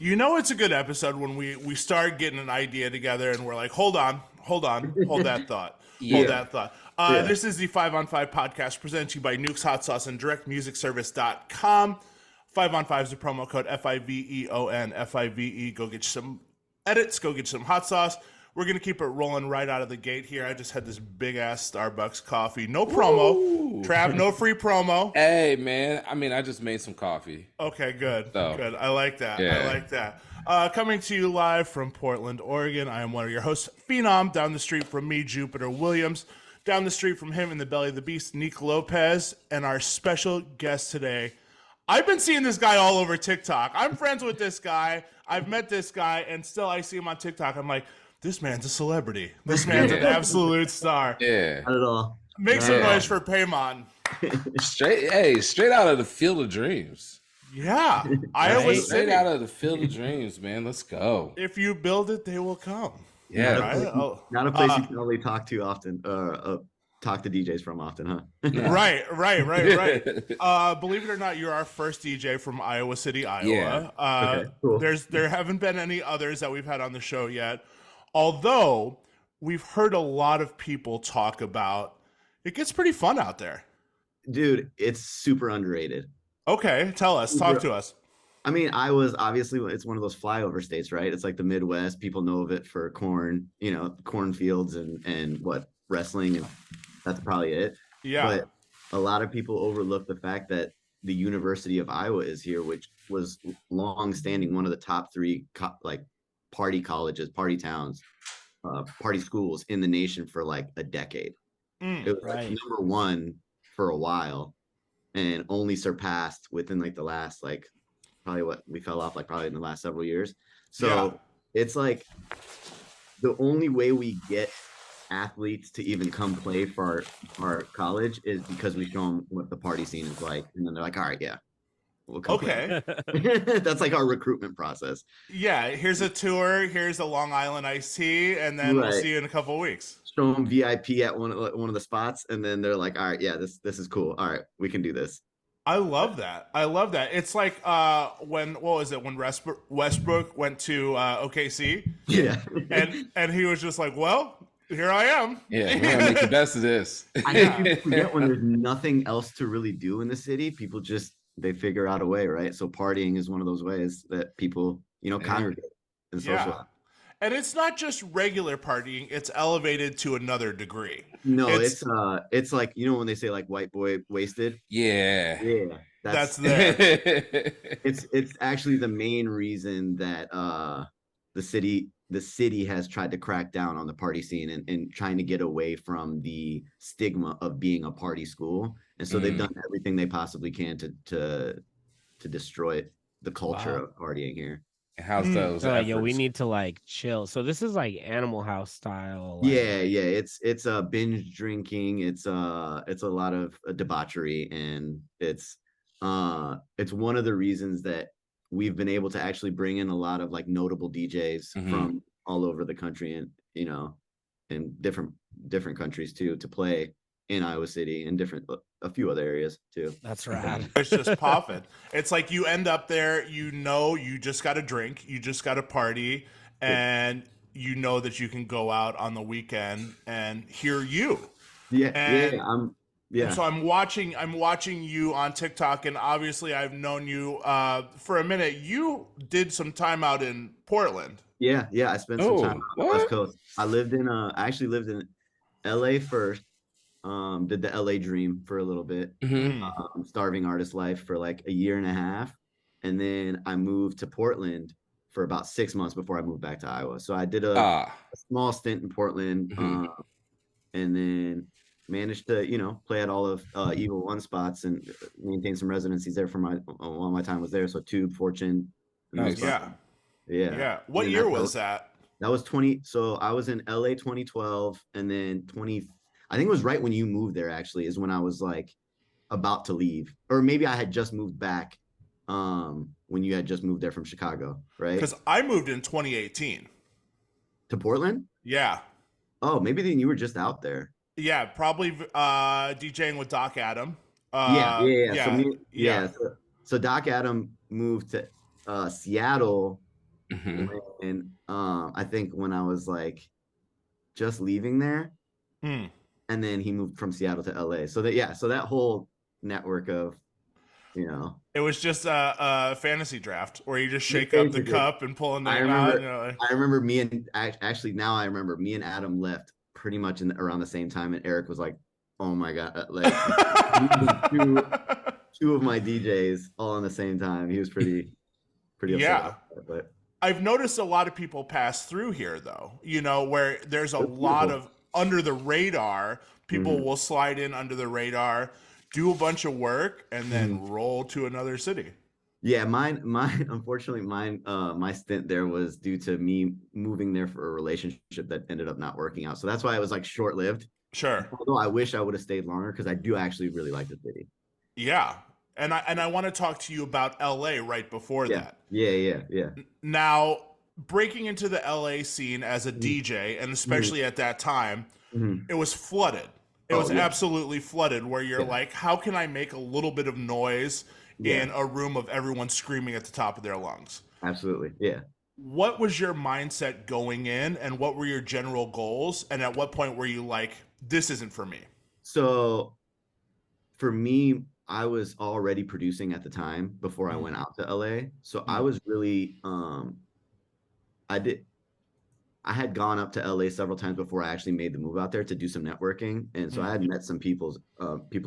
You know it's a good episode when we start getting an idea together and we're like, hold on, hold that thought. Hold Yeah. that thought. Yeah. This is the 5 on 5 podcast presented to you by Nukes Hot Sauce and directmusicservice.com. 5 on 5 is the promo code FIVEON, FIVE. Go get you some edits, go get you some hot sauce. We're going to keep it rolling right out of the gate here. I just had this big ass Starbucks coffee. No promo. Ooh. Trav, no free promo. Hey, man. I mean, I just made some coffee. Okay, good. So, Good. I like that. yeah. I like that. Coming to you live from Portland, Oregon. I am one of your hosts, Phenom, down the street from me, Jupiter Williams. Down the street from him in the belly of the beast, Nick Lopez. And our special guest today, I've been seeing this guy all over TikTok. I'm friends with this guy. I've met this guy, and still I see him on TikTok. I'm like, this man's a celebrity. This man's an absolute star. Yeah. Not at all. Make some noise for Paimon. Straight out of the Field of Dreams. Yeah. Iowa Straight City. out of the Field of Dreams, man. Let's go. If you build it, they will come. Yeah. Right? Not a place you can only talk to often, talk to DJs from often, huh? Right. Believe it or not, you're our first DJ from Iowa City, Iowa. Yeah. Okay, cool. There haven't been any others that we've had on the show yet. Although we've heard a lot of people talk about it gets pretty fun out there. Dude, it's super underrated. Okay, tell us, talk to us. I mean, Iowa's obviously, it's one of those flyover states, right? It's like the Midwest. People know of it for corn, cornfields and what, wrestling, and that's probably it. Yeah. But a lot of people overlook the fact that the University of Iowa is here, which was long standing one of the top three party colleges, party towns, party schools in the nation for like a decade. It was like number one for a while, and only surpassed within like the last probably what we fell off probably in the last several years. So it's like the only way we get athletes to even come play for our college is because we show them what the party scene is like, and then they're like, all right, yeah, we'll come play. That's like our recruitment process. Yeah, here's a tour, here's a Long Island iced tea, and then we'll see you in a couple of weeks. Show them VIP at one of the spots, and then they're like, all right, yeah, this is cool. All right, we can do this. I love that. It's like when Westbrook went to OKC. Yeah. and he was just like, well, here I am. Yeah, we're gonna make the best of this. I think you forget when there's nothing else to really do in the city, people just they figure out a way, right? So partying is one of those ways that people, congregate and socialize. Yeah. And it's not just regular partying, it's elevated to another degree. No, it's like, when they say like white boy wasted. Yeah. Yeah. That's there. It's actually the main reason that the city has tried to crack down on the party scene and trying to get away from the stigma of being a party school. And so they've done everything they possibly can to destroy the culture of partying here. How's those? We need to chill. So this is like Animal House style. Yeah. It's a binge drinking. It's a lot of debauchery, and it's one of the reasons that we've been able to actually bring in a lot of notable DJs from all over the country, and in different countries too, to play in Iowa City and a few other areas too. That's right. It's just popping. It's like you end up there, you just got to drink, you just got to party, and you know that you can go out on the weekend and hear you. So I'm watching you on TikTok, and obviously I've known you for a minute. You did some time out in Portland. Yeah. I spent some time on the West Coast. I actually lived in LA first. Did the LA dream for a little bit, starving artist life for like a year and a half. And then I moved to Portland for about 6 months before I moved back to Iowa. So I did a small stint in Portland, and then managed to, play at all of Evil One spots and maintain some residencies there while my time was there. So Tube, Fortune. Nice. Yeah. What year was that? That was 20. So I was in LA 2012, and then I think it was right when you moved there, actually, is when I was about to leave. Or maybe I had just moved back when you had just moved there from Chicago, right? Because I moved in 2018. To Portland? Yeah. Oh, maybe then you were just out there. Yeah, probably DJing with Doc Adam. Yeah. So Doc Adam moved to Seattle Mhm. And I think when I was like just leaving there, Hmm. and then he moved from Seattle to LA. So that whole network of, you know, It was just a fantasy draft where you just shake up the basically, cup and pull a I name out. remember And you're like, I remember me and actually now I remember me and Adam left pretty much around the same time, and Eric was like, "Oh my god!" Like two of my DJs all on the same time. He was pretty upset yeah. about that, but I've noticed a lot of people pass through here, though, where there's a it's lot beautiful. of under the radar. People Mhm. will slide in under the radar, do a bunch of work, and then Mhm. roll to another city. Yeah, unfortunately, my stint there was due to me moving there for a relationship that ended up not working out. So that's why it was like short lived. Sure. Although I wish I would have stayed longer because I do actually really like the city. Yeah. And I want to talk to you about LA right before Yeah, that. yeah. Now, breaking into the LA scene as a Mhm. DJ, and Mhm. especially at that time, Mhm. it was flooded. It Oh was yeah, absolutely flooded where you're yeah, like, how can I make a little bit of noise yeah, in a room of everyone screaming at the top of their lungs? absolutely, yeah. What was your mindset going in, and what were your general goals? And at what point were you like, this isn't for me? So for me, I was already producing at the time before I went out to LA. So I Mm. was really I did I had gone up to LA several times before I actually made the move out there to do some networking. And so I Mm. had met some people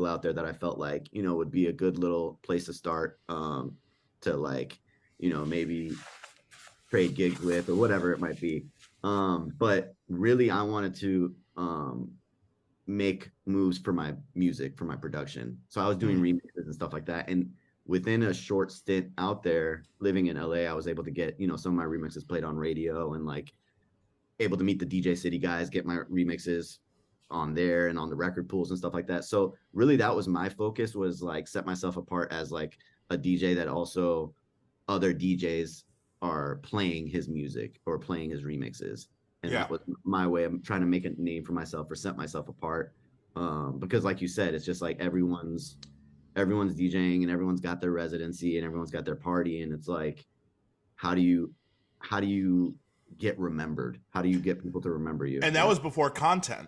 out there that I felt like, would be a good little place to start to like, maybe trade gigs with or whatever it might be. But really I wanted to make moves for my music, for my production. So I was doing Mm. remixes and stuff like that. And within a short stint out there living in LA, I was able to get, some of my remixes played on radio and like able to meet the DJ City guys, get my remixes on there and on the record pools and stuff like that. So really that was my focus, was like set myself apart as like a DJ that also other DJs are playing his music or playing his remixes. And Yeah. that was my way of trying to make a name for myself or set myself apart. Because like you said, it's just like everyone's DJing and everyone's got their residency and everyone's got their party. And it's like, how do you how do you get remembered? How do you get people to remember you? And that was before content.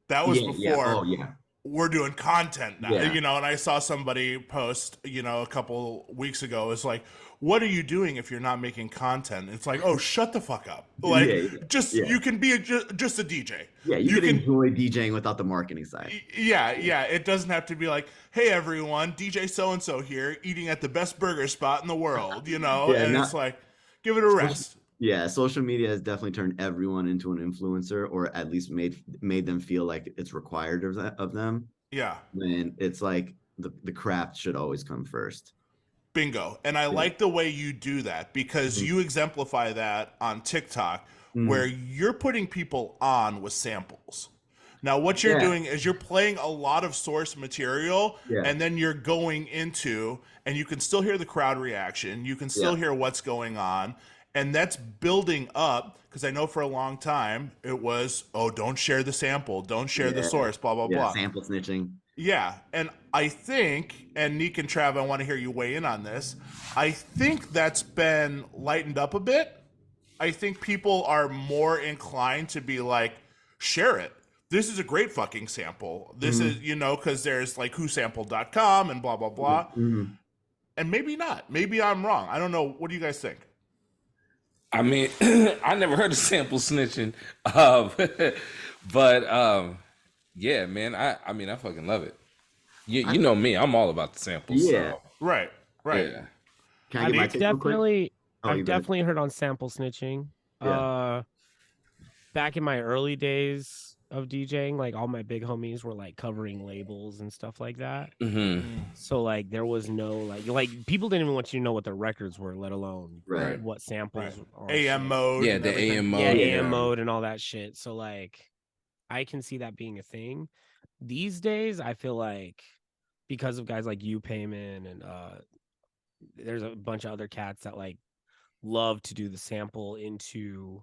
That was Yeah. Oh before yeah. we're doing content now, Yeah. and I saw somebody post, a couple weeks ago, it's like, what are you doing if you're not making content? It's like, oh, shut the fuck up. Like, Yeah. just, Yeah. you can be just a DJ. Yeah. You You could can, enjoy DJing without the marketing side. yeah. It doesn't have to be like, hey, everyone, DJ so-and-so here eating at the best burger spot in the world, Yeah. and it's Not like, give it a rest. Yeah, social media has definitely turned everyone into an influencer, or at least made them feel like it's required of them. Yeah. When it's like the craft should always come first. Bingo. And I Yeah. like the way you do that because Mhm. you exemplify that on TikTok where Mhm. you're putting people on with samples. Now, what you're Yeah, doing is you're playing a lot of source material yeah, and then you're going into, and you can still hear the crowd reaction. You can still yeah, hear what's going on. And that's building up because I know for a long time it was, oh, don't share the sample, don't share the yeah, source, blah, blah, yeah. blah. Sample snitching. Yeah, and I think, and Neek and Trav, I want to hear you weigh in on this. I think that's been lightened up a bit. I think people are more inclined to be like, share it. This is a great fucking sample. This is, Mhm. because there's like whosampled.com and blah, blah, blah. Mhm. And maybe not. Maybe I'm wrong. I don't know. What do you guys think? I mean, I never heard of sample snitching, uh, but yeah, man. I mean, I fucking love it. You I, know me, I'm all about the samples. yeah. So Right, right. yeah. Can I get I've my Neek? take real quick? Oh, I've you better. definitely heard on sample snitching. Yeah. Back in my early days of DJing, like all my big homies were like covering labels and stuff like that. Hmm. So like there was no like people didn't even want you to know what the records were, let alone Right. what samples Right. on AM shit. mode. Yeah, and the everything. AM mode. Yeah, Yeah. AM mode and all that shit. So like I can see that being a thing. These days, I feel like because of guys like you, Paimon, and there's a bunch of other cats that like love to do the sample into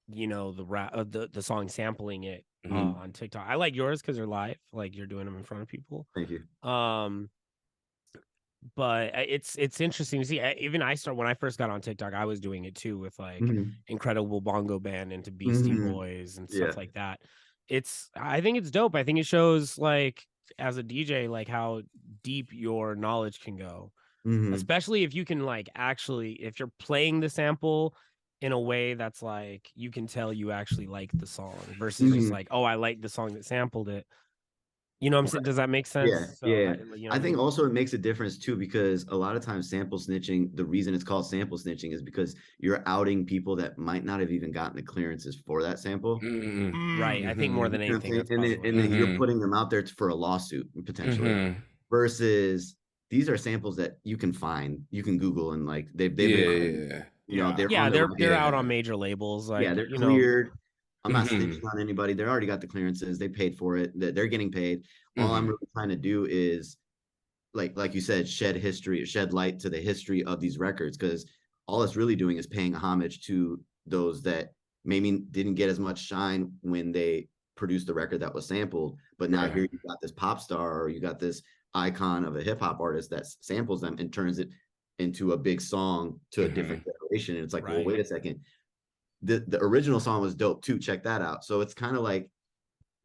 the song sampling it Mhm. on TikTok. I like yours because they're live, like you're doing them in front of people. Thank you. Um, but it's interesting to see. Even when I first got on TikTok, I was doing it too with like Mhm. Incredible Bongo Band into Beastie Mhm. Boys and Yeah. stuff like that. I think it's dope. I think it shows like as a DJ like how deep your knowledge can go, Mhm. especially if you can like actually if you're playing the sample in a way that's like you can tell you actually like the song versus just Mhm. like, oh, I like the song that sampled it. You know what I'm saying? Does that make sense? Yeah, So, yeah. you know I what think mean? also it makes a difference too, because a lot of times sample snitching, the reason it's called sample snitching is because you're outing people that might not have even gotten the clearances for that sample. Mm-hmm. Right. I think more than You know what I'm anything, saying? that's And probably then, what and it then is. you're Mhm. putting them out there for a lawsuit potentially, Mhm. versus these are samples that you can find, you can Google, and like they've been Yeah, cleared. yeah. You know, Yeah. they're Yeah, on their they're way. out Yeah. on major labels, like Yeah, they're you know. cleared. I'm not Mhm. snitching on anybody. They already got the clearances. They paid for it. They're getting paid. All I'm Mhm. really trying to do is like you said, shed light to the history of these records, because all it's really doing is paying homage to those that maybe didn't get as much shine when they produced the record that was sampled, but now Right. here you got this pop star, or you got this icon of a hip hop artist that samples them and turns it into a big song to a different generation. And it's like, well, Right. wait a second, the original song was dope too. Check that out. So it's kind of like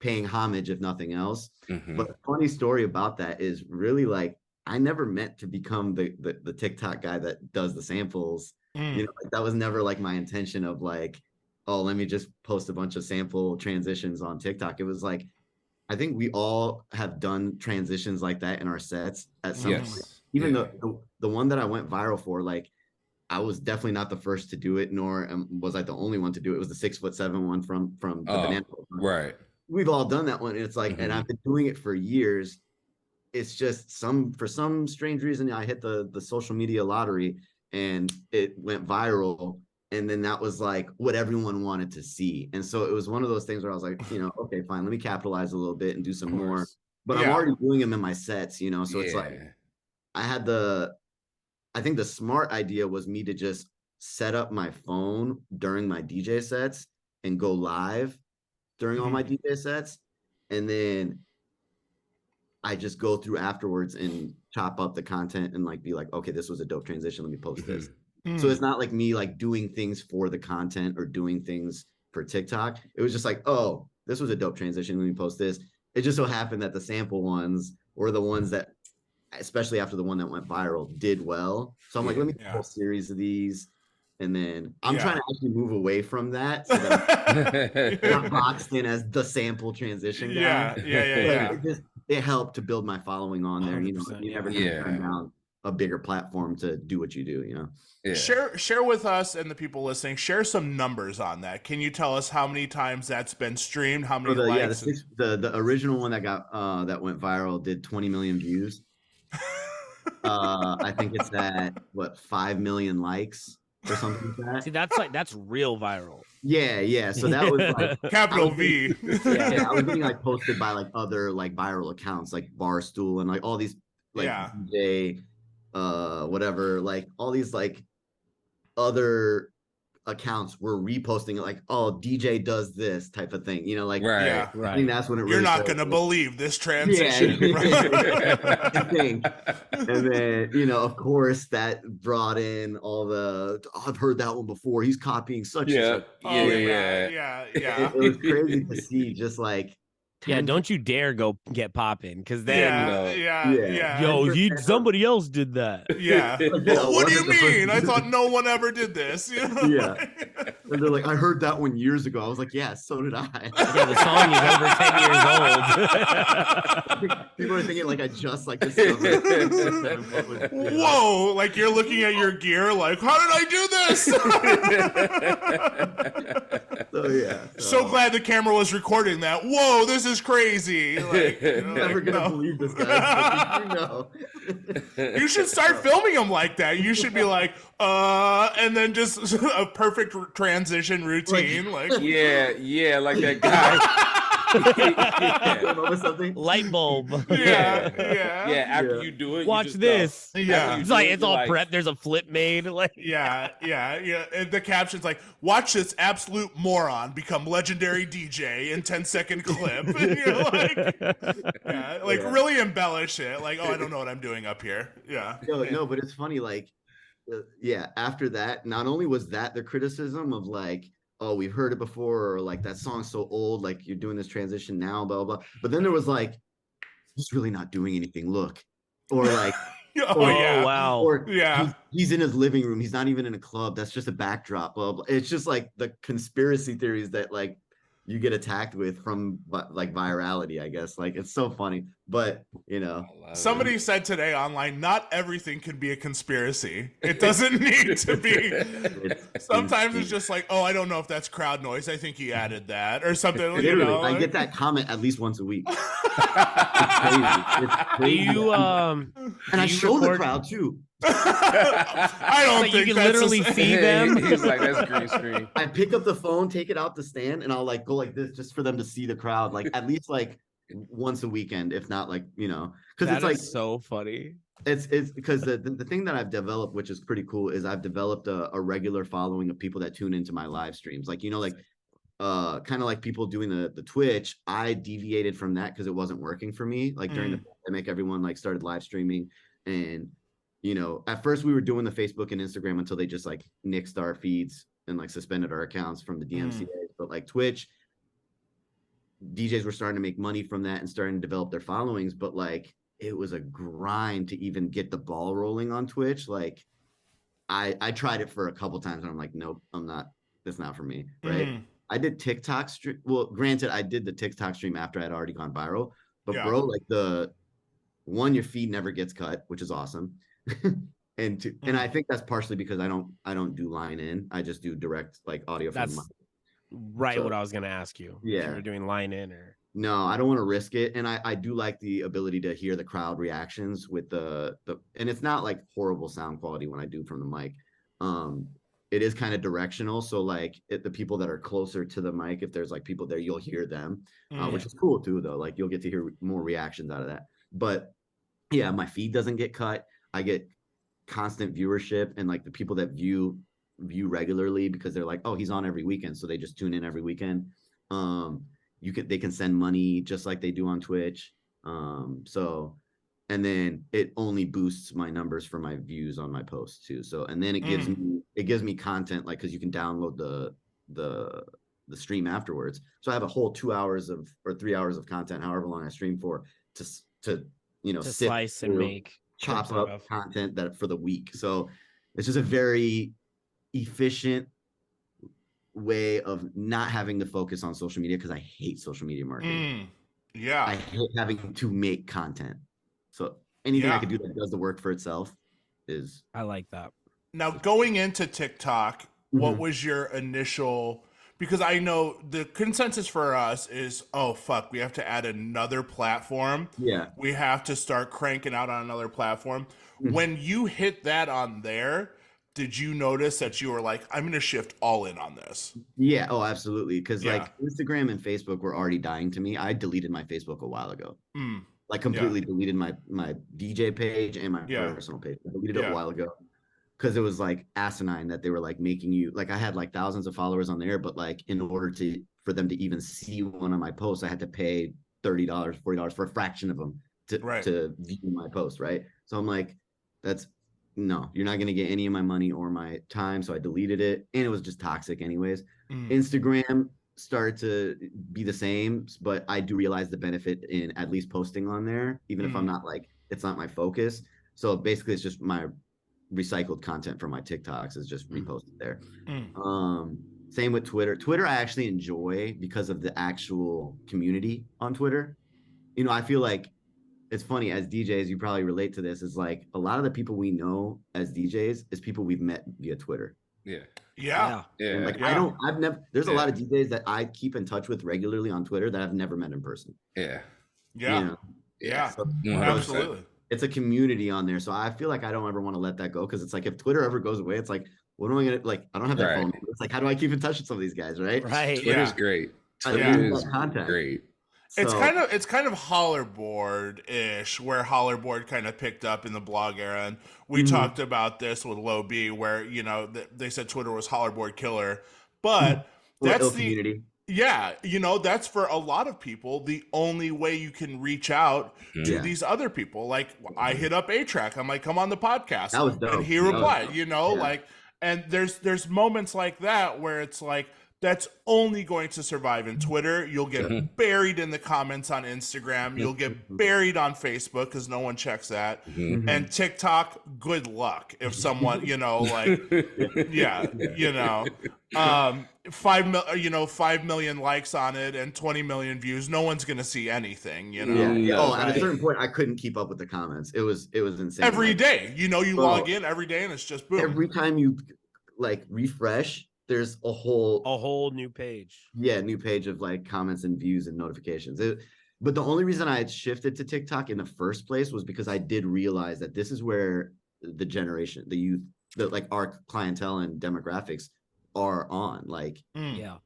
paying homage, if nothing else. Mhm. But a funny story about that is really like I never meant to become the TikTok guy that does the samples. You know, like that was never like my intention of like, oh, let me just post a bunch of sample transitions on TikTok. It was like I think we all have done transitions like that in our sets at some point. Yes. Even Yeah. the one that I went viral for, like I was definitely not the first to do it, nor was I the only one to do it. It was the 6'7" one from the Banana Oh, Boat one. right. We've all done that one. And it's like, and Mhm. I've been doing it for years. It's just for some strange reason, I hit the social media lottery and it went viral. And then that was like what everyone wanted to see. And so it was one of those things where I was like, you know, okay, fine, let me capitalize a little bit and do some more. But I'm Yeah. already doing them in my sets, you know. So it's like Yeah. I think the smart idea was me to just set up my phone during my DJ sets and go live during all my DJ sets. And then I just go through afterwards and chop up the content and like be like, okay, this was a dope transition. Let me post this. So it's not like me like doing things for the content or doing things for TikTok. It was just like, oh, this was a dope transition. Let me post this. It just so happened that the sample ones were the ones that, especially after the one that went viral, did well. So I'm like, let me do a whole series of these. And then I'm trying to actually move away from that so that I'm not boxed in as the sample transition guy. Yeah. It helped to build my following on there. You know, 100%, you never yeah. have to turn down a bigger platform to do what you do, you know. Yeah. Share with us and the people listening. Share some numbers on that. Can you tell us how many times that's been streamed? How many likes? The original one that got that went viral did 20 million views. I think it's at what 5 million likes or something like See, that. that's real viral. Yeah. So that was like Capital V. Yeah, I was getting like posted by like other like viral accounts like Barstool and like all these like DJ whatever, like all these like other accounts were reposting it like, oh, DJ does this type of thing, you know, like Right. I think that's when it really You're not started. gonna believe this transition. I think. And then, you know, of course, that brought in all the, oh, I've heard that one before. He's copying such and such. Yeah. It was crazy to see just like Yeah, 10 don't you dare go get popping, because then Yeah. somebody else did that. Yeah. Like, yeah, What do you wasn't the first- mean? I thought no one ever did this. You know? Yeah. And they're like, I heard that one years ago. I was like, yeah, so did I. Yeah, the song is over 10 years old. People are thinking like I just like discovered. Whoa! Like you're looking at your gear, like, how did I do this? So yeah. So glad the camera was recording that. Whoa, this is crazy. Like, you know, Never gonna believe this guy. You know. You should start filming them like that. You should be like, and then just a perfect transition routine. Like, Yeah, like that guy. Yeah. Came up with something. Light bulb. Yeah. Yeah, after Yeah. you do it, Watch you just this. Go. Yeah. After you It's do like it, it's you're all like, prepped. There's a flip made. Like Yeah. And the caption's like, "Watch this absolute moron become legendary DJ in 10-second clip." And you're like, really embellish it. Like, oh, I don't know what I'm doing up here. Yeah. No, but it's funny. Like, yeah. After that, not only was that the criticism of like, oh, we've heard it before, or like that song's so old, like you're doing this transition now, blah blah. But then there was like, he's really not doing anything. Look, or like. Oh, yeah. wow. Or Yeah. he's in his living room. He's not even in a club. That's just a backdrop. Blah, blah. It's just like the conspiracy theories that like you get attacked with from like virality, I guess. Like it's so funny. But Somebody said today online, not everything can be a conspiracy. It doesn't need to be. Sometimes it's just like, oh, I don't know if that's crowd noise. I think he added that or something. Literally, Like, I get that comment at least once a week. It's crazy. It's Do crazy. you And I show the crowd too. I don't Like think you can that's literally see them. He's like, that's green screen. I pick up the phone, take it out the stand, and I'll like go like this just for them to see the crowd, like at least like once a weekend, if not like because That it's like is so funny. it's because the thing that I've developed, which is pretty cool, is I've developed a regular following of people that tune into my live streams. Like kind of like people doing the Twitch. I deviated from that because it wasn't working for me. Like during the pandemic, everyone like started live streaming, and at first we were doing the Facebook and Instagram until they just like nixed our feeds and like suspended our accounts from the DMCA. But like Twitch, DJs were starting to make money from that and starting to develop their followings. But like it was a grind to even get the ball rolling on Twitch. Like I tried it for a couple times and I'm like, nope, I'm not. That's not for me, right? I did TikTok stream. Well, granted, I did the TikTok stream after I'd already gone viral. But bro, like your feed never gets cut, which is awesome. And I think that's partially because I don't do line in. I just do direct like audio from the mic. Right, so, what I was gonna ask you. Yeah, if you were doing line in or no, I don't want to risk it. And I do like the ability to hear the crowd reactions with the and it's not like horrible sound quality when I do from the mic. It is kind of directional. So like the people that are closer to the mic, if there's like people there, you'll hear them, which is cool too, though. Like you'll get to hear more reactions out of that. But yeah, my feed doesn't get cut. I get constant viewership, and like the people that view regularly because they're like, oh, he's on every weekend. So they just tune in every weekend. They can send money just like they do on Twitch. And then it only boosts my numbers for my views on my posts too. So, and then it gives me content, like, cause you can download the stream afterwards. So I have a whole 2 hours or 3 hours of content, however long I stream for, to slice and make chop up content that for the week. So it's just a very efficient way of not having to focus on social media, because I hate social media marketing. Yeah. I hate having to make content. So anything I could do that does the work for itself is. I like that. Now, going into TikTok, what was your initial, because I know the consensus for us is, oh, fuck, we have to add another platform. Yeah. We have to start cranking out on another platform. When you hit that on there, did you notice that you were like, I'm going to shift all in on this? Yeah. Oh, absolutely. Because like Instagram and Facebook were already dying to me. I deleted my Facebook a while ago. Like completely deleted my DJ page and my personal page. I deleted it a while ago because it was like asinine that they were like making you, like I had like thousands of followers on there, but like in order for them to even see one of my posts, I had to pay $30, $40 for a fraction of them to view my post, right? So I'm like, no, you're not going to get any of my money or my time. So I deleted it, and it was just toxic anyways. Instagram started to be the same, but I do realize the benefit in at least posting on there, even if I'm not like, it's not my focus. So basically it's just my recycled content from my TikToks is just reposted there. Same with Twitter I actually enjoy because of the actual community on Twitter. I feel like it's funny, as DJs, you probably relate to this, is like a lot of the people we know as DJs is people we've met via Twitter. There's a lot of DJs that I keep in touch with regularly on Twitter that I've never met in person. So, Absolutely. It's a community on there. So I feel like I don't ever want to let that go, because it's like, if Twitter ever goes away, it's like, what am I gonna, like, I don't have that phone. It's like, how do I keep in touch with some of these guys, right? Right. Twitter's great. Twitter's great. It's So kind of Hollerboard-ish, where Hollerboard kind of picked up in the blog era, and we talked about this with Low B, where they said Twitter was Hollerboard killer, but or that's ill the community. yeah, that's for a lot of people the only way you can reach out to Yeah. these other people. Like I hit up A-Track, I'm like, come on the podcast, That was dope. and he That was replied, dope. like, and there's moments like that where it's like that's only going to survive in Twitter. You'll get buried in the comments on Instagram. You'll get buried on Facebook because no one checks that. And TikTok, good luck if someone, like, yeah, 5 million likes on it and 20 million views. No one's gonna see anything, Yeah. Oh, at Right. a certain point, I couldn't keep up with the comments. It was insane. Every Like, day, you Bro. log in every day and it's just boom. every time you like refresh, there's a whole new page. new page of like comments and views and notifications. But the only reason I had shifted to TikTok in the first place was because I did realize that this is where the generation, the youth, like our clientele and demographics are on. Like Yeah.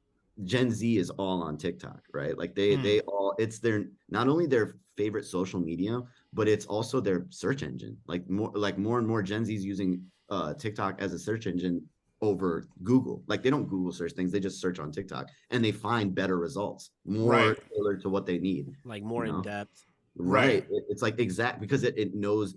Gen Z is all on TikTok, right? Like they all, it's their, not only their favorite social media, but it's also their search engine. Like more and more Gen Z's using TikTok as a search engine over Google. Like they don't Google search things, they just search on TikTok and they find better results, more tailored to what they need. Like more in depth. Right. It's like exact because it knows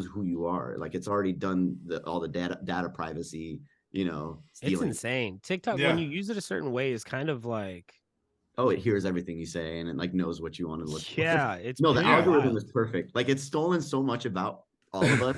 who you are. Like it's already done all the data privacy, stealing. It's insane. TikTok, when you use it a certain way, is kind of like, oh, it hears everything you say and it like knows what you want to look for. yeah, it's No, the pretty algorithm wild. is perfect. Like it's stolen so much about all of us.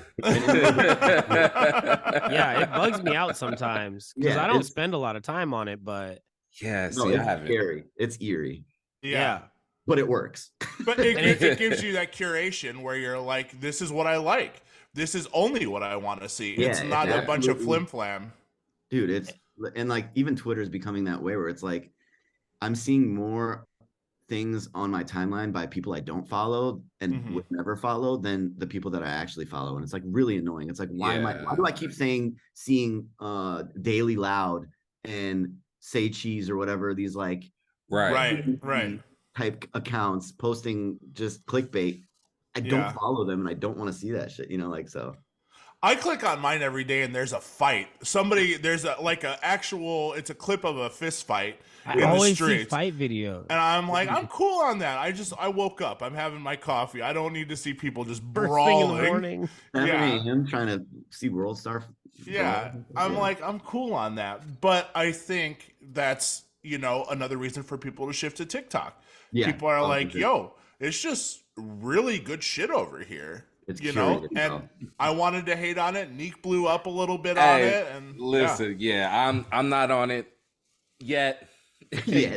Yeah, it bugs me out sometimes because Yeah, I don't it's- spend a lot of time on it, but Yeah, No, see, I it's haven't. scary. It's eerie, Yeah. but it works. But it gives you that curation where you're like, this is what I like. This is only what I want to see. It's Yeah, not a bunch of absolutely. flim flam. Dude, it's and like even Twitter is becoming that way where it's like I'm seeing more things on my timeline by people I don't follow and would never follow than the people that I actually follow. And it's like really annoying. It's like why do I keep seeing Daily Loud and Say Cheese or whatever, these like Right. type accounts posting just clickbait. I don't follow them and I don't want to see that shit, like so. I click on mine every day and there's a fight. There's it's a clip of a fist fight in the always see streets. fight videos. And I'm like, I'm cool on that. I woke up. I'm having my coffee. I don't need to see people just First brawling. thing in the morning. 7 Yeah. a.m. trying to see World Star. Yeah. I'm cool on that. But I think that's, another reason for people to shift to TikTok. Yeah, People are like, 100%. yo, it's just really good shit over here. It's And curated, I wanted to hate on it. Neek blew up a little bit on Hey, it. And listen, I'm not on it yet. Yeah.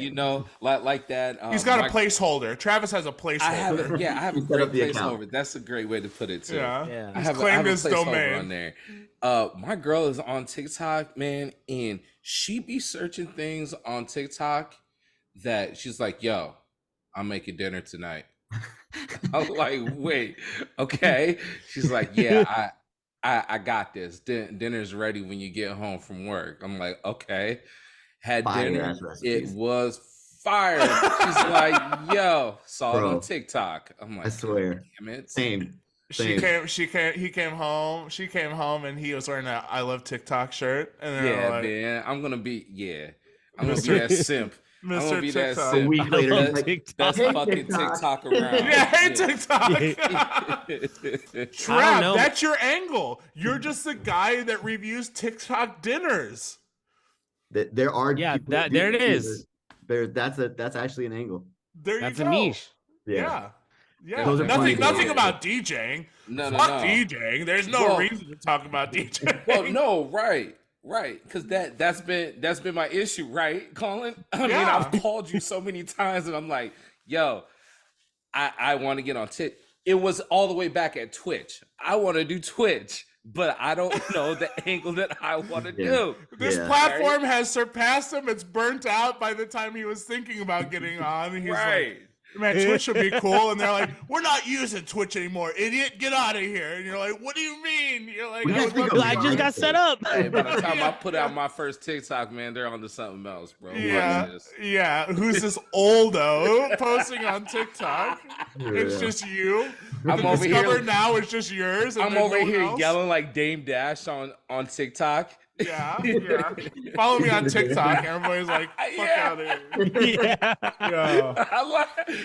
like that. he's got a placeholder. Travis has a placeholder. I have a Set great up the account. placeholder. That's a great way to put it too. Yeah. Yeah. I He's have claimed a his placeholder domain. on there. My girl is on TikTok, man, and she be searching things on TikTok that she's like, "Yo, I'm making dinner tonight." I'm like, "Wait, okay." She's like, "Yeah, I got this. Dinner's ready when you get home from work." I'm like, "Okay." Had dinner. Fire-ass recipes. It was fire. She's like, "Yo, saw it Bro. on TikTok." I'm like, I swear. "Damn it." Same. He came home. She came home and he was wearing a I Love TikTok shirt. And they were Yeah, like, man. I'm gonna be that simp. I'm gonna Mr. be that TikTok. A simp. week later, love he's like, TikTok. Best Hey, fucking TikTok. TikTok around. Yeah, hey TikTok. I Trap, don't know. that's your angle. You're just the guy that reviews TikTok dinners. there are Yeah, people that do there it this. is. That's actually an angle. There That's you a go. niche. Yeah. Those are funny Nothing videos. about DJing. No. Fuck DJing. There's no Well- reason to talk about DJing. Well, no, right. Because that's been my issue, right, Colin? I mean, Yeah. I've called you so many times, and I'm like, yo, I want to get on Twitch. It was all the way back at Twitch. I want to do Twitch, but I don't know the angle that I want to do. This Yeah. platform has surpassed him. It's burnt out by the time he was thinking about getting on. He's Right. like, man, Twitch would be cool. And they're like, we're not using Twitch anymore, idiot. Get out of here. And you're like, what do you mean? You're like, I would love to I be just on got it. set up. Hey, by the time I put out my first TikTok, man, they're onto something else, bro. Yeah, Watch this. yeah. Who's this oldo posting on TikTok? It's Yeah. just you. I'm The over Discover here. now is just yours. And I'm then over no one here else? yelling like Dame Dash on TikTok. Yeah, yeah. Follow me on TikTok. Everybody's like, fuck Yeah. out of here. Yeah.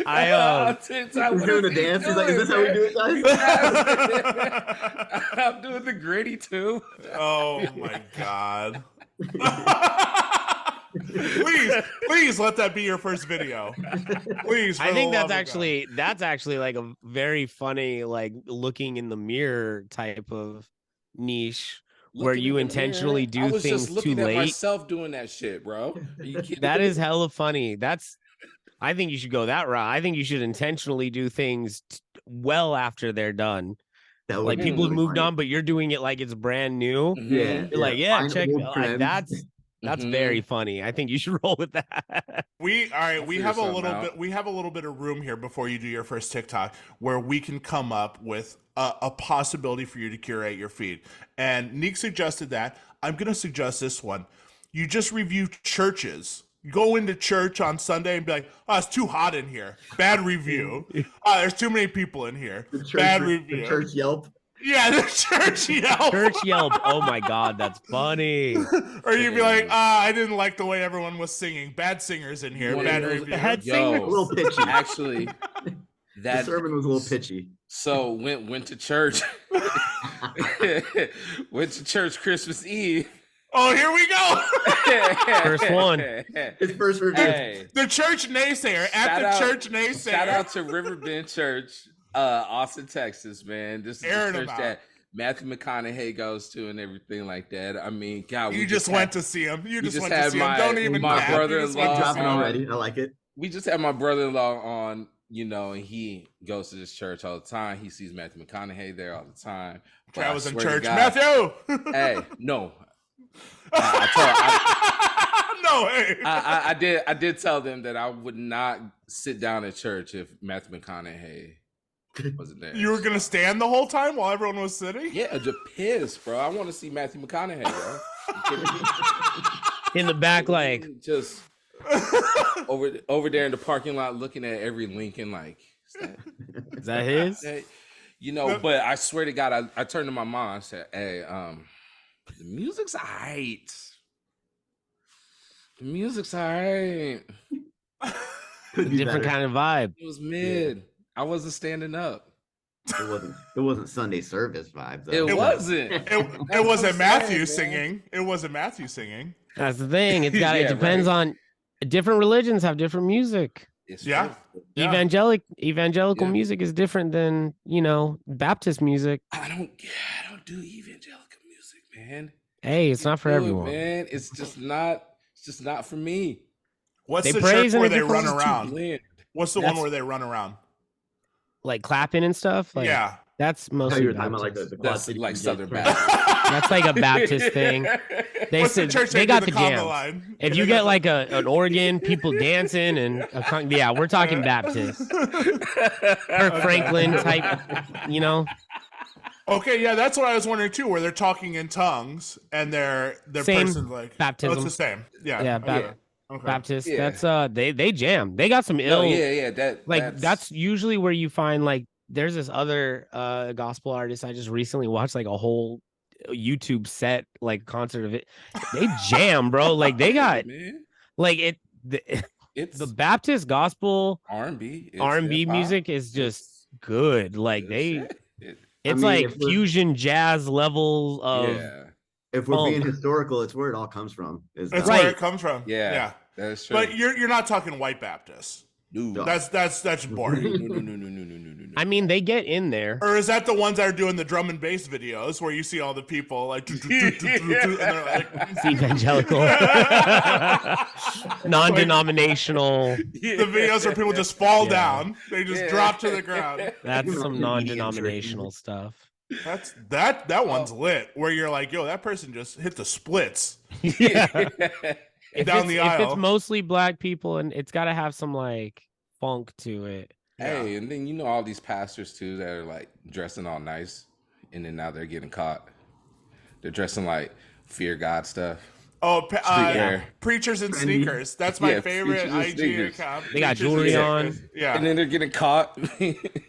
Yeah. On TikTok. He's what doing is the he dance. He's like, is this how we doing, do it, guys? man? I'm doing the gritty too. Oh my god. Please let that be your first video. Please. for I the think love that's of God. actually like a very funny, like looking in the mirror type of niche where Looking you in the mirror, intentionally I do was things just looking too at late. myself doing that shit, bro. Are you kidding That me? is hella funny. I think you should go that route. I think you should intentionally do things well after they're done. That would Like be people have really moved funny. on, but you're doing it like it's brand new. Mhm. Yeah. You're like, yeah, Find check. old Like, trends. that's Mhm. very funny. I think you should roll with that. We figure have a something little out. bit. We have a little bit of room here before you do your first TikTok, where we can come up with a possibility for you to curate your feed. And Neek suggested that. I'm going to suggest this one. You just review churches. Go into church on Sunday and be like, "Oh, it's too hot in here. Bad review. Oh, there's too many people in here. The church, Bad the review." church Yelp. Yeah, the church Yelp. Church Yelp. Oh my god, that's funny. Or you'd be like, I didn't like the way everyone was singing. Bad singers in here. You wanna Bad know- review. Bad Yo, singers. A little pitchy. Actually, The that sermon was a little pitchy. so went to church. Went to church Christmas Eve. Oh, here we go. First one. His first review. Hey, The church naysayer at Shout the out- church naysayer. shout out to Riverbend Church, Austin, Texas, man. This is Airing the them church out. that Matthew McConaughey goes to and everything like that. I mean, God, You just went to see him. You just just went to had see him. my- Don't even my cap. You just brother-in-law went to see Dropping him. already. I like it. we just had my brother-in-law on, and he goes to this church all the time. He sees Matthew McConaughey there all the time. But I I was in swear to church. God- Matthew. Hey, no. No way. I did tell them that I would not sit down at church if Matthew McConaughey wasn't there. You were gonna stand the whole time while everyone was sitting? Yeah, just pissed, bro. I want to see Matthew McConaughey, bro. You kidding me? In the back, like, just over there in the parking lot, looking at every Lincoln, like, is that his? that- But I swear to God, I turned to my mom. I said, "Hey, the music's alright. The music's alright. Could be Different better. kind of vibe. It was mid. I wasn't standing up. It wasn't Sunday service vibes. It though. wasn't. It wasn't I'm Matthew saying, man. singing. It wasn't Matthew singing. That's the thing. It Yeah, depends right. on different religions have different music. It's Yeah. true. Yeah. Evangelical Yeah. music is different than, Baptist music. I don't do evangelical music, man. Hey, it's not for Do it, everyone. man. It's just not for me. What's They the praise church in where a they different- run It's too around? bland. What's the one That's- where they run around? Like clapping and stuff. Like, Yeah. that's How mostly you're talking about like Baptist. the Quad That's City like DJ Southern crowd. Baptist. That's like a Baptist thing. They What's the said church they do got the the combo jams. line? If Yeah, you they get got like an organ, people dancing, and yeah, we're talking Baptist. Kirk Franklin type, Okay, yeah, that's what I was wondering too, where they're talking in tongues and their Same person's like baptism. Oh, it's the same. Yeah. Yeah, Okay. Okay. Baptist. Yeah. That's they jam. They got some No, ill. yeah. That's usually where you find like there's this other gospel artist I just recently watched like a whole YouTube set like concert of it. They jam, bro. Like they got man. like It's the Baptist gospel R&B. It's R&B hip-hop. music is just good. Like It- it's mean, like if we're- fusion jazz level of yeah, If we're Oh. being historical, it's where it all comes from. Is That's Right. where it comes from. yeah, that's true. But you're not talking white Baptists. no, That's boring. no. I mean they get in there. Or is that the ones that are doing the drum and bass videos where you see all the people like and they're like It's evangelical. Non-denominational. the videos where people just fall Yeah. down. They just Yeah. drop to the ground. That's You know, some me and non-denominational stuff. That's that one's lit. Where you're like, yo, that person just hit the splits. Yeah. If Down it's, the if it's aisle. mostly black people and it's got to have some like funk to it. Hey, and then all these pastors too that are like dressing all nice, and then now they're getting caught. They're dressing like fear God stuff. Oh, Streetwear. preachers and Trendy. sneakers. That's my Yeah, favorite preachers and IG sneakers. account. They got Preachers and jewelry on. sneakers. Yeah. And then they're getting caught.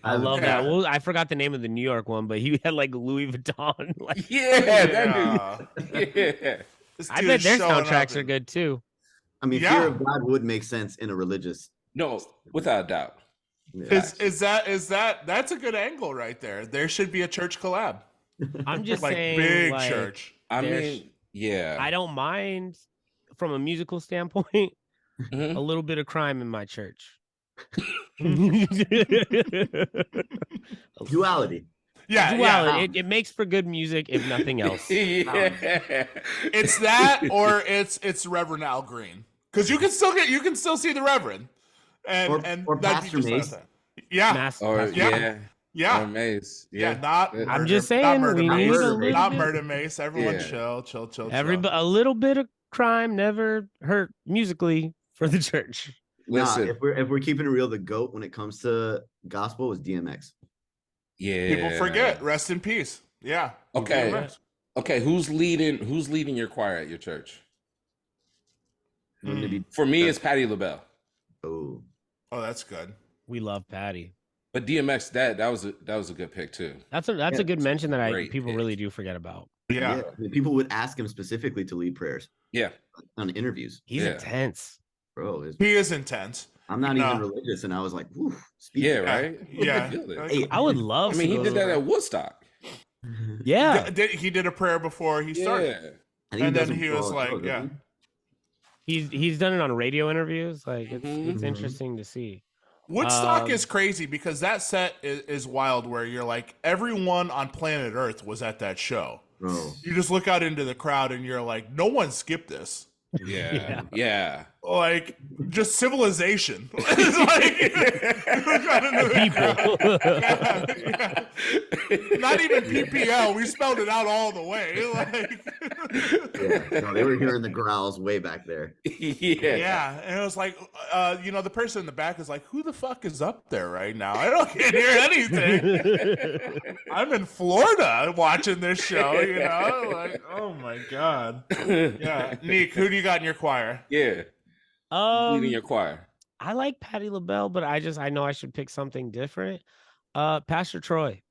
I love Yeah. that. Well, I forgot the name of the New York one, but he had like Louis Vuitton. Like, yeah, Yeah. yeah. This I dude bet their showing up soundtracks are in- good too. I mean, Yeah. fear of God would make sense in a religious. No, without a doubt. Yeah. Is that's a good angle right there? There should be a church collab, I'm just like saying, big like, church. I There's- mean, yeah. I don't mind from a musical standpoint Mhm. a little bit of crime in my church. Duality. Yeah, Duality. yeah. It makes for good music, if nothing else. yeah. It's that, or it's Reverend Al Green, because you can still see the Reverend, and Or that'd be Pastor just Mace. nice. Yeah, Mass- Or Yeah. yeah. Or yeah, Maze. yeah. Yeah. Not. I'm Murder, just not saying, murder we Mace. need a little Not bit- murder Mace. Everyone, Yeah. chill. A little bit of crime never hurt musically for the church. Listen. Nah, if we're keeping it real, the GOAT when it comes to gospel was DMX. Yeah. People forget. Rest in peace. Yeah. Okay. DMX. Okay. Who's leading your choir at your church? Wouldn't it be? For me, it's Patti LaBelle. Oh, Oh, that's good. We love Patty. But DMX, that was a good pick too. That's a Yeah, good mention that great people pick. really do forget about. Yeah. I mean, people would ask him specifically to lead prayers Yeah. on interviews. He's Yeah. intense. Bro, He is intense. I'm not No. even religious, and I was like, "Whew, speak." Yeah. Right. Yeah. Feel it. Hey, I would love. I mean, to he go did to that the- at Woodstock. Yeah, He did a prayer before he started. Yeah. and And does then them he for was all like, shows, yeah. doesn't he's done it on radio interviews. Like it's Mhm. interesting to see. Woodstock Um, is crazy because that set is wild where you're like, everyone on planet Earth was at that show. he? Bro, You just look out into the crowd and you're like, no one skipped this. Yeah. Yeah. Like, just civilization. It's like, look out into the People. crowd. Yeah. Not even PPL. We spelled it out all the way. Like, yeah, no, they were hearing the growls way back there. Yeah. yeah. And it was like, the person in the back is like, who the fuck is up there right now? I can't hear anything. I'm in Florida watching this show, Like, oh my God. Yeah. Nick, who do you got in your choir? Yeah. Leading your choir. I like Patty LaBelle, but I know I should pick something different. Pastor Troy.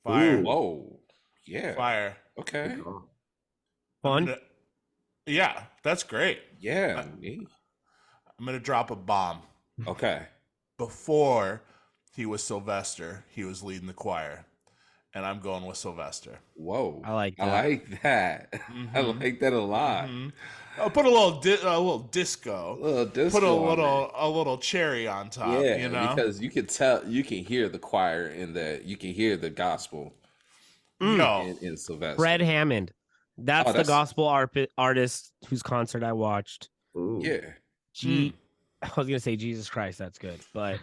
Fire. Whoa. Yeah. Fire. Okay. Oh, Fun. Yeah, that's great. Yeah. me. I'm going to drop a bomb. Okay. Before he was Sylvester, he was leading the choir. And I'm going with Sylvester. Whoa. I like that. I like that. I Mhm. like that a lot. Mhm. I'll put a little disco. A little disco Put on a little cherry on top. Yeah, because you can tell, you can hear the choir in you can hear the gospel Yo, in Sylvester. Fred Hammond. That's Oh, the gospel artist whose concert I watched. ooh. Yeah. I was gonna say Jesus Christ. That's good, but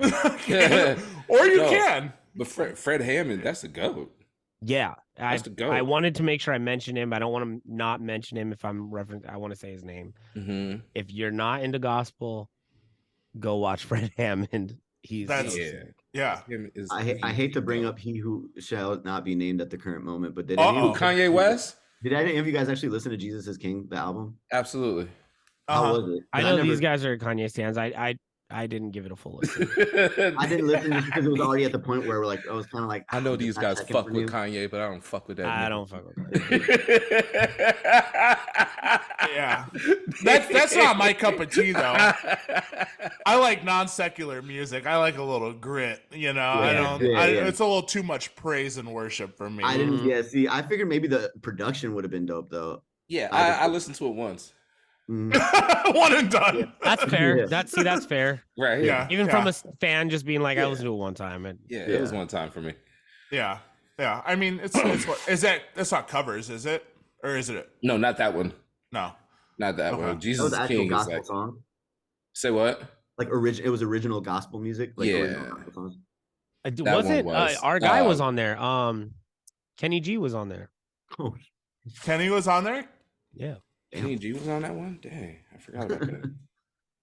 or you No. can. But Fred Hammond, that's a goat. yeah, That's the goat. I wanted to make sure I mention him. I don't want to not mention him if I'm referencing. I want to say his name. Mm-hmm. If you're not into gospel, go watch Fred Hammond. He's That's- Yeah. Yeah. I hate to bring up he who shall not be named at the current moment, but did Uh-oh. Kanye West? any of you guys actually listen to Jesus is King, the album? Absolutely. How Uh-huh. was it? I 'Cause know never- these guys are Kanye stans. I didn't give it a full listen. I didn't listen just because it was already at the point where I was kind of like, I know "Ah, these just not guys checking fuck for with you." Kanye, but I don't fuck with that. I nigga. don't fuck with Kanye. Yeah. That's not my cup of tea though. I like non-secular music. I like a little grit, I don't yeah. it's a little too much praise and worship for me. I didn't. Yeah, see, I figured maybe the production would have been dope though. Yeah, I I listened to it once. Mm, One and done. That's fair. Yeah. That's fair. Right. Yeah. Even from a fan just being like, I listened to it one time. Yeah, Yeah. it was one time for me. Yeah. Yeah. I mean, it's what is that's not covers, is it? Or is it? No, not that one. No. Not that Okay. one. that Jesus was actual King is gospel like. song. Say what? Like it was original gospel music. Like Yeah. original gospel songs. Was one it? was. Our guy was on there. Kenny G was on there. Oh, Kenny was on there? Yeah. Kenny G was on that one? Dang, I forgot about that.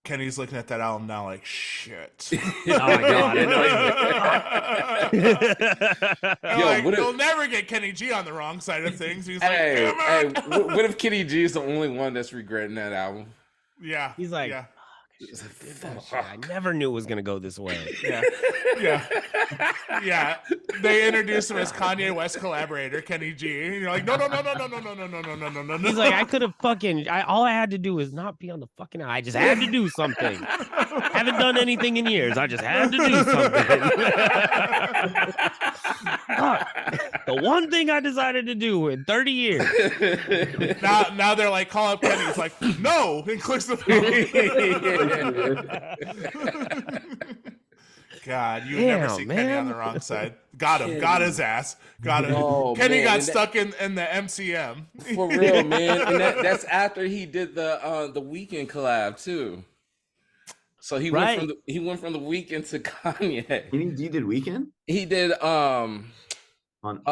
Kenny's looking at that album now like, shit. Oh my God, I know. Yo, Like, what if- you'll never get Kenny G on the wrong side of things. He's Hey, like, hey, come on. what if Kenny G is the only one that's regretting that album? Yeah. He's like, yeah. "Fuck, I should've did that shit. I never knew it was gonna go this way." Yeah. Yeah. Yeah. They introduced him as Kanye West collaborator, Kenny G. And you're like, no. He's like, I could have all I had to do was not be on the fucking. I just had to do something. Haven't done anything in years. I just had to do something. Fuck. The one thing I decided to do in 30 years. now they're like, call up Kenny. He's like, no, and clicks the phone. God, you would never Damn, see Kenny on man. the wrong side. Got him. Got his ass. Got him. Oh, Kenny man, got and stuck in the MCM. For real, man. And that's after he did the Weekend collab too. So he Right. went from the Weekend to Kanye. You did Weekend He did on what?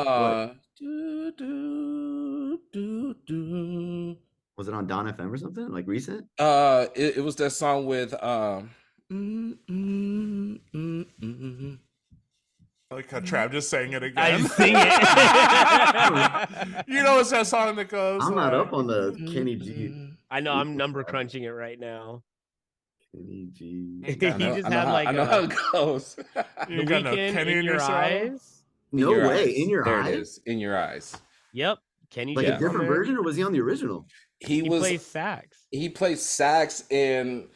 Was it on Dawn FM or something like recent? It was that song with Like how Trav just sang it I again. just sing it. You know it's that song that goes. I'm not up on the Kenny G. Mm-hmm. I know I'm number crunching it right now. Kenny G. He just had like I know how it goes. You The got no Weeknd Kenny in your soul? eyes. No your way, eyes. in your there eyes. it is, in your eyes. Yep, Kenny Like G a on different there. version, or was he on the original? He He was plays sax. he played sax and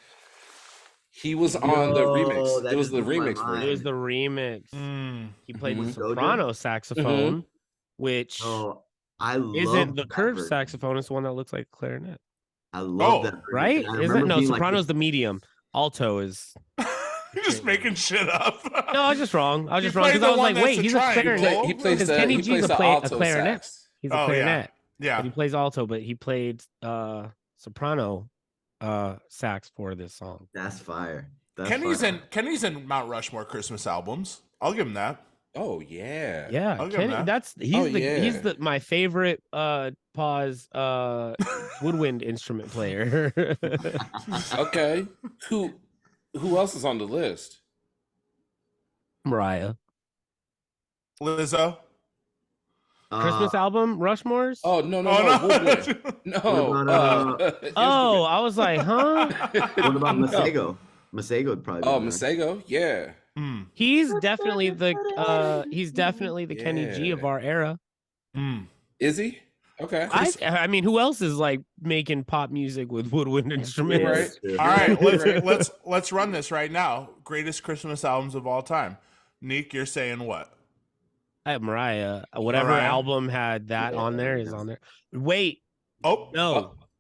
he was on the Yo, remix. that It was just the blew my remix mind. It was the remix. Mm. He played the Mhm. soprano saxophone, which Oh, I love isn't the that curved version. saxophone. It's one that looks like a clarinet, I love Oh, that version. right? And I Isn't it? remember No, being like, soprano's the medium. Alto is. You're just making shit up. No, I was just wrong. I was You just wrong played because the I was one like, wait, that's he's a a triangle. clarinet. He plays Because the Kenny he G's plays a the clarinet. alto sax. He's a Oh, yeah. clarinet. Yeah. But he plays alto, but he played soprano sax for this song. that's fire. That's Kenny's in Mount Rushmore Christmas albums. I'll give him that. Oh yeah. Yeah, I'll give him Kenny, that. he's my favorite woodwind instrument player. Okay. Who else is on the list? Mariah. Lizzo. Christmas album, Rushmore's? Oh no. Oh, No. What about, Oh, I was like, huh? What about Masego? Masego would probably. Oh, be there. Masego? Yeah. Mm. He's definitely the Kenny G of Yeah. our era. Mm. Is he? Okay. I mean, who else is like making pop music with woodwind instruments? Right. That's true. All right, let's run this right now. Greatest Christmas albums of all time. Neek, you're saying what? I have Mariah. Whatever Mariah. album had that on there is on there. Wait, Oh,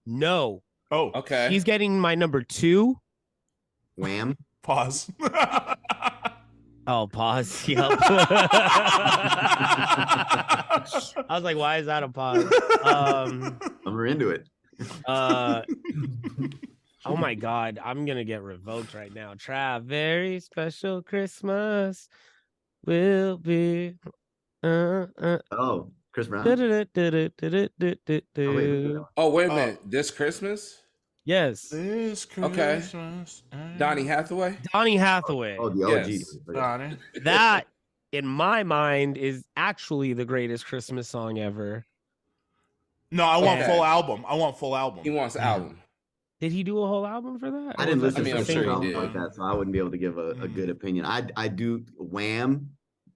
no. oh, Okay. He's getting my number 2. Wham. pause. Oh, pause. Yep. I was like, why is that a pause? I'm into it. Oh my God, I'm gonna get revoked right now. Trav, very special Christmas will be. Oh, Chris Brown. Oh, wait, Oh, wait a minute. This Christmas? Yes, This Okay. Christmas. Donny Hathaway? Donny Hathaway. oh, the OG. Yes. Donnie. That, in my mind, is actually the greatest Christmas song ever. No, I want Okay. full album. I want full album. He wants the album. Did he do a whole album for that? I Or didn't was listen that I mean, to I'm the sure he album did. like that, so I wouldn't be able to give a good opinion. I do Wham,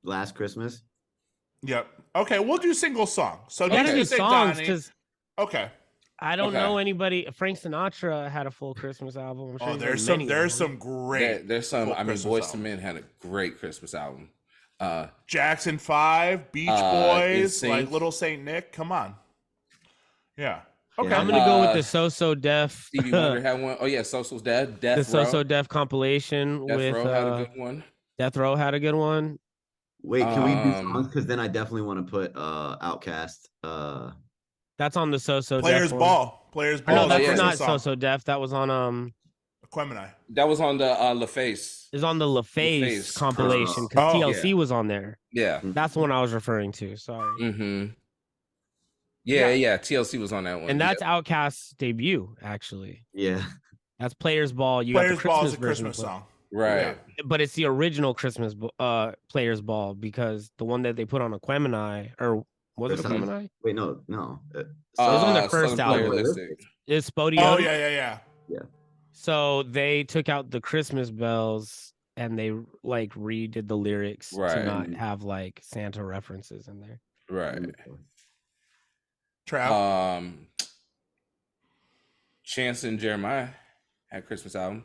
Last Christmas. Yep. Okay, we'll do single song. So You gotta Neek's do gonna say songs Donnie. because Okay. I don't Okay. know anybody. Frank Sinatra had a full Christmas album. I'm sure Oh, he's there's done many there's of them. some great. There's some, full I mean, Christmas Boyz II album. Men had a great Christmas album. Jackson 5, Beach Uh, Boys, NSYNC. like Little Saint Nick. Come on. Yeah. Okay. Yeah. I'm gonna go with Uh, the So Def. Stevie Wonder had one. Oh, yeah, Social's Dead. The Death Row. So Def compilation Death with Row had a good one. Death Row had a good one. Wait, can we do Um, songs? Because then I definitely want to put Outcast. That's on the So Players Def one. Ball. Players Or Ball. no, Oh, that's yeah. not Christmas song. So Def. That was on Aquemini. That was on the LaFace. is on the LaFace LaFace. compilation because Oh. TLC was on there. Yeah. That's the one I was referring to. Sorry. Mm-hmm. Yeah. TLC was on that one. And that's Outkast's debut, actually. Yeah. That's Players Ball. You got the Players Ball Christmas is a version, Christmas song. Right. but it's the original Christmas Players Ball, because the one that they put on Aquemini, or was it Southern- Aquemini? Wait, no. It was on their first Southern album. Playalistic. It's Spodiote. Oh yeah. So they took out the Christmas bells and they like redid the lyrics to Right. not have like Santa references in there. Right. Trav. Chance and Jeremiah had Christmas album.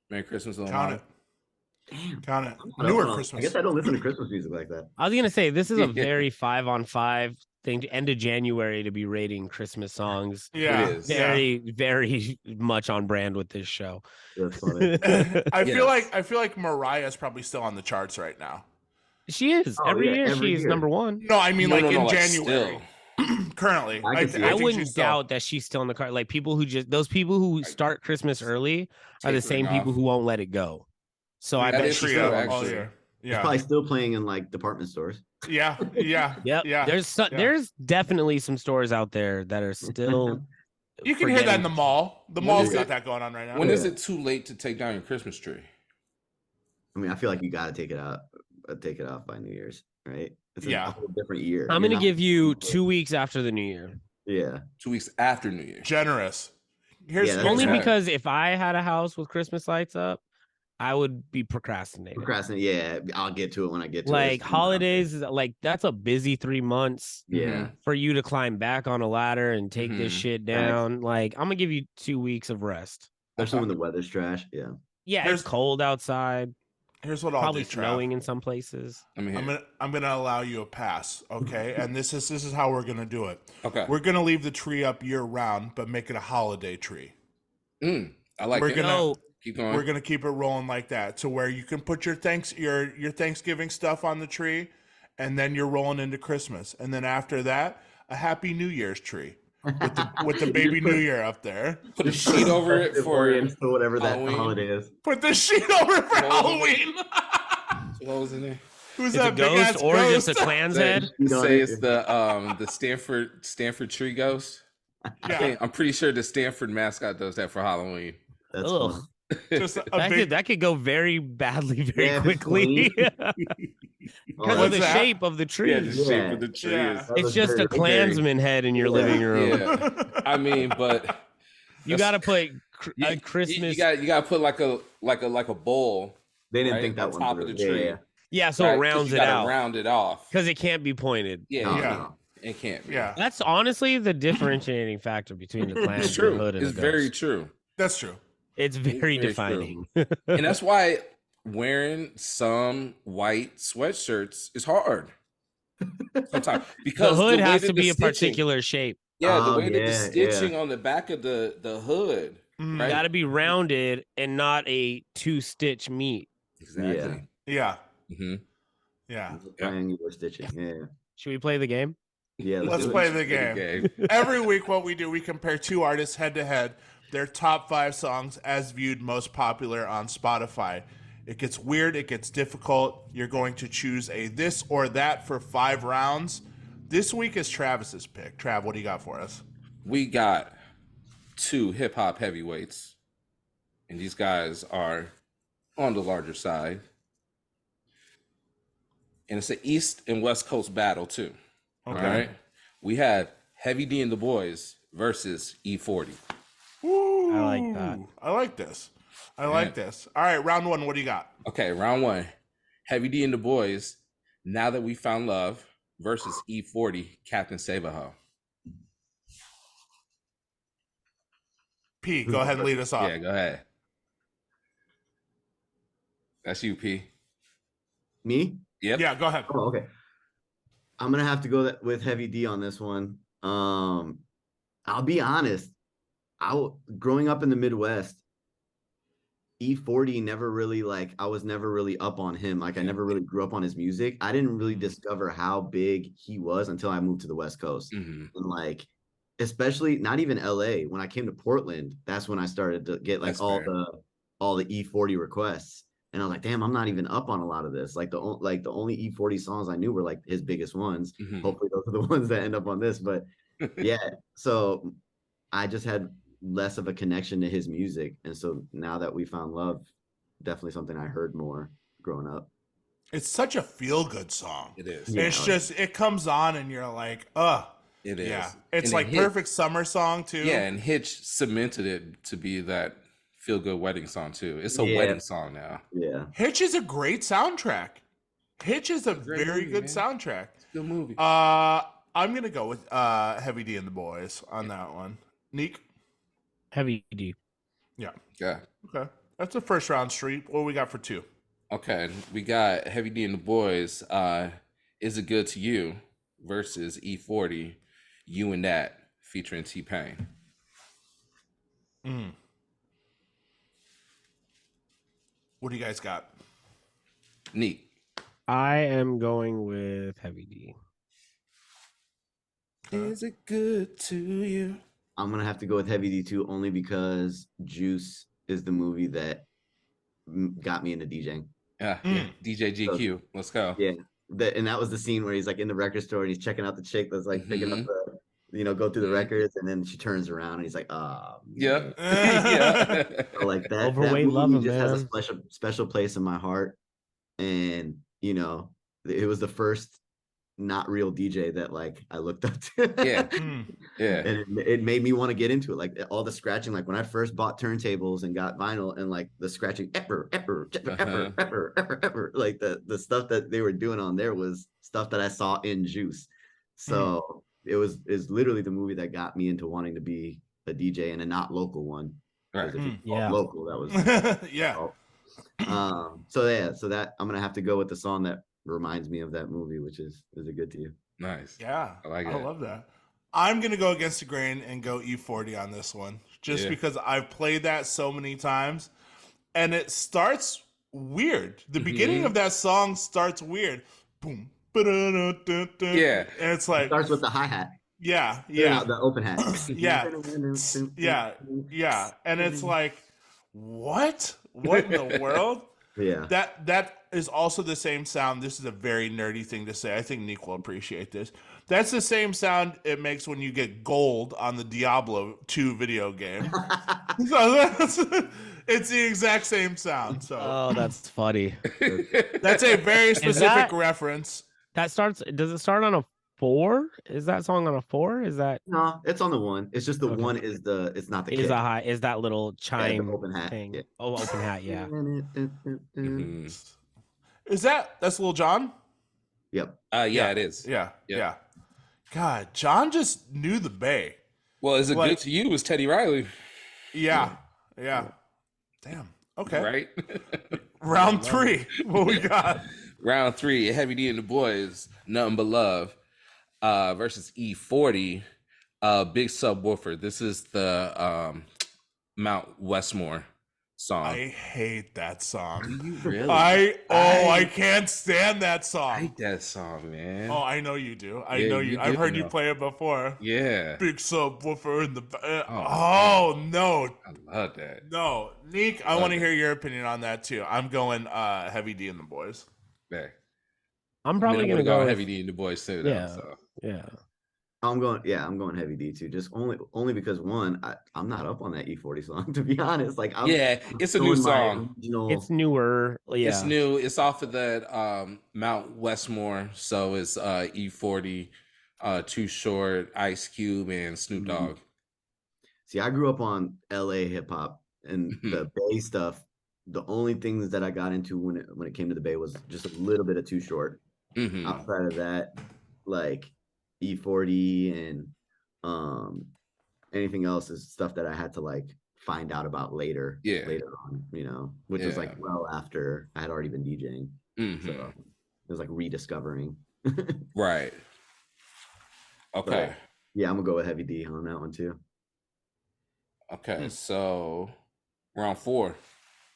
Merry Christmas, Little Count Mama. it. Damn. Count it. I don't Newer know. Christmas. I guess I don't listen to Christmas music like that. I was gonna say this is a Yeah. very 5-on-5 thing to end of January to be rating Christmas songs. Yeah. It is. Very, very much on brand with this show. That's funny. I feel Yes. like Mariah's probably still on the charts right now. She is. Oh, every yeah, year every she's year. number one. No, I mean No, like no, no, in like January. Currently. I can see it. I think wouldn't she's still- doubt that she's still in the car. Like people who just those people who start Christmas early are the same Tapering people off. who won't let it go. So I That bet is she's true, still actually. all year. It's Yeah. probably still playing in like department stores. Yeah. Yep. Yeah. There's definitely some stores out there that are still You can hear that in the mall. The When mall's is got it- that going on right now. When is Yeah. it too late to take down your Christmas tree? I mean, I feel like you got to take it off by New Year's, right? It's Yeah. a whole different year. I'm You're gonna not- give you 2 weeks after the new year. Yeah. 2 weeks after New Year. Generous. Here's, Yeah, that's here's Only right. because if I had a house with Christmas lights up, I would be procrastinating. Procrastinate. Yeah. I'll get to it when I get to it. Like It's- holidays, like that's a busy 3 months Yeah. for you to climb back on a ladder and take this Mhm. shit down. Like I'm gonna give you 2 weeks of rest. Especially when the weather's trash. Yeah. Yeah, There's- it's cold outside, here's what I'll probably do, Trav. snowing in some places. I'm gonna allow you a pass, okay? And this is how we're gonna do it. Okay. We're gonna leave the tree up year round, but make it a holiday tree. I like We're it. gonna- No, Keep going. We're gonna keep it rolling like that, to where you can put your Thanksgiving stuff on the tree, and then you're rolling into Christmas, and then after that, a Happy New Year's tree with the baby New Year up there. Put a sheet over it for Orient or whatever that Halloween. holiday is. Put the sheet over for Halloween. what was in there? Who's it's a that big ass ghost or just a clan's head. You know, Say it's the Stanford tree ghost. Yeah, I'm pretty sure the Stanford mascot does that for Halloween. That's Ugh. fun. just a That big. could go very badly very Yeah, if it's quickly Oh, because of What's the that? shape of the tree. Yeah, the shape of the tree Yeah. is. That It's was just very- a Klansman head in your living room. Yeah. I mean, but You that's- got to put you, a Christmas. You got to put like a bowl. They didn't right, think that on one top through. of the tree. Yeah. Yeah, so right? it 'Cause rounds you it gotta out Round it off. because it can't be pointed. Yeah, No, Yeah. no. it can't. Be. Yeah, That's honestly the differentiating factor between the Klan It's and the true. hood and It's the very ghost. true. that's true. It's very very true. defining. And that's why wearing some white sweatshirts is hard sometimes The because hood way has that to the be a stitching- particular shape. Yeah, the Oh, way that the yeah, stitching on the back of the hood, Mm, right? Got to be rounded and not a 2-stitch meat. Exactly. Yeah, hmm yeah. Triangular stitching. Yeah. Should we play the game? Yeah. Let's do it. play the game. Every week, what we do, we compare two artists head to head, their top 5 songs as viewed most popular on Spotify. It gets weird, it gets difficult. You're going to choose a this or that for 5 rounds. This week is Travis's pick. Trav, what do you got for us? We got 2 hip hop heavyweights, and these guys are on the larger side. And it's an East and West Coast battle too. Okay. All right. We have Heavy D and the Boys versus E-40. Ooh, I like that. I like this. I like this. All right, round 1, what do you got? Okay, round 1. Heavy D and the Boys, Now That We Found Love versus E-40, Captain Save-A-Ho. P, go ahead and lead us off. Yeah, go ahead. That's you, P. Me? Yep. Yeah, go ahead. Oh, okay. I'm gonna have to go with Heavy D on this one. I'll be honest. Growing up in the Midwest, E-40 never really I was never really up on him. Like I never really grew up on his music. I didn't really discover how big he was until I moved to the West Coast. Mhm. And especially not even LA. When I came to Portland, that's when I started to get That's all fair. the E-40 requests. And I was like, damn, I'm not even up on a lot of this. The only E-40 songs I knew were his biggest ones. Mhm. Hopefully those are the ones that end up on this. But yeah, so I just had less of a connection to his music, and so now that we found love, definitely something I heard more growing up. It's such a feel good song. It is. Yeah. It's just it comes on and you're like, It is. yeah. It's And like it hit- perfect summer song too. Yeah, and Hitch cemented it to be that feel good wedding song too. It's a Yeah. wedding song now. Yeah. Hitch is a great soundtrack. Hitch is a great very movie, good man. soundtrack. It's a good movie. I'm gonna go with Heavy D and the Boys on that one. Neek? Heavy D. Yeah. Yeah. Okay. That's a first round street. What we got for 2? Okay, we got Heavy D and the Boys. Is It Good to You versus E-40, You and That, featuring T-Pain. What do you guys got? Neat. I am going with Heavy D. Is it good to you? I'm gonna have to go with Heavy D too, only because Juice is the movie that got me into DJing. Yeah, DJ GQ. Let's go. Yeah, and that was the scene where he's like in the record store and he's checking out the chick that's like picking up the, go through the records, and then she turns around and he's like, Yeah. Yeah. So, like that. Overweight that love movie him, just has a man. special place in my heart, and it was the first not real DJ that like I looked up to. Yeah. Yeah. And it made me want to get into it. Like all the scratching, like when I first bought turntables and got vinyl, and like the scratching, like the stuff that they were doing on there was stuff that I saw in Juice. So is literally the movie that got me into wanting to be a DJ, and a not local one. Right. If you Yeah. local, that was Yeah. so that I'm gonna have to go with the song that reminds me of that movie, which is it good to you? Nice. Yeah. I like it. I love that. I'm going to go against the grain and go E-40 on this one, just because I've played that so many times, and it starts weird. The beginning of that song starts weird. Boom. Yeah. And it's like, It starts with the hi-hat. yeah. The open hat. Yeah. And it's like, what in the world? Yeah. That is also the same sound. This is a very nerdy thing to say. I think Nick will appreciate this. That's the same sound it makes when you get gold on the Diablo 2 video game. So it's the exact same sound. So Oh, that's funny. that's a very specific reference. Does it start on a 4? Is that song on a 4? Is that No, it's on the 1. It's just the Okay. 1 it's not the is kick. a high? Is that little chime open hat, thing? yeah. Oh, open hat, yeah. Mhm. Is that's Lil Jon? Yep. Yeah, it is. Yeah. God, John just knew the Bay. Well, Is It Like- Good to You was Teddy Riley, Yeah. Damn. Okay. right? Round 3. What we got? Round 3, Heavy D and the Boys, Nothing But Love, versus E-40, Big Subwoofer. This is the Mount Westmore song. I hate that song. you really? I can't stand that I song. hate that song, man. Oh, I know you do. I Yeah, know you you. I've do heard you know. play it before. Yeah, Big subwoofer in the. Oh, No, I love that. no, Neek. I Love want to it. hear your opinion on that too. I'm going Heavy D and the Boys. Yeah. I'm probably I'm gonna go go with, Heavy D and the Boys too. Though, Yeah. So. Yeah. I'm going Heavy D too. Just only because one, I'm not up on that E-40 song, to be honest. Like I'm It's a new doing my song. original- It's newer. Yeah. It's new. It's off of that Mount Westmore. So it's E-40, Too Short, Ice Cube, and Snoop Mhm. Dogg. See, I grew up on LA hip hop, and Mhm. the Bay stuff. The only things that I got into when it came to the Bay was just a little bit of Too Short. Mhm. Outside of that, like E-40 and anything else is stuff that I had to like find out about later on, which was like Yeah. well after I had already been DJing. Mhm. So it was like rediscovering. Right. Okay. Yeah, I'm gonna go with Heavy D on that one too. Okay. So round 4,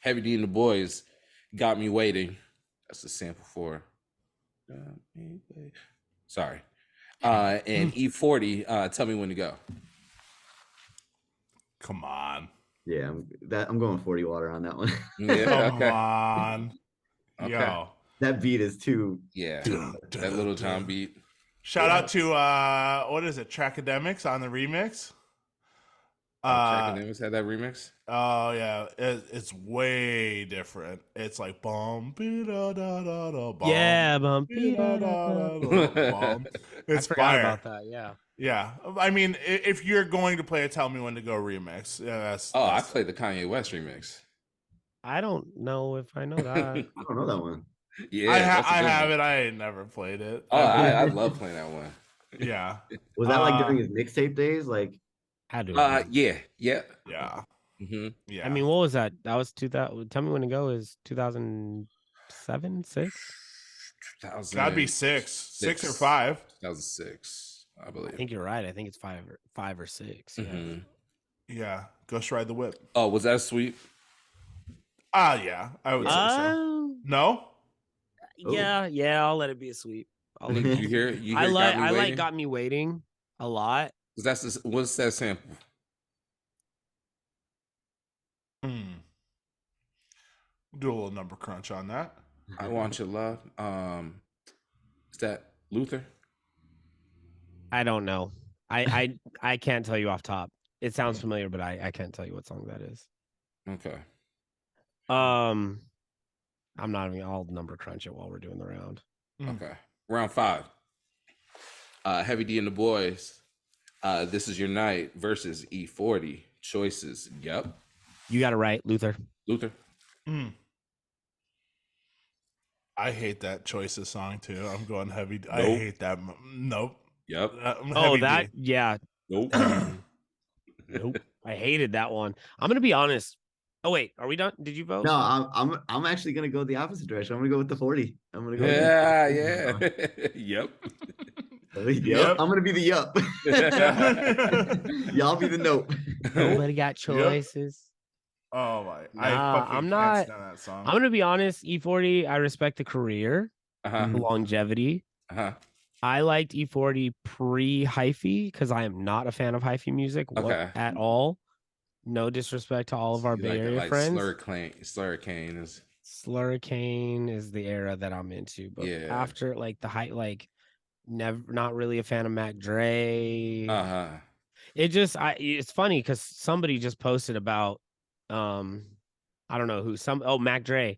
Heavy D and the Boys, Got Me Waiting. That's the sample for. Sorry. And E-40, Tell Me When to Go. Come on. Yeah, I'm going 40 water on that one. Yeah. Come Okay. on. Okay. Yo. That beat is too. Yeah. Dun, That Little John dun. beat. Shout out to what is it? Trackademics on the remix. Track and had that remix. Oh yeah, it's way different. It's like bum da da da da bum. Yeah, bum. Da, da, da, da, bum. I It's forgot fire. about that. Yeah. Yeah, I mean, if you're going to play a "Tell Me When to Go" remix, yeah, that's. Oh, I that's... played the Kanye West remix. I don't know if I know that. I don't know that one. Yeah, I that's a good have one. it. I ain't never played it. Oh, I love playing that one. Yeah. Was that like during his mixtape days? Like, Had to. Yeah. Yeah. Mm-hmm. Yeah. I mean, what was that? That was 2000. Tell me when to go is 2007, 6. Gotta be 6 or 5. 2006, I I believe. think you're right. I think it's 5 or 6. Yeah. Mm-hmm. Yeah. Ghost Ride the Whip. Oh, was that a sweep? Yeah, I would say so. No. Yeah. I'll let it be a sweep. I'll leave You it. hear? You hear? I Got Me like Waiting? Got Me Waiting a lot. What's that sample? Do a little number crunch on that. I Want Your Love. Is that Luther? I don't know. I can't tell you off top. It sounds familiar, but I can't tell you what song that is. Okay. I'm not even. I'll number crunch it while we're doing the round. Okay. Round 5. Heavy D and the Boys. This Is Your Night versus E-40. Choices. Yep. You got it right, Luther. Luther. I hate that Choices song too. I'm going heavy. I Nope. hate that. Nope. Yep. Oh, Heavy that. D. Yeah. Nope. Nope. I hated that one. I'm gonna be honest. Oh wait, are we done? Did you vote? no, I'm actually gonna go the opposite direction. I'm gonna go with the 40. I'm gonna go. Yeah. Yep. Yep. I'm gonna be the yup. Y'all be the nope. Nobody got choices. Oh my! Nah, I'm not- Can't stand that song. I'm gonna be honest. E-40. I respect the career, Uh-huh. the longevity. Uh-huh. I liked E-40 pre-hyphy because I am not a fan of hyphy music at all. No disrespect to all of our Bay Area friends. Slurricane is. Slurricane is the era that I'm into, but Yeah. after like the height, like not really a fan of Mac Dre. Uh-huh. It's funny because somebody just posted about I don't know who, Mac Dre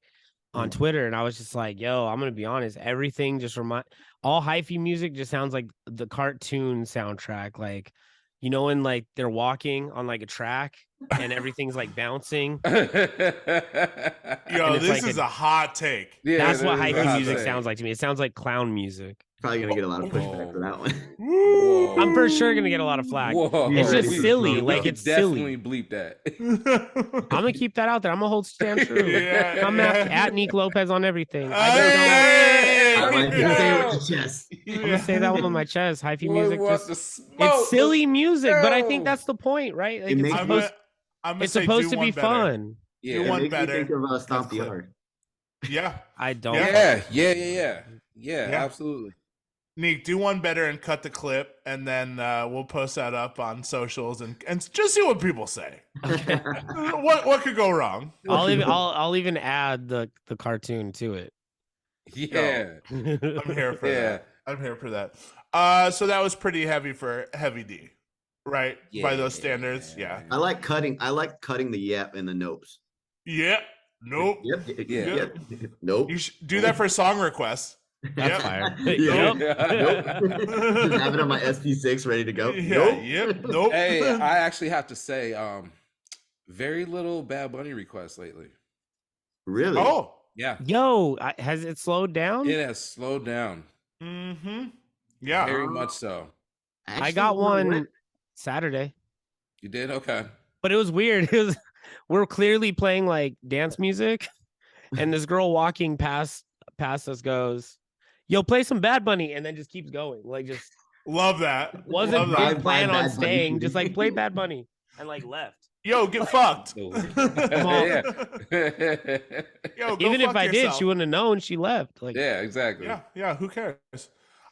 on Twitter, and I was just like, yo, I'm gonna be honest, everything just all hyphy music just sounds like the cartoon soundtrack, like when like they're walking on like a track and everything's like bouncing. Yo, this like is a hot take. Yeah, That's what that is hyphy what music I'm saying. sounds like to me. It sounds like clown music. Probably gonna get a lot of pushback for that one. Whoa. I'm for sure gonna get a lot of flack. Whoa. It's just We- silly. we Like could it's definitely silly. bleep that. I'm gonna keep that out there. I'm gonna hold stand true. Yeah, I'm at Nick Lopez on everything. Hey, I like there to we say it go. with your chest. I'm gonna say that one with my chest. Hyphy Boy, music, what just the smoke? it's silly music, but I go. think that's the point, right? Like It makes- I'm gonna it's say supposed do to be one better. fun. Yeah. Do It one makes me better. think of Stomp the That's Yard. Yeah, I don't. Yeah. Yeah, absolutely. Nick, do one better and cut the clip, and then we'll post that up on socials and just see what people say. What could go wrong? I'll even add the cartoon to it. Yeah. I'm here for Yeah. that. I'm here for that. So that was pretty heavy for Heavy D, right? By those standards, yeah. I like cutting the yep and the nopes. Yep. Nope. Yep. Yeah. Yep. Nope. You should do that for song requests. That's Yep. fire. Yep. Yeah. Nope. Just have it on my SP6 ready to go. Yeah. Nope. Yep. Nope. Hey, I actually have to say, very little Bad Bunny requests lately. Really? Oh. Yeah. Yo, has it slowed down? It has slowed down. Mm-hmm. Yeah. Very much so. Actually, I got you know what? one Saturday, You did? Okay. but it was weird. We're clearly playing like dance music, and this girl walking past us goes, "Yo, play some Bad Bunny," and then just keeps going. Like just Love that. wasn't Love that. big plan on Bad Bunny. staying. Just like play Bad Bunny and like left. Yo, get fucked. Yeah. Yo, go Even if fuck I did, yourself. she wouldn't have known. She left. Like Yeah, exactly. Yeah. Who cares?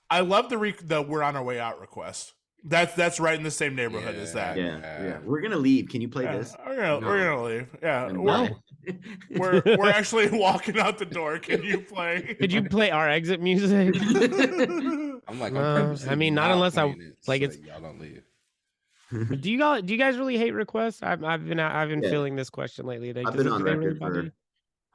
I love the "We're on our way out" request. That's right in the same neighborhood as that. Yeah. We're gonna leave. Can you play Yeah, this? we're gonna leave. Yeah, And we're, bye. we're actually walking out the door. Can you play? could you play our exit music? I'm like, No, I'm purposely I mean, not unless I- playing it like, so it's- that y'all don't leave. Do you guys really hate requests? I've been Yeah. feeling this question lately. I've been on Do they really record bother you? for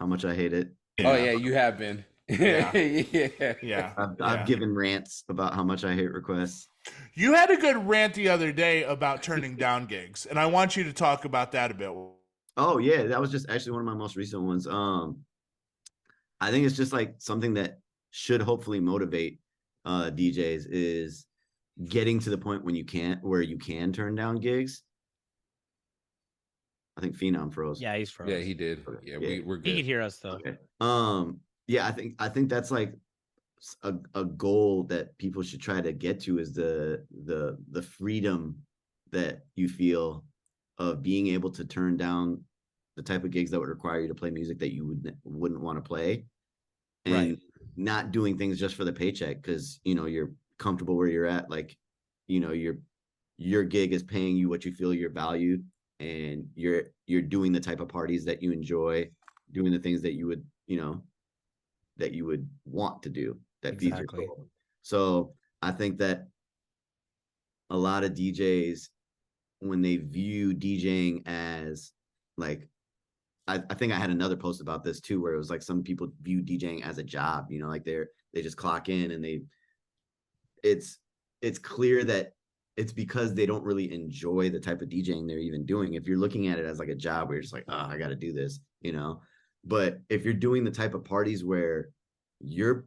how much I hate it. Oh yeah, you have been. Yeah. Yeah. Yeah. I've given rants about how much I hate requests. You had a good rant the other day about turning down gigs, and I want you to talk about that a bit. Oh yeah, that was just actually one of my most recent ones. I think it's just like something that should hopefully motivate DJs is getting to the point when where you can turn down gigs. I think Phenom froze. Yeah, he's froze. Yeah, he did. Okay. Yeah, Yeah. we're He good. could hear us though. Okay. Yeah, I think that's like a goal that people should try to get to is the freedom that you feel of being able to turn down the type of gigs that would require you to play music that you wouldn't want to play, and Right. not doing things just for the paycheck because you're comfortable where you're at. Like, your gig is paying you what you feel you're valued, and you're doing the type of parties that you enjoy, doing the things that you would want to do that feeds your Exactly. soul. So I think that a lot of DJs, when they view DJing as like, I think I had another post about this too, where it was like some people view DJing as a job, like they just clock in and it's clear that it's because they don't really enjoy the type of DJing they're even doing. If you're looking at it as like a job where you're just like, oh, I got to do this, but if you're doing the type of parties where you're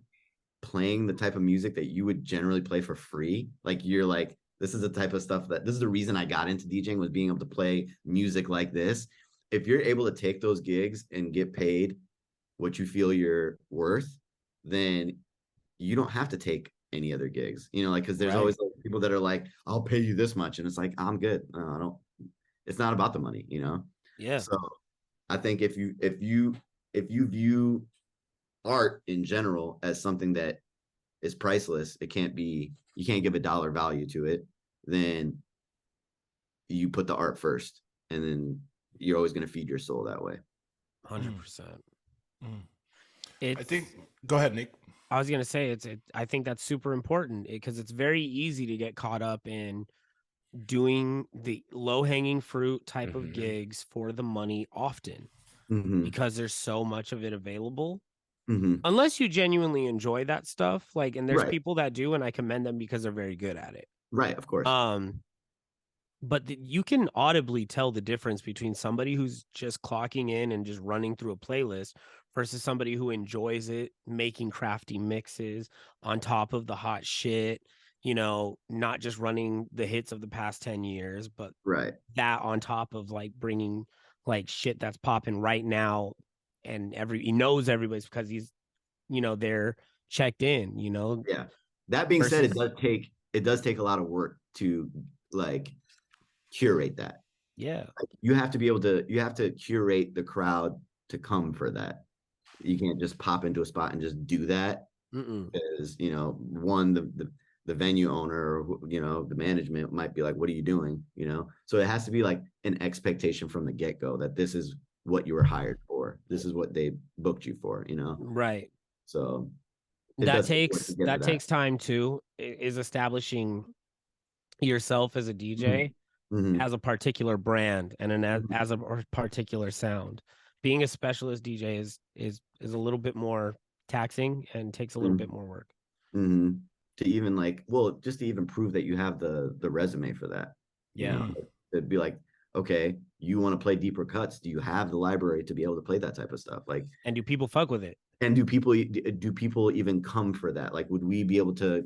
playing the type of music that you would generally play for free, like you're like, this is the type of stuff this is the reason I got into DJing, was being able to play music like this. If you're able to take those gigs and get paid what you feel you're worth, then you don't have to take any other gigs, like, because there's always like people that are like, I'll pay you this much, and it's like, I'm good. I don't. It's not about the money, Yeah. So I think if you view art in general as something that is priceless, you can't give a dollar value to it, then you put the art first, and then you're always going to feed your soul that way. 100%. I think. Go ahead, Nick. I was gonna say I think that's super important because it's very easy to get caught up in doing the low hanging fruit type of gigs for the money often because there's so much of it available. Unless you genuinely enjoy that stuff, like, and there's people that do, and I commend them because they're very good at it. Right, of course. But you can audibly tell the difference between somebody who's just clocking in and just running through a playlist versus somebody who enjoys it, making crafty mixes on top of the hot shit, not just running the hits of the past 10 years, but that on top of like bringing like shit that's popping right now. And he knows everybody's because he's, they're checked in, Yeah. That being said, it does take a lot of work to like curate that. Yeah. Like, you have to curate the crowd to come for that. You can't just pop into a spot and just do that. Because one, the venue owner or the management might be like, what are you doing? So it has to be like an expectation from the get-go that this is what you were hired for, this is what they booked you for, Right. So that takes time too, is establishing yourself as a DJ as a particular brand and as a particular sound. Being a specialist DJ is a little bit more taxing and takes a little bit more work. To even just to even prove that you have the resume for that. It'd be like, okay, you want to play deeper cuts, do you have the library to be able to play that type of stuff? Like, and do people fuck with it? And do people even come for that? Like, would we be able to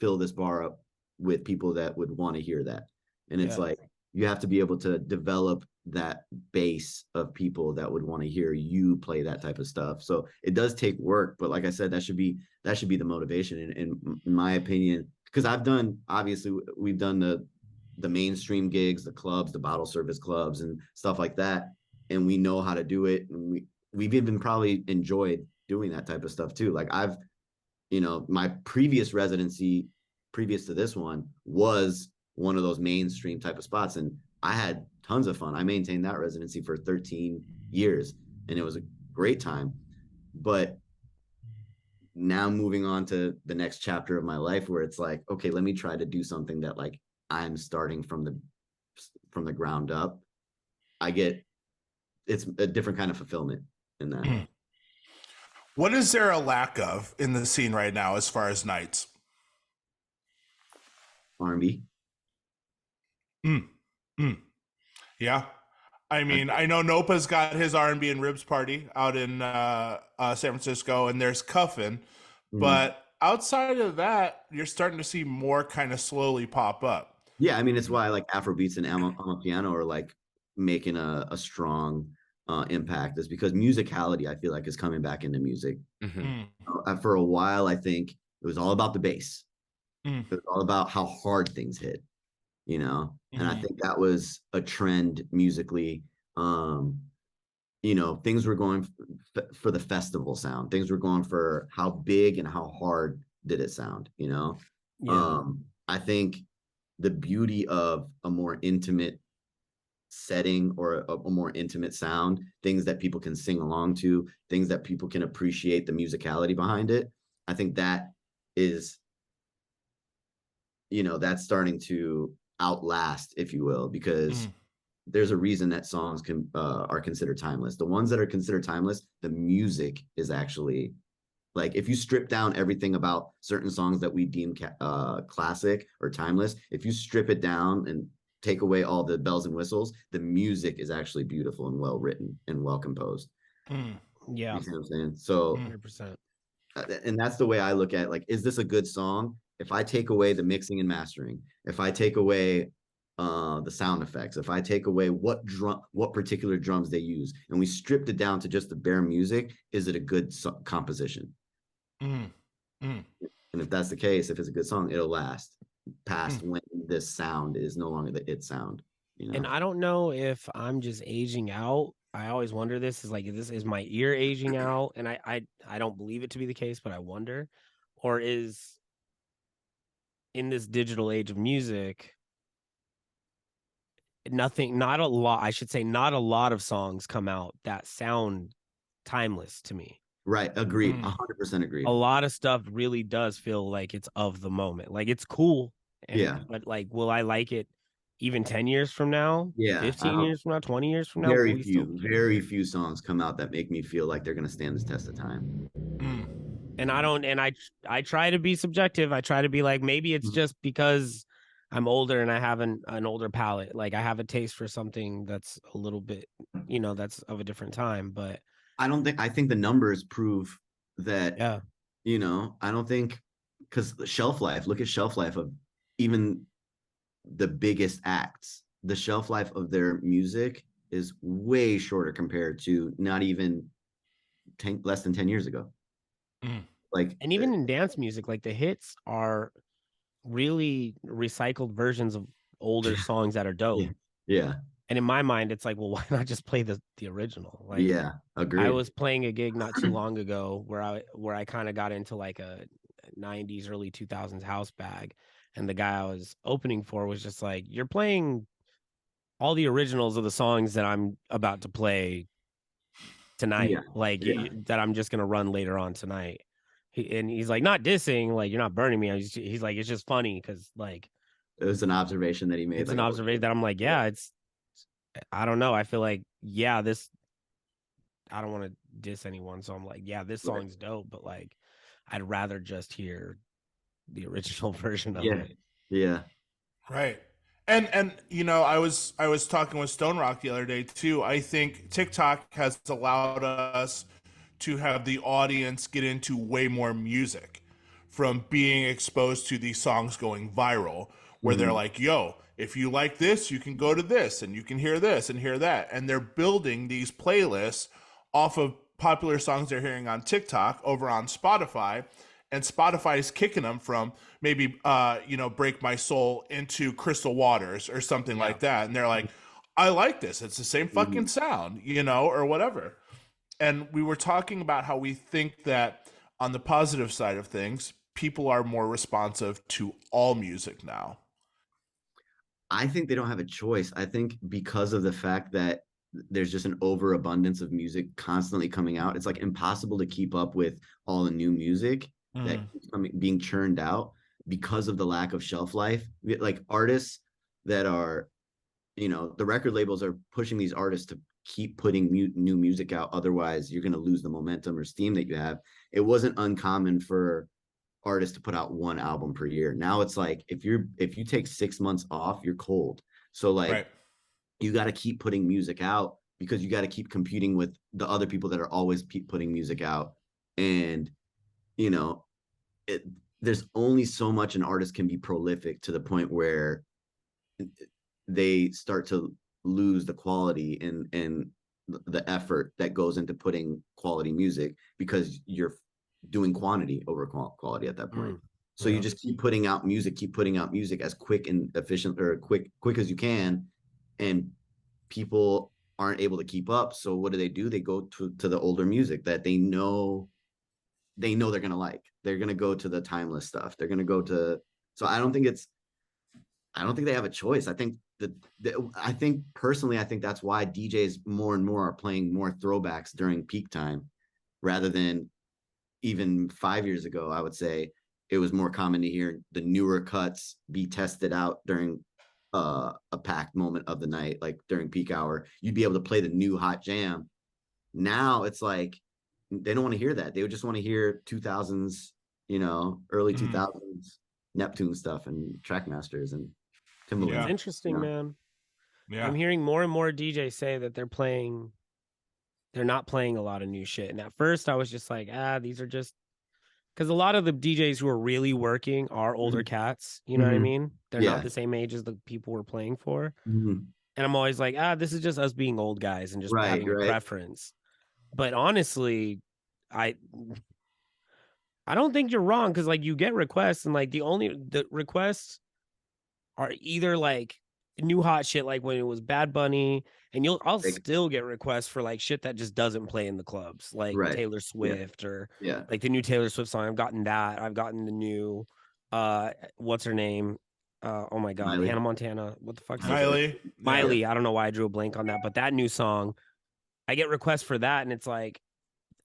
fill this bar up with people that would want to hear that? And it's like, you have to be able to develop that base of people that would want to hear you play that type of stuff. So it does take work, but like I said, that should be the motivation in my opinion, because obviously we've done the mainstream gigs, the clubs, the bottle service clubs and stuff like that, and we know how to do it, and we've even probably enjoyed doing that type of stuff too. Like, I've my previous residency previous to this one was one of those mainstream type of spots, and I had tons of fun. I maintained that residency for 13 years, and it was a great time. But now moving on to the next chapter of my life, where it's like, okay, let me try to do something that like I'm starting from from the ground up, it's a different kind of fulfillment in that. What is there a lack of in the scene right now as far as nights? R&B. Mm. Mm. Yeah. I mean, I know Nopa's got his R&B and ribs party out in San Francisco, and there's Cuffin, but outside of that, you're starting to see more kind of slowly pop up. Yeah, I mean, it's why like Afrobeats and Amapiano are like making a strong impact, is because musicality, I feel like, is coming back into music. Mhm. For a while, I think it was all about the bass. Mm. It was all about how hard things hit, you know? And I Mhm. think that was a trend musically. You know, things were going for the festival sound. Things were going for how big and how hard did it sound, you know? Yeah. I think the beauty of a more intimate setting or a more intimate sound, things that people can sing along to, things that people can appreciate the musicality behind it. I think that is, you know, that's starting to outlast, if you will, because there's a reason that songs are considered timeless. The ones that are considered timeless, the music is actually, like, if you strip down everything about certain songs that we deem classic or timeless, if you strip it down and take away all the bells and whistles, the music is actually beautiful and well written and well composed. Yeah. You see what I'm saying? So, 100%. and that's the way I look at, like, is this a good song? If I take away the mixing and mastering, if I take away the sound effects, if I take away what particular drums they use, and we stripped it down to just the bare music, is it a good composition? And if that's the case, if it's a good song, it'll last past when this sound is no longer the it sound, you know? And I don't know if I'm just aging out. I always wonder this is like, is my ear aging out? And I don't believe it to be the case, but I wonder, or is in this digital age of music, not a lot, I should say, not a lot of songs come out that sound timeless to me. Right. Agreed. 100% agreed. A lot of stuff really does feel like it's of the moment. Like it's cool. Yeah. But like, will I like it even 10 years from now? Yeah. 15 years from now? 20 years from now? Will we still care? Very few songs come out that make me feel like they're going to stand the test of time. And I don't, and I try to be subjective. I try to be like, maybe it's just because I'm older and I have an older palate. Like I have a taste for something that's a little bit, that's of a different time. But I think the numbers prove that, yeah, you know, I don't think, because look at shelf life of even the biggest acts. The shelf life of their music is way shorter compared to not even less than 10 years ago. Like, and even in dance music, like the hits are really recycled versions of older songs that are dope. Yeah. And in my mind, it's like, well, why not just play the original? Like, yeah, agreed. I was playing a gig not too long ago where I kind of got into like a 90s, early 2000s house bag. And the guy I was opening for was just like, you're playing all the originals of the songs that I'm about to play tonight, that I'm just going to run later on tonight. He's like, not dissing, like, you're not burning me. He's like, it's just funny because, like, it was an observation that he made. It's like, an observation that I'm like, yeah, I don't know. I feel like, I don't want to diss anyone. So I'm like, yeah, this song's dope, but like, I'd rather just hear the original version of it. Yeah. Right. And you know, I was talking with Stone Rock the other day too. I think TikTok has allowed us to have the audience get into way more music from being exposed to these songs going viral, where they're like, yo, if you like this, you can go to this and you can hear this and hear that. And they're building these playlists off of popular songs they're hearing on TikTok over on Spotify. And Spotify is kicking them from maybe, Break My Soul into Crystal Waters or something like that. And they're like, I like this. It's the same fucking sound, or whatever. And we were talking about how we think that on the positive side of things, people are more responsive to all music now. I think they don't have a choice. I think because of the fact that there's just an overabundance of music constantly coming out, it's like impossible to keep up with all the new music that keeps being churned out because of the lack of shelf life. Like artists that are you know, the record labels are pushing these artists to keep putting new music out. Otherwise, you're going to lose the momentum or steam that you have. It wasn't uncommon for artists to put out one album per year. Now it's like if you take 6 months off, you're cold. So like Right. you got to keep putting music out because you got to keep competing with the other people that are always putting music out. And you know, there's only so much an artist can be prolific to the point where they start to lose the quality and the effort that goes into putting quality music because you're doing quantity over quality at that point. So you just keep putting out music as quick and efficient or quick as you can, and people aren't able to keep up. So what do? They go to the older music that they know they're gonna like. They're gonna go to the timeless stuff. They're gonna go to. So I don't think they have a choice. I think I think personally, I think that's why DJs more and more are playing more throwbacks during peak time, rather than even 5 years ago. I would say it was more common to hear the newer cuts be tested out during a packed moment of the night, like during peak hour. You'd be able to play the new hot jam. Now it's like they don't want to hear that. They would just want to hear 2000s, you know, early 2000s Neptune stuff and Trackmasters and Timbaland. It's interesting, man. Yeah. I'm hearing more and more DJs say that they're not playing a lot of new shit. And at first I was just like, these are just, because a lot of the DJs who are really working are older cats. You know what I mean? They're not the same age as the people we're playing for. And I'm always like, this is just us being old guys and just having a preference. But honestly, I don't think you're wrong, because like you get requests, and like the requests are either like new hot shit, like when it was Bad Bunny, and I'll still get requests for like shit that just doesn't play in the clubs, like Taylor Swift or like the new Taylor Swift song. I've gotten the new what's her name? Oh my god, Miley. Hannah Montana. What the fuck? Miley. I don't know why I drew a blank on that, but that new song, I get requests for that, and it's like,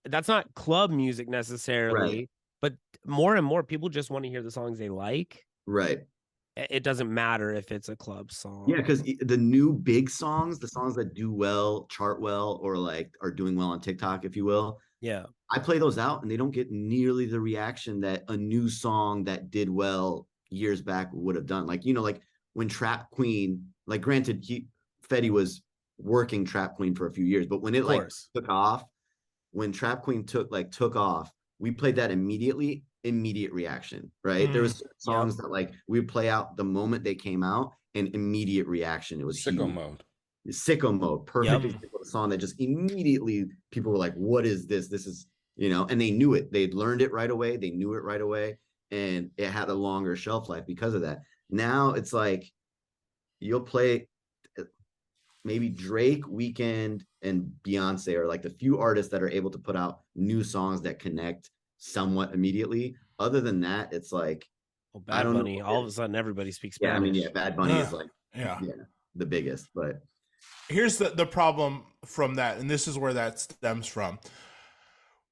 that's not club music necessarily, but more and more people just want to hear the songs they like. Right. It doesn't matter if it's a club song. Yeah, because the new big songs, the songs that do well, chart well, or like are doing well on TikTok, if you will. Yeah. I play those out and they don't get nearly the reaction that a new song that did well years back would have done. Like, you know, like when Trap Queen, like granted, Fetty was working Trap Queen for a few years, but when it like took off, when Trap Queen took off, we played that immediate reaction, right? There was songs that like we would play out the moment they came out, and immediate reaction. It was Sicko Mode. Sicko Mode, perfect example of a song that just immediately people were like, what is this? This is, you know, and they knew it. They'd learned it right away. They knew it right away, and it had a longer shelf life because of that. Now it's like you'll play maybe Drake, Weeknd, and Beyonce are like the few artists that are able to put out new songs that connect somewhat immediately. Other than that, it's like, Bad Bunny, all of a sudden everybody speaks Spanish. Yeah, I mean, Bad Bunny is like the biggest. But here's the problem from that, and this is where that stems from.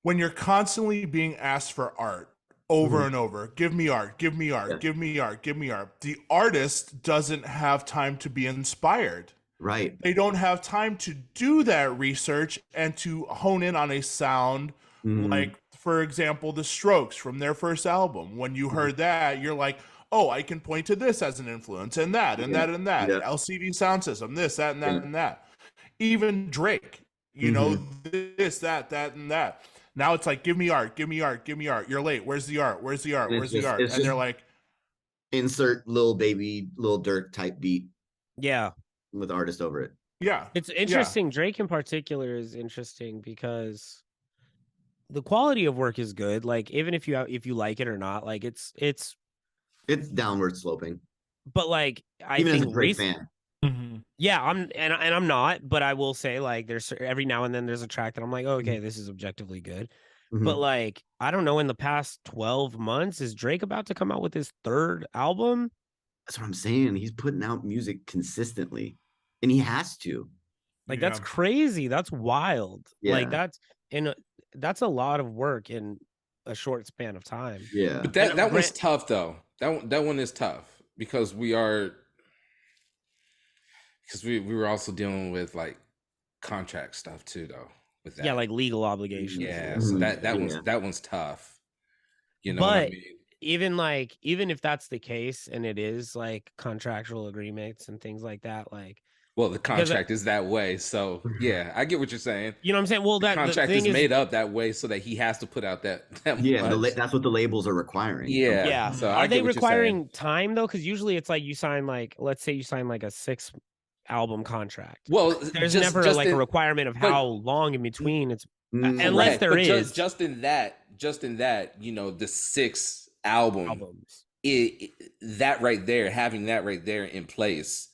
When you're constantly being asked for art over and over, give me art, give me art, give me art, give me art, the artist doesn't have time to be inspired. Right. They don't have time to do that research and to hone in on a sound. Like, for example, the Strokes from their first album. When you heard that, you're like, oh, I can point to this as an influence, and that, and that, and that. LCD sound system, this, that, and that, and that. Even Drake, you know, this, that, and that. Now it's like, give me art, give me art, give me art. You're late. Where's the art? Where's the art? Where's the art? And they're like, insert Lil Baby, Lil Durk type beat. Yeah. With artist over it. Yeah. It's interesting. Drake in particular is interesting because the quality of work is good. Like, even if you like it or not, like it's downward sloping. But like, I even think as a Drake fan. Yeah, I'm not, but I will say, like, there's every now and then there's a track that I'm like, oh, okay, this is objectively good. But like, I don't know, in the past 12 months, is Drake about to come out with his third album? That's what I'm saying. He's putting out music consistently, and he has to. Like, that's crazy. That's wild. Like, that's a lot of work in a short span of time. Yeah. But that one's tough though. That one is tough because we are because we were also dealing with like contract stuff too, though. With that, Yeah, like legal obligations. yeah. So Mhm. that one's tough. You know but what I mean? even if that's the case and it is like contractual agreements and things like that, like Well, the because contract is that way, so yeah, I get what you're saying. you know what I'm saying. Well, The that the contract thing is is, made up that way so that he has to put out that Yeah, much. that's what the labels are requiring. Yeah. yeah. So Are I they get what you're saying. requiring time though? Because usually it's like you sign like, let's say you sign like a 6 album contract. Well, There's just never like a in, requirement of but- how long in between it's Mm, unless right, there but is just in that, you know, the 6 album, albums. that right there, having that right there in place,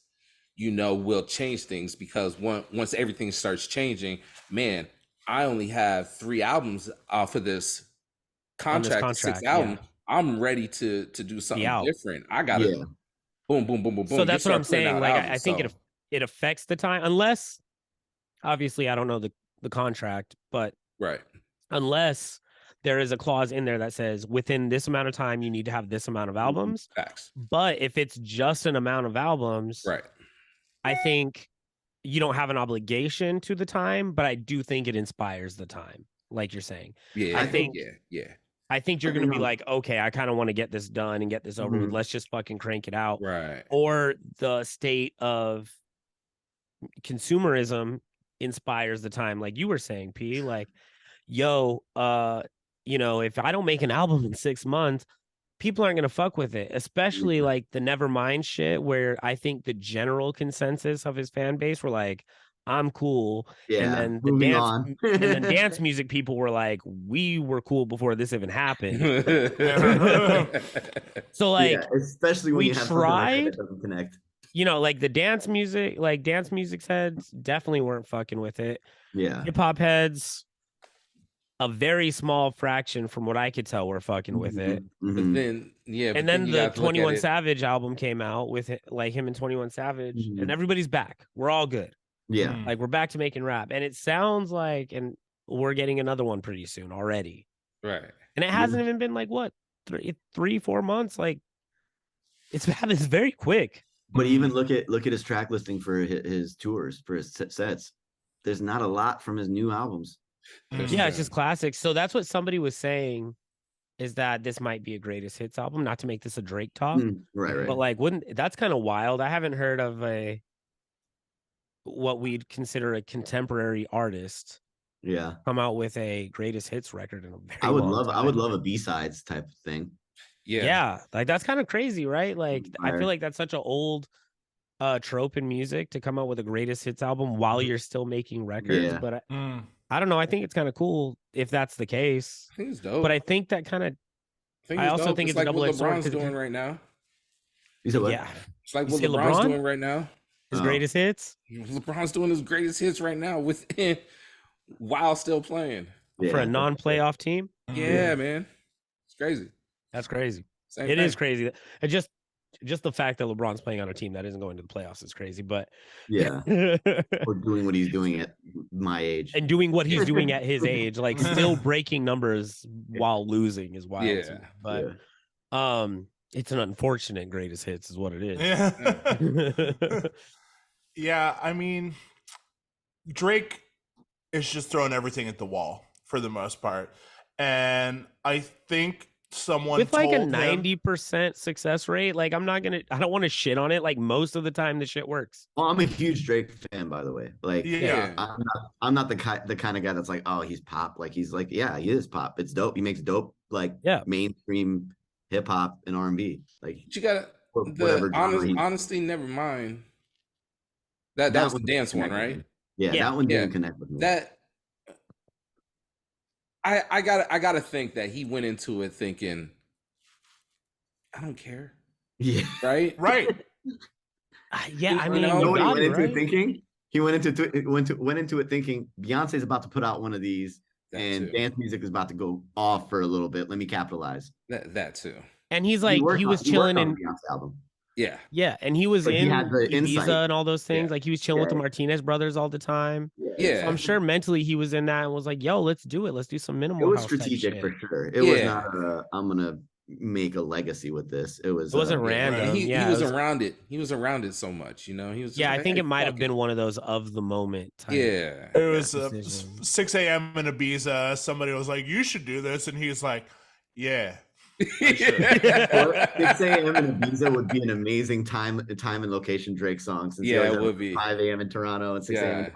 you know, will change things because once everything starts changing, man, I only have 3 albums off of this contract, the 6th contract, album. yeah. I'm ready to do something out. different. I gotta Yeah. boom, boom, boom, boom, boom. So that's You what I'm start putting saying. out Like albums, I think so- it affects the time, unless obviously I don't know the contract, but right. unless there is a clause in there that says within this amount of time you need to have this amount of albums. Facts. But if it's just an amount of albums, Right. I think you don't have an obligation to the time, but I do think it inspires the time, like you're saying. Yeah. I think yeah. I think you're I going to think be like, okay, I kind of want to get this done and get this over with. Mhm. Let's just fucking crank it out. Right. Or the state of consumerism inspires the time, like you were saying, P. Like, yo, you know, if I don't make an album in 6 months, people aren't gonna fuck with it. Especially Yeah. like the Nevermind shit, where I think the general consensus of his fan base were like, I'm cool. Yeah. And then the Moving dance on. and then dance music people were like, we were cool before this even happened. So like Yeah, especially when we you have something like that tried, that doesn't connect. you know, like the dance music's heads definitely weren't fucking with it. Yeah. Hip hop heads, a very small fraction from what I could tell, were fucking with it. Mhm, But mhm. then, yeah. And but then you the have to look at 21 it- Savage album came out with it, like him and 21 Savage, Mhm. and everybody's back. We're all good. Yeah. Mm. Like we're back to making rap, and it sounds like, and we're getting another one pretty soon already. Right. And it hasn't even been like what 3-4 months. Like it's very quick. But even look at his track listing for his tours, for his sets. There's not a lot from his new albums. That's Yeah, true. it's just classics. So that's what somebody was saying, is that this might be a greatest hits album. Not to make this a Drake talk, Right. but like, that's kind of wild. I haven't heard of what we'd consider a contemporary artist Yeah. come out with a greatest hits record in a very I would long love time. a B-sides type of thing. Yeah, like that's kind of crazy, right? Like I Fire. feel like that's such an old trope in music, to come out with a greatest hits album while you're still making records. Yeah. But Mm. I don't know. I think it's kind of cool if that's the case. I think it's dope. But I think that kind of I it's also dope. think it's a like what double-edged sword, LeBron's 'cause it- doing right now. You said what? yeah, It's like You what say LeBron's LeBron? doing right now. his Oh. greatest hits LeBron's doing his greatest hits right now within while still playing. for a Yeah. non-playoff team. Yeah, man. It's crazy. That's crazy. Same It is thing. crazy. It just the fact that LeBron's playing on a team that isn't going to the playoffs is crazy. But Yeah. Or doing what he's doing at my age. and doing what he's doing at his age, like still breaking numbers while losing, is wild. Yeah. To me. But it's an unfortunate greatest hits, is what it is. Yeah. Yeah, I mean, Drake is just throwing everything at the wall for the most part. And I think someone With like a told him- 90% success rate, like I don't want to shit on it. Like most of the time, the shit works. Well, I'm a huge Drake fan, by the way. Like, Yeah. I'm not the kind of guy that's like, oh, he's pop. Like, he's like, yeah, he is pop. It's dope. He makes dope, like, mainstream hip hop and R&B. Like, But you gotta whatever the genre he- honesty, never mind. That was the one dance one, didn't connect with right? me. Yeah, Yeah. that one didn't Yeah. connect with me. That I gotta think that he went into it thinking, I don't care, yeah. right? Right. Yeah, I You mean, know, You know what he got went it, into right? thinking? He went into it thinking Beyonce's about to put out one of these, That and too. dance music is about to go off for a little bit. Let me capitalize. That too. And he's like, he was He worked chilling on in, the Beyonce album. Yeah. yeah, and he was But he in had the Ibiza insight. and all those things. Yeah. Like he was chilling with the Yeah. Martinez brothers all the time. Yeah. So I'm sure mentally he was in that and was like, "Yo, let's do it. Let's do some minimal." It was house type strategic shit. for sure. It was Yeah. not I'm gonna make a legacy with this. It was It wasn't right. random. He yeah, was it was- around it. He was around it so much, you know. He was. Just yeah, I like, think "Hey, it might have fuck been one of those of the moment type. Yeah. It was decision. 6 a.m. in Ibiza. Somebody was like, "You should do this," and he's like, "Yeah." Or 6 a.m. in Ibiza would be an amazing time and location Drake song. Since he Yeah, always it has would be. 5 a.m. in Toronto and 6 a.m.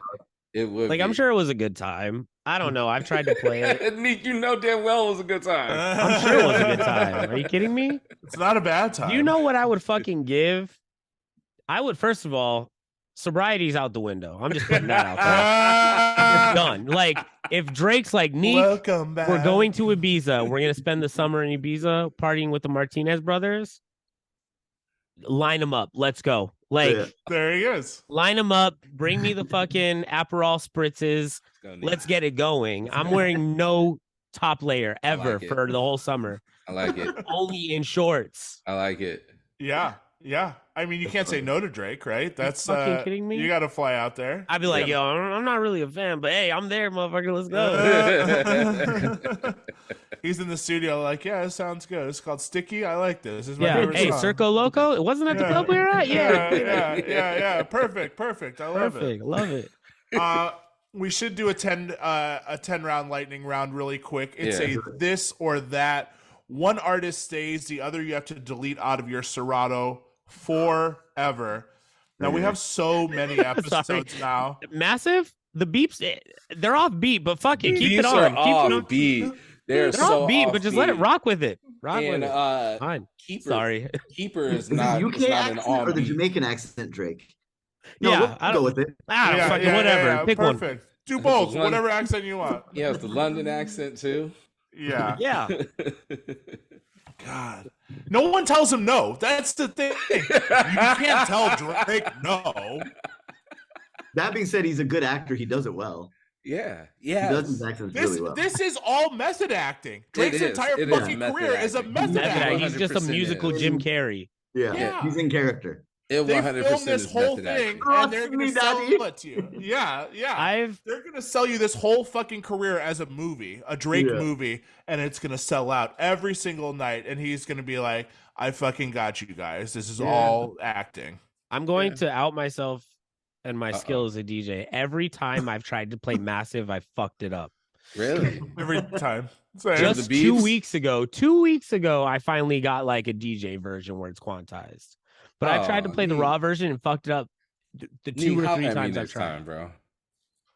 Yeah, it would. Like, I'm be. sure it was a good time. I don't know. I've tried to play it. Nick, you know damn well it was a good time. I'm sure it was a good time. Are you kidding me? It's not a bad time. Do you know what I would fucking give? I would, first of all, sobriety's out the window. I'm just putting that out there. It's done. Like, if Drake's like, Neek, Welcome back. we're going to Ibiza. We're going to spend the summer in Ibiza partying with the Martinez brothers. Line them up. Let's go. Like, Yeah. There he is. line them up. Bring me the fucking Aperol spritzes. Let's get it going. I'm wearing no top layer ever like it. for the whole summer. I like it. Only in shorts. I like it. Yeah, yeah. I mean, you can't say no to Drake, right? That's fucking kidding me? You got to fly out there. I'd be like, yo, I'm not really a fan, but hey, I'm there, motherfucker. Let's go. He's in the studio, like, yeah, it sounds good. It's called Sticky. I like this. This is my Yeah. favorite Hey, song. Circo Loco. It wasn't at the club we were at. Yeah. yeah. Perfect. I love Perfect. Love it. it. We should do a 10 round lightning round really quick. It's Yeah. a this or that. One artist stays, the other you have to delete out of your Serato forever. Now we have so many episodes now. Massive. The beeps, they're off beat, but fuck it. Keep it Beats on. are Keep it on. off beat. They're so off beat, but just let it rock with it. Rock with And it. Fine. Keeper, Sorry. Keeper is Is it not. the It's UK not an accent or the on Jamaican accent, Drake? No, Yeah, I we'll don't- go with it. Fucking whatever. Pick one. Perfect. Do both, One- whatever accent you want. He has the London accent too. Yeah. Yeah. God. No one tells him no. That's the thing. You can't tell Drake no. That being said, he's a good actor. He does it well. Yeah. He Yeah. does his accents really well. This is all method acting. Drake's is. entire It is fucking method career is a acting. method Method acting. act. He's just a 100% musical is. Jim Carrey. Yeah. He's in character. It They 100% filmed this is whole method thing acting. and they're Trust going me, to sell Daddy. it to you. Yeah. I've They're going to sell you this whole fucking career as a movie, a Drake Yeah. movie, and it's going to sell out every single night. And he's going to be like, I fucking got you guys. This is Yeah. all acting. I'm going to out myself and my skill as a DJ. Every time I've tried to play Massive, I fucked it up. Really? Every time. Same. Just the 2 beeps? weeks ago. 2 weeks ago, I finally got like a DJ version where it's quantized. But I tried to Oh, play the neat. raw version and fucked it up the two Neat, or holla three at me times I've next tried. time, bro.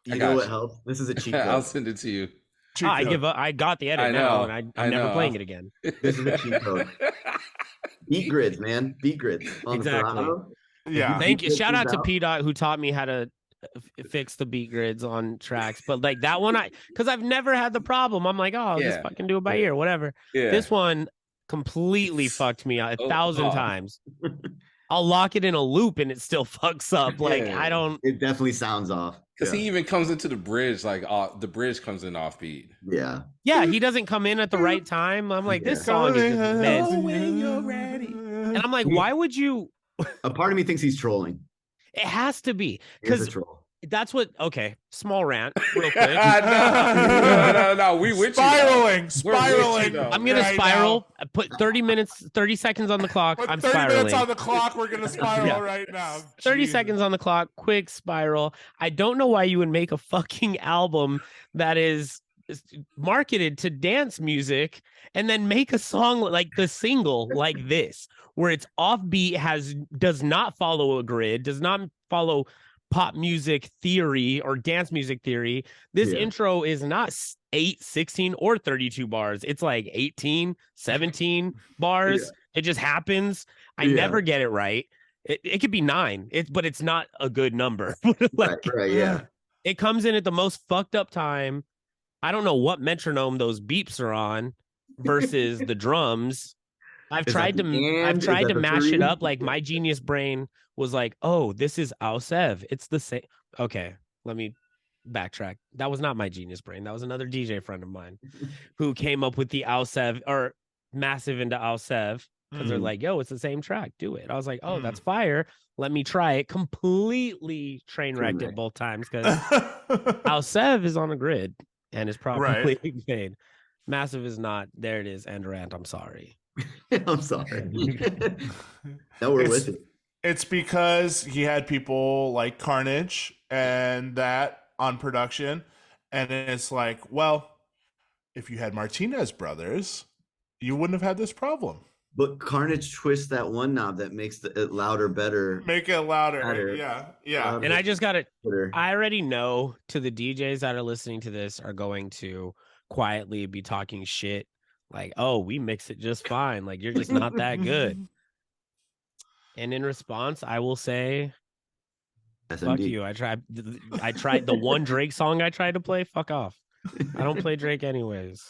You I know got what you. helps? This is a cheat I'll code. send it to you. Cheat I code. give up. I got the edit I now, know. and I I'm never know. playing it again. This is a cheat code. Beat grids, man. Beat grids. On Exactly. The Serato. Yeah. Thank you. Beat Shout out grids to out. P-Dot who taught me how to fix the beat grids on tracks. But like that one, because I've never had the problem. I'm like, oh, I'll just Yeah. fucking do it by ear, whatever. Yeah. This one completely fucked me out 1,000 oh. times. I'll lock it in a loop and it still fucks up. Like Yeah. I don't. It definitely sounds off. Because Yeah. he even comes into the bridge like the bridge comes in offbeat. Yeah. Yeah, he doesn't come in at the right time. I'm like, this song is just mid. when you're ready. And I'm like, why would you? A part of me thinks he's trolling. It has to be He's a because troll. that's what. Okay, small rant, real quick. no. We with you. Spiraling. though. Spiraling. though. I'm gonna Right spiral. I put 30 seconds on the clock. Put I'm 30 minutes spiraling. on the clock. We're going to spiral Yeah. right now. 30 Jesus. seconds on the clock. Quick spiral. I don't know why you would make a fucking album that is marketed to dance music and then make a song like the single like this, where it's offbeat, does not follow a grid, does not follow pop music theory or dance music theory. This Yeah. intro is not 8, 16, or 32 bars. It's like 18, 17 bars. It just happens. I Yeah. never get it right. It could be 9. But it's not a good number. Like, Right, yeah. it comes in at the most fucked up time. I don't know what metronome those beeps are on versus the drums. I've Is tried that to the and? I've Is tried that to the mash three? it up. Like my genius brain was like, oh, this is Ausev. It's the same. Okay, let me backtrack. That was not my genius brain. That was another DJ friend of mine who came up with the Ausev or massive into Ausev because they're Mm. like, yo, it's the same track. Do it. I was like, oh, that's fire. Let me try it. Completely train wrecked it Trainwreck. both times because Ausev is on a grid and is properly made. Massive is not. There it is. Enderant, I'm sorry. I'm sorry. No, we're with it. It's because he had people like Carnage and that on production, and it's like, well, if you had Martinez brothers, you wouldn't have had this problem. But Carnage twists that one knob that makes it louder, better. Make it louder. Louder. Yeah. And I just got it. Better. I already know to the DJs that are listening to this are going to quietly be talking shit like, oh, we mix it just fine. Like, you're just not that good. And in response, I will say, SMD. fuck you. I tried the one Drake song I tried to play. Fuck off. I don't play Drake anyways.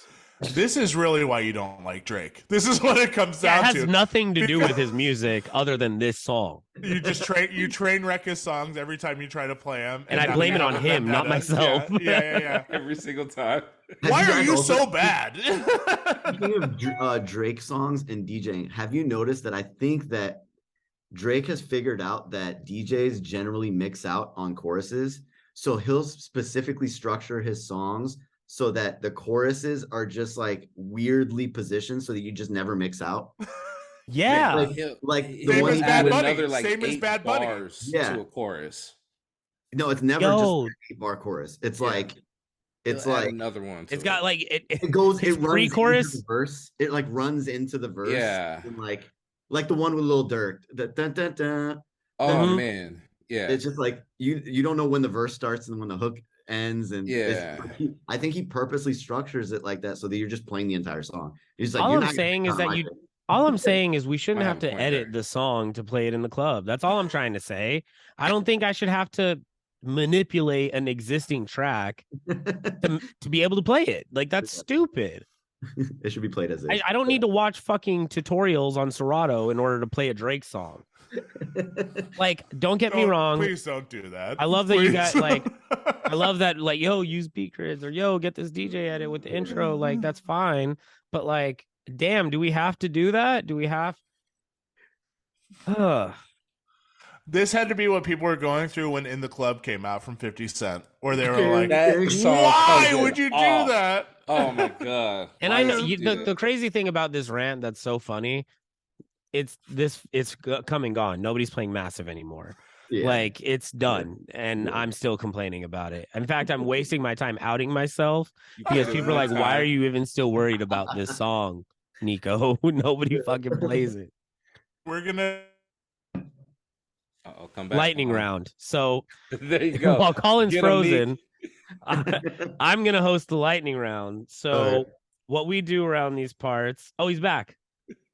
This is really why you don't like Drake. This is what it comes Yeah, down it has to. nothing to do with his music other than this song. You just train wreck his songs every time you try to play them, And I blame it on him, not myself. Yeah. Every single time. Why are you also- so bad? Speaking of Drake songs and DJing, have you noticed that I think that Drake has figured out that DJs generally mix out on choruses? So he'll specifically structure his songs so that the choruses are just like weirdly positioned so that you just never mix out. Yeah. Like He the Same one as he Bad did- Bunny. another like Same as 8 Bad Bunny. bars Yeah. to a chorus. No, it's never Yo. just an 8-bar chorus. It's Yeah. like it's He'll add like another one. It's to got it. like it goes it's it runs pre-chorus. into the verse. It like runs into the verse. Yeah. And like the one with Lil Durk. Dun, dun, dun. Oh Mhm. man, yeah. It's just like you don't know when the verse starts and when the hook ends, and Yeah. I think he purposely structures it like that so that you're just playing the entire song. He's like, All you're I'm not gonna saying is sound that like you. it. All I'm saying is we shouldn't I have have a to point edit there. the song to play it in the club. That's all I'm trying to say. I don't think I should have to manipulate an existing track to be able to play it. Like, that's stupid. It should be played as is. I don't need to watch fucking tutorials on Serato in order to play a Drake song. Like, don't get me wrong. Please don't do that. I love that you Please. got like I love that, like, yo, use beat grids, or yo, get this DJ edit with the intro. Like, that's fine. But like, damn, do we have to do that? Do we have This had to be what people were going through when In the Club came out from 50 Cent, where they were like, That song why comes would you do off. that? Oh my god! And Why I know would you do the that? crazy thing about this rant that's so funny, it's come and gone. Nobody's playing Massive anymore. Yeah. Like, it's done, and Yeah. I'm still complaining about it. In fact, I'm wasting my time outing myself You because played it people are one like, "Why are time. you even still worried about this song, Nico? Nobody fucking plays it." We're gonna. I'll come back. Lightning round. So There you go. while Colin's Get 'em, Nick. frozen, I'm gonna host the lightning round. So Alright. what we do around these parts? Oh, he's back.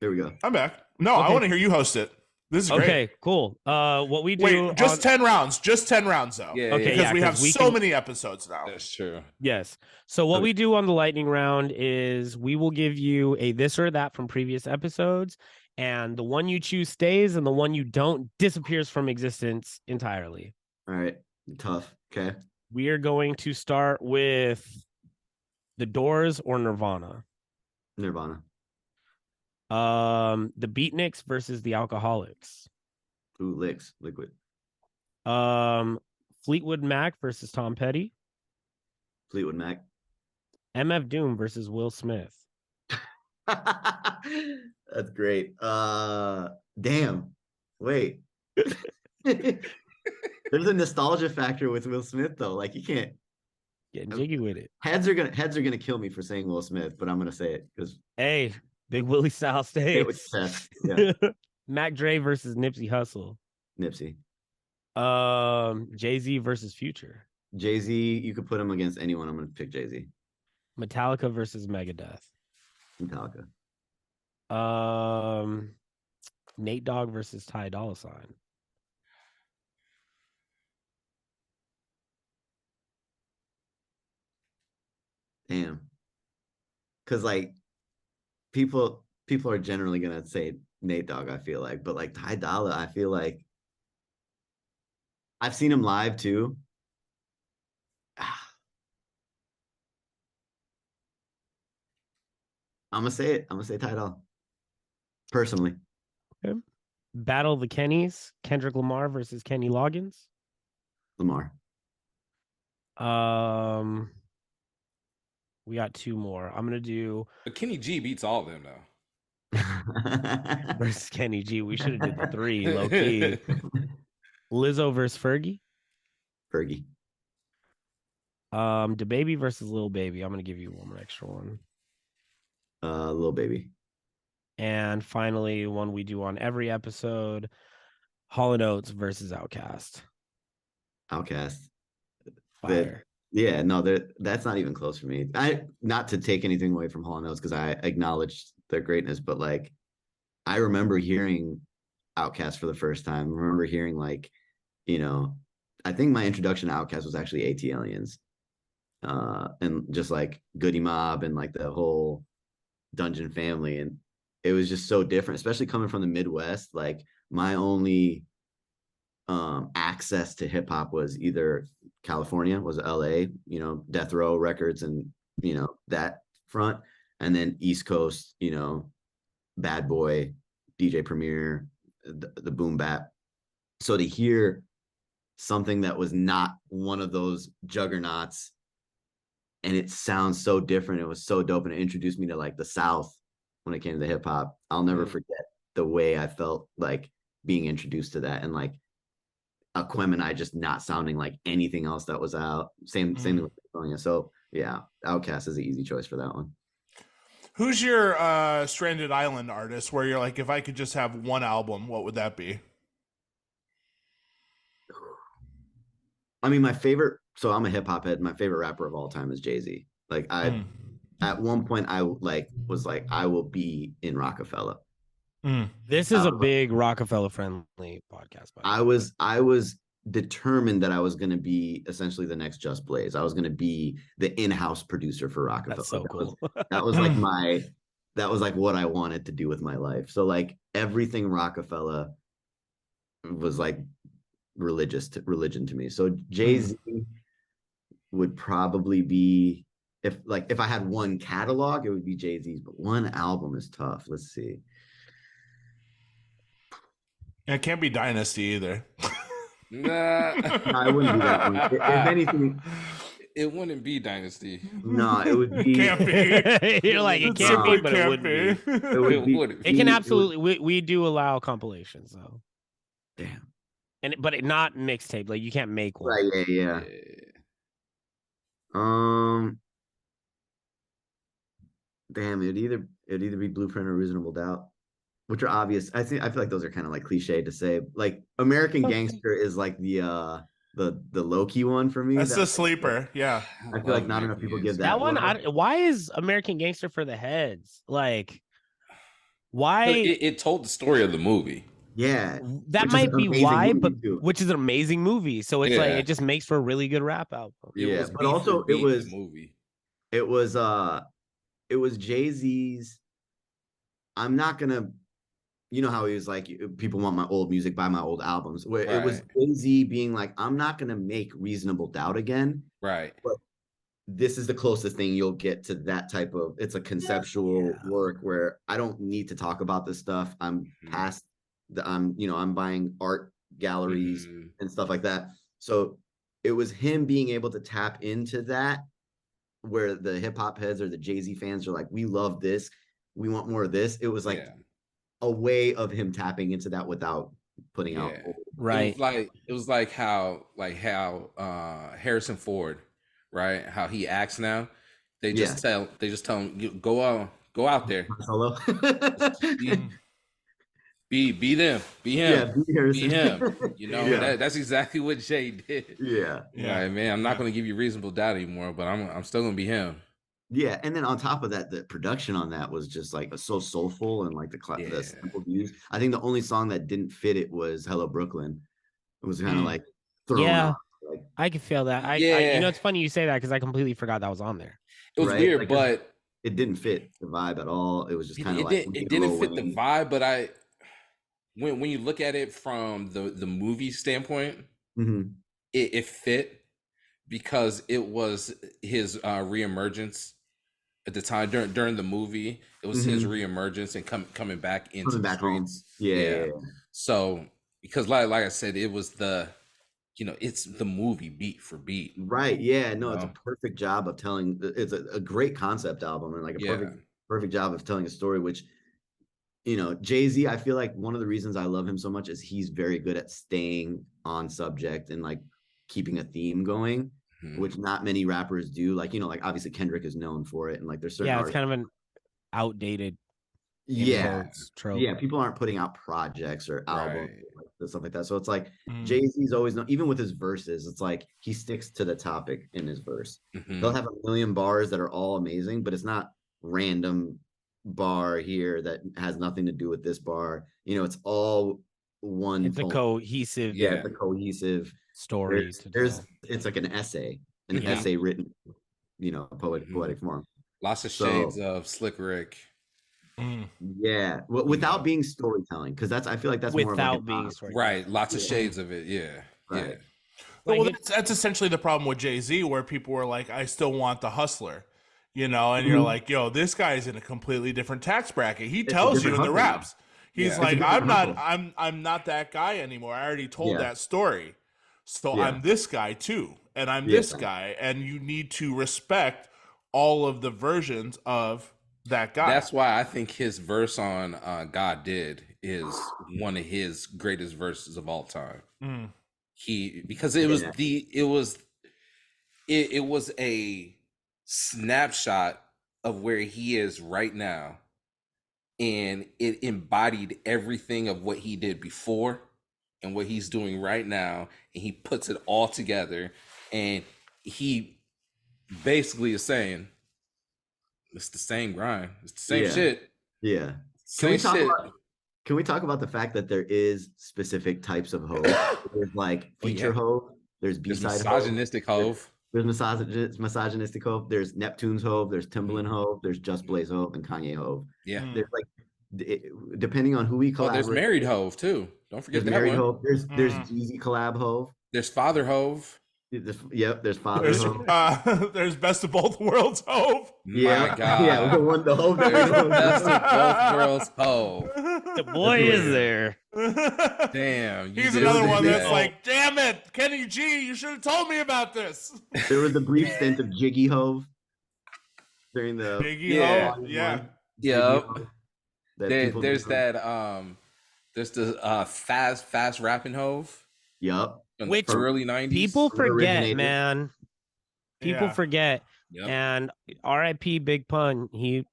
There we go. I'm back. No, I Okay. want to hear you host it. This is great. Okay, cool. What we do? Wait, just on- 10 rounds. Just 10 rounds, though. Yeah, Okay, yeah, Because we have 'cause we so can- many episodes now. that's true. Yes. So what Okay. we do on the lightning round is we will give you a this or that from previous episodes, and the one you choose stays, and the one you don't disappears from existence entirely. All right. Tough. Okay. We are going to start with The Doors or Nirvana. Nirvana. The Beatniks versus the Alcoholics. Ooh, licks. Liquid. Fleetwood Mac versus Tom Petty. Fleetwood Mac. MF Doom versus Will Smith. That's great. Damn. Wait. There's a nostalgia factor with Will Smith though. Like you can't. Getting jiggy with it. Heads are gonna kill me for saying Will Smith, but I'm gonna say it because Hey, Big Willie style it stays. was test. Yeah. Mac Dre versus Nipsey Hussle. Nipsey. Jay-Z versus Future. Jay-Z, you could put him against anyone. I'm gonna pick Jay-Z. Metallica versus Megadeth. Metallica. Nate Dogg versus Ty Dolla Sign. Damn. Cause like people are generally gonna say Nate Dogg, I feel like, but like Ty Dolla, I feel like I've seen him live too. I'm gonna say it. I'm gonna say Ty Dolla. Personally. Battle of the Kennys. Kendrick Lamar versus Kenny Loggins. Lamar. We got two more. I'm gonna do But Kenny G beats all of them though. versus Kenny G. We should have did the 3 low key. Lizzo versus Fergie. Fergie. DaBaby versus Lil Baby. I'm gonna give you one more extra one. Lil Baby. And finally, one we do on every episode: Hall & Oates versus Outkast. Outkast. Fire. Yeah, no, that's not even close for me. Not to take anything away from Hall & Oates because I acknowledge their greatness, but like I remember hearing Outkast for the first time. I remember hearing like, I think my introduction to Outkast was actually AT Aliens. And just like Goody Mob and like the whole Dungeon family. And it was just so different, especially coming from the Midwest. Like my only access to hip hop was either California, was LA, Death Row Records and that front, and then East Coast, Bad Boy, DJ Premier, the boom bap. So to hear something that was not one of those juggernauts and it sounds so different, it was so dope, and it introduced me to like the South when it came to hip hop. I'll never forget the way I felt like being introduced to that, and like Aquem and I just not sounding like anything else that was out. Same thing with California. So yeah, Outkast is an easy choice for that one. Who's your Stranded Island artist where you're like, if I could just have one album, what would that be? I mean, my favorite, so I'm a hip hop head. My favorite rapper of all time is Jay-Z. Like at one point I was like, I will be in Rockefeller. This is a big Rockefeller friendly podcast. I was determined that I was going to be essentially the next Just Blaze. I was going to be the in-house producer for Rockefeller. That's so cool. That was like what I wanted to do with my life. So like everything Rockefeller was like religion to me. So Jay-Z would probably be, if I had one catalog, it would be Jay-Z's, but one album is tough. Let's see. It can't be Dynasty either. Nah. No, I wouldn't do that one. If anything, it wouldn't be Dynasty. No, it would be. Can't be. You're like, it can't be, but it wouldn't be. It would be. It can absolutely. We do allow compilations though. Damn. But not mixtape. Like you can't make one. Right. Yeah. Damn. It'd either be Blueprint or Reasonable Doubt, which are obvious. I feel like those are kind of like cliche to say. Like American Gangster is like the low key one for me. That's the sleeper. Yeah. I feel like not enough people give that one. Why is American Gangster for the heads? Like, why? It told the story of the movie. Yeah, that might be why, but which is an amazing movie. So it's like it just makes for a really good rap album. Yeah, but also it was movie. It was Jay-Z's. I'm not gonna, how he was like, people want my old music, buy my old albums. Where it was Jay-Z being like, I'm not gonna make Reasonable Doubt again. Right. But this is the closest thing you'll get to that type of. It's a conceptual work where I don't need to talk about this stuff. I'm past. I'm buying art galleries and stuff like that. So it was him being able to tap into that, where the hip hop heads or the Jay-Z fans are like, we love this, we want more of this. It was like a way of him tapping into that without putting out. Right. It was like how Harrison Ford, right? How he acts now. They just tell him, go out there. Hello. Be them, be him, be him. That's exactly what Jay did. Yeah. Right, man. I'm not going to give you Reasonable Doubt anymore, but I'm still going to be him. Yeah, and then on top of that, the production on that was just like so soulful and like the simple views. I think the only song that didn't fit it was "Hello Brooklyn." It was kind of like thrown off. Like, I can feel that. It's funny you say that because I completely forgot that was on there. It was weird, like, but it didn't fit the vibe at all. It was just kind of like it didn't fit the vibe, but when you look at it from the movie standpoint, it fit because it was his reemergence at the time during the movie. It was his reemergence and coming back into the streets. Yeah. So because like I said, it was it's the movie beat for beat. Right. Yeah. No, it's a perfect job of telling. It's a great concept album and like a perfect job of telling a story, which you know, Jay-Z, I feel like one of the reasons I love him so much is he's very good at staying on subject and like keeping a theme going, which not many rappers do. Like, you know, like obviously Kendrick is known for it, and like there's certain Yeah, it's artists. kind of an outdated Yeah, trope. yeah, people aren't putting out projects or albums Right. like stuff like that. So it's like Mm. Jay-Z's always known, even with his verses, it's like he sticks to the topic in his verse. He'll have a million bars that are all amazing, but it's not random bar here that has nothing to do with this bar. You know, it's all one It's a poem. cohesive Yeah, it's a cohesive story to there's tell. it's like an essay Yeah. written, you know, poetic form. Lots of So- shades of Slick Rick. Mm. Yeah, without being storytelling, because I feel like that's more of like Without an being art. story. Right. Lots of shades of it. Yeah. Right. Yeah. Like Well, it- that's essentially the problem with Jay-Z, where people were like, I still want the hustler, you know, and you're like, yo, this guy's in a completely different tax bracket. He a tells you in different the hustle now. raps. He's Yeah. It's a like, different hustle. I'm not that guy anymore. I already told Yeah. that story. So Yeah. I'm this guy too. And I'm Yeah. this guy. And you need to respect all of the versions of that guy. That's why I think his verse on God Did is one of his greatest verses of all time. Mm. Because it was Yeah. it was a snapshot of where he is right now, and it embodied everything of what he did before and what he's doing right now, and he puts it all together, and he basically is saying it's the same grind, it's the same Yeah. shit, Yeah. same shit. Can we talk about the fact that there is specific types of hoe? There's like feature yeah. hoe. There's There's B-side hoe. misogynistic hove. There's misogynistic hoe. There's Neptune's hoe. There's Timbaland hoe. There's Just Blaze hoe and Kanye hoe. Yeah. Mm. There's like depending on who we Oh, collaborate. there's married hove too. Don't forget There's that married one. hoe. There's Mm. Jeezy collab hoe. There's father hove. Yep. There's father There's, hoe. there's best of both worlds, Hove. Yeah. My God. Yeah. The hoe. There's best of both worlds hove. the boy is there. Damn. you He's did another say one that's that. like, damn it, Kenny G, you should have told me about this. There was a brief stint of Jiggy hove during the Biggie Yeah. Hove, yeah. Yep. There's There's the fast rapping hove. Yup. In Which the early 90s. People forget, originated. man. People Yeah. forget. Yep. And R.I.P. Big Pun. He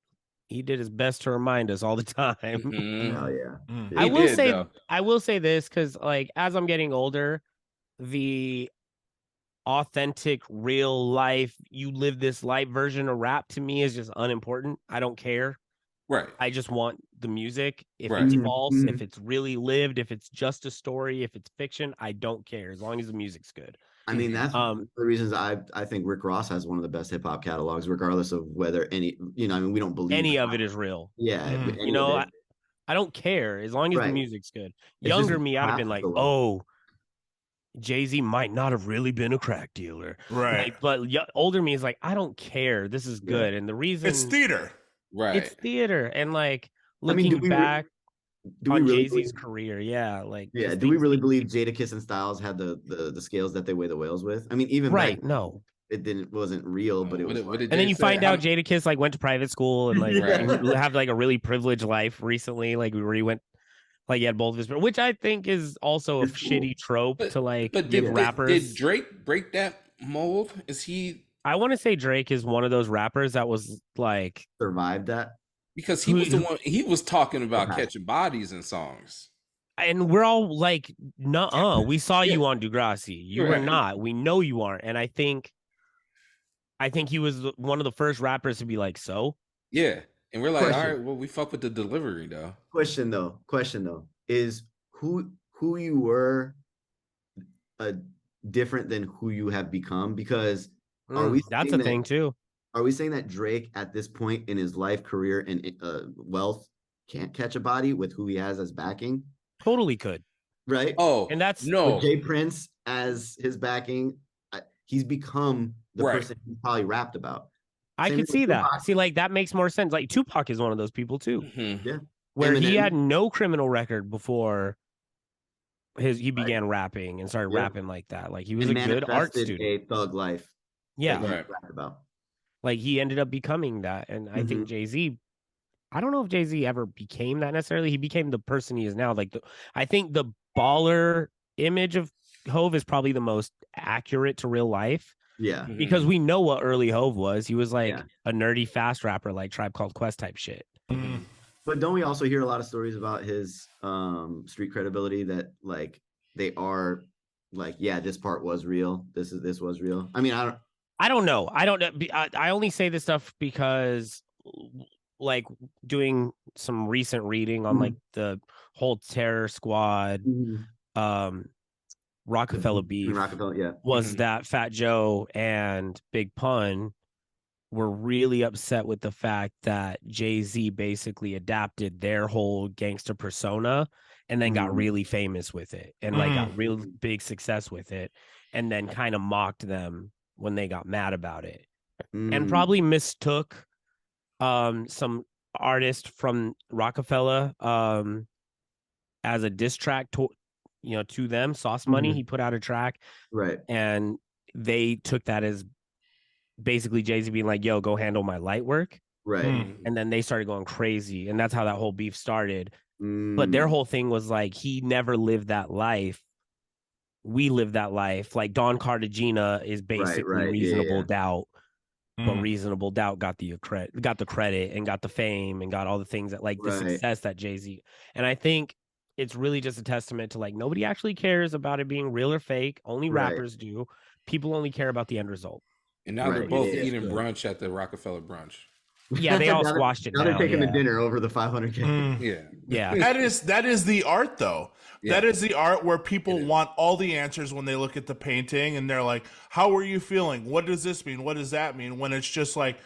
did his best to remind us all the time. Mhm. Oh yeah. Mm. I He will did, say though. I will say this because like as I'm getting older, the authentic real life you live this life version of rap to me is just unimportant. I don't care. Right. I just want the music. If Right. it's Mhm, false, mhm. if it's really lived, if it's just a story, if it's fiction, I don't care as long as the music's good. I mean, that's one of the reasons I think Rick Ross has one of the best hip hop catalogs, regardless of whether any, you know, I mean, we don't believe Any of it is real. Yeah, Mm. any You know, of it. I don't care as long as the Right. music's good. It's Younger just me, I'd have been like, classical. oh, Jay-Z might not have really been a crack dealer. Right. Like, but older me is like, I don't care. This is Yeah. good. And the reason It's theater. Right. it's theater. And like I mean, looking do we back do we on really Jay-Z's believe, career, yeah. Like yeah, just do we things really he- believe Jadakiss and Styles had the scales that they weigh the whales with? I mean, even Right, back, no. it wasn't real, but it What was did- what like- did And then Jay you say? find How- out Jadakiss like went to private school and like Right. have like a really privileged life recently. Like where he went like he had both of his, which I think is also a It's cool. shitty trope But- to like But give did rappers. Drake break that mold? Is he I want to say Drake is one of those rappers that was like survived that. because he Who- was the one he was talking about Okay. catching bodies in songs. and we're all like, nuh-uh, we saw you Yeah. on Degrassi. You were Right. not. We know you aren't. And I think he was one of the first rappers to be like, so Yeah. And we're like, Question. all right, well, we fuck with the delivery though. Question though, is who you were different than who you have become? Because are we that's a saying that- thing too. Are we saying that Drake at this point in his life, career, and wealth can't catch a body with who he has as backing? Totally could. Right? Oh, And that's- no. With Jay Prince as his backing, he's become the Right. person he probably rapped about. I Same could with see that. Tupac. See, like that makes more sense. Like Tupac is one of those people too, Mhm. where he Eminem. had no criminal record before he began rapping and started Yeah. rapping like that. Like he was And a good art manifested student. a thug life. Yeah. that he Right. rapped about. Like he ended up becoming that. And I think Mhm. Jay-Z I don't know if Jay-Z ever became that necessarily. He became the person he is now. Like I think the baller image of Hove is probably the most accurate to real life Yeah. because we know what early Hove was. He was like Yeah. a nerdy fast rapper, like Tribe Called Quest type shit. But don't we also hear a lot of stories about his street credibility that like they are like, yeah, this part was real. This was real. I mean, I don't know. I only say this stuff because like doing some recent reading on like the whole Terror Squad, Rockefeller beef Rockefeller, yeah. was that Fat Joe and Big Pun were really upset with the fact that Jay-Z basically adapted their whole gangster persona and then got really famous with it and like got real big success with it and then kind of mocked them when they got mad about it and probably mistook some artist from Rockefeller as a diss track to to them. Sauce Money, he put out a track, right, and they took that as basically Jay-Z being like, yo, go handle my light work. right. And then they started going crazy. And that's how that whole beef started. But their whole thing was like, he never lived that life. We live that life. Like Don Cartagena is basically Reasonable Doubt. But Reasonable Doubt got the credit and got the fame and got all the things that like the success that Jay-Z. And I think it's really just a testament to like nobody actually cares about it being real or fake. Only rappers do. People only care about the end result. And now they're both eating brunch at the Rockefeller brunch. Yeah, they all squashed it. Now they're taking the dinner over the 500K. Yeah. That is the art, though. Yeah. That is the art where people want all the answers when they look at the painting and they're like, how are you feeling? What does this mean? What does that mean? When it's just like,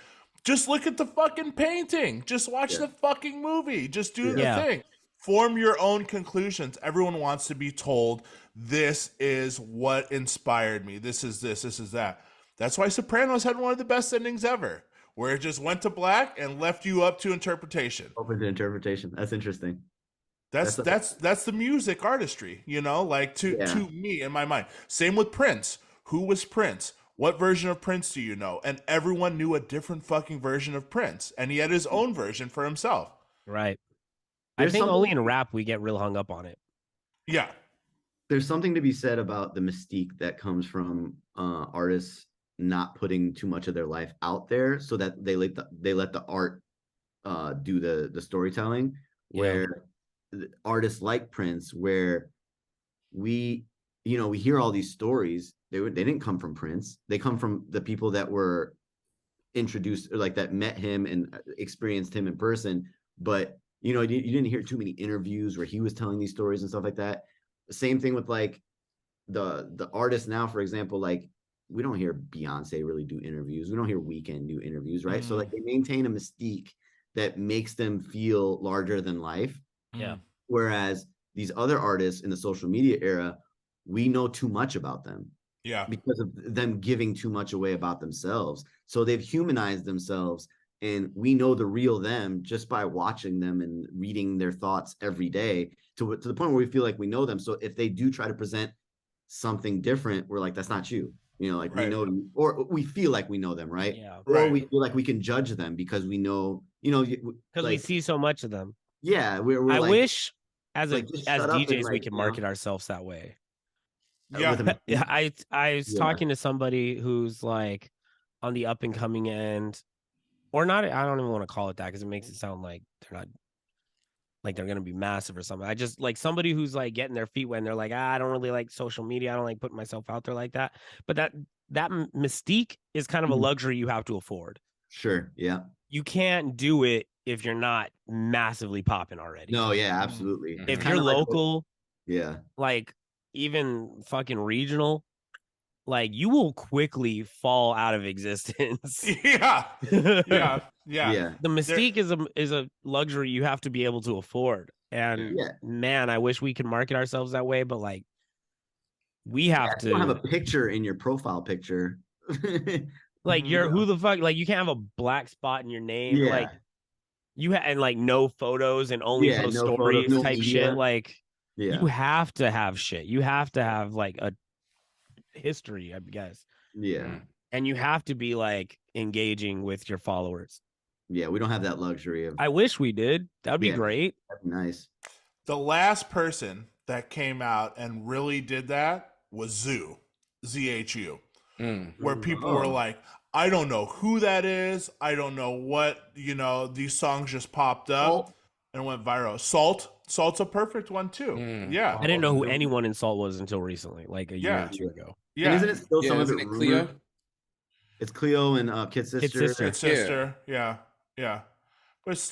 just look at the fucking painting. Just watch the fucking movie. Just do the thing. Form your own conclusions. Everyone wants to be told, this is what inspired me. This is that. That's why Sopranos had one of the best endings ever, where it just went to black and left you up to interpretation. Open to interpretation. That's interesting. That's the music artistry, like to me in my mind. Same with Prince. Who was Prince? What version of Prince do you know? And everyone knew a different fucking version of Prince, and he had his own version for himself. Right. I think only in rap we get real hung up on it. Yeah. There's something to be said about the mystique that comes from artists not putting too much of their life out there so that they let the art do the storytelling, where artists like Prince, where we hear all these stories, they didn't come from Prince, they come from the people that were introduced, or like that met him and experienced him in person, but you didn't hear too many interviews where he was telling these stories and stuff like that. The same thing with like the artists now, for example, like we don't hear Beyonce really do interviews. We don't hear Weeknd do interviews, right? So like they maintain a mystique that makes them feel larger than life. Yeah. Whereas these other artists in the social media era, we know too much about them. Yeah. Because of them giving too much away about themselves. So they've humanized themselves, and we know the real them just by watching them and reading their thoughts every day to the point where we feel like we know them. So if they do try to present something different, we're like, that's not you. We know, or we feel like we know them, right? Yeah. Or we feel like we can judge them because we know, because like, we see so much of them. Yeah, we're I like, wish as like, DJs we can market ourselves that way. Yeah. I was talking to somebody who's like on the up and coming end, or not. I don't even want to call it that because it makes it sound like they're not, like they're gonna be massive or something. I just like somebody who's like getting their feet wet and they're like, I don't really like social media. I don't like putting myself out there like that. But that mystique is kind of a luxury you have to afford. Sure. Yeah. You can't do it if you're not massively popping already. No, yeah, absolutely. If you're local, yeah, like even fucking regional, like you will quickly fall out of existence. Yeah. yeah. The mystique is a luxury you have to be able to afford. And man, I wish we could market ourselves that way, but like we have to have a picture in your profile picture. Like you're who the fuck, like you can't have a black spot in your name. Yeah. Like you and like no photos and only post stories photos, type media. shit. Like you have to have shit. You have to have like a history, I guess. Yeah. And you have to be like engaging with your followers. Yeah, we don't have that luxury of. I wish we did. That'd be Yeah. great. That'd be nice. The last person that came out and really did that was ZHU, where people were Oh. like, I don't know who that is. I don't know what, these songs just popped up Salt. and went viral. Salt's a perfect one too. Yeah. I didn't know who no. anyone in Salt was until recently, like a year or two ago. Yeah. And isn't it still some of isn't it it rumored? Cleo? It's Cleo and Kid Sister. Sister. Kid Sister. Yeah. Yeah. But it's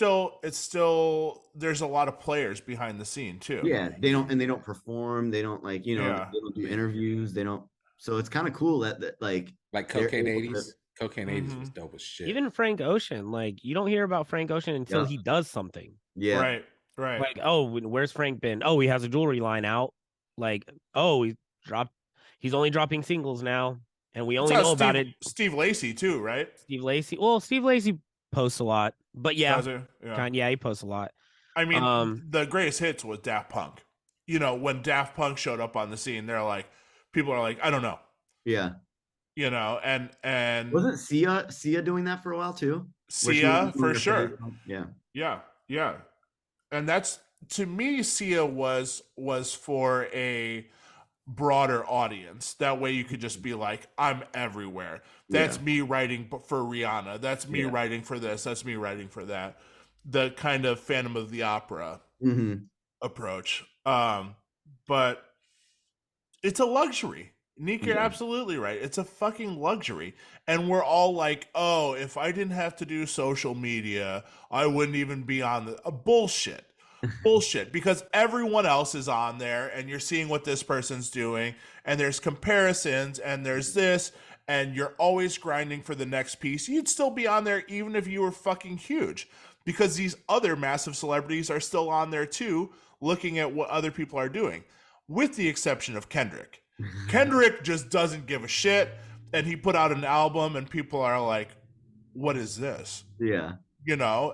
still there's a lot of players behind the scene too. Yeah, they don't perform. They don't like, Yeah. they don't do interviews. They don't. So it's kind of cool that like Like they're Cocaine able to- 80s. Cocaine 80s was dope as shit. Even Frank Ocean, like you don't hear about Frank Ocean until Yeah. he does something. Yeah. Right. Like, oh, where's Frank been? Oh, he has a jewelry line out. Like, oh, he's only dropping singles now, and we only That's how know about it. Steve Lacy too, right? Steve Lacy. Well, Steve Lacy posts a lot, but yeah, Does he? Yeah. yeah, he posts a lot. I mean, the greatest hits was Daft Punk. When Daft Punk showed up on the scene, people are like, I don't know. Yeah. And Wasn't Sia doing that for a while too? Sia for sure. Yeah. Yeah. And that's, to me, Sia was for a broader audience. That way you could just be like, I'm everywhere. That's me writing for Rihanna. That's me writing for this. That's me writing for that. The kind of Phantom of the Opera approach. But it's a luxury. Nick, you're absolutely right. It's a fucking luxury. And we're all like, oh, if I didn't have to do social media, I wouldn't even be on the bullshit. Bullshit. Because everyone else is on there and you're seeing what this person's doing, and there's comparisons and there's this, and you're always grinding for the next piece. You'd still be on there even if you were fucking huge, because these other massive celebrities are still on there too, looking at what other people are doing, with the exception of Kendrick. Kendrick just doesn't give a shit, and he put out an album and people are like, what is this? Yeah.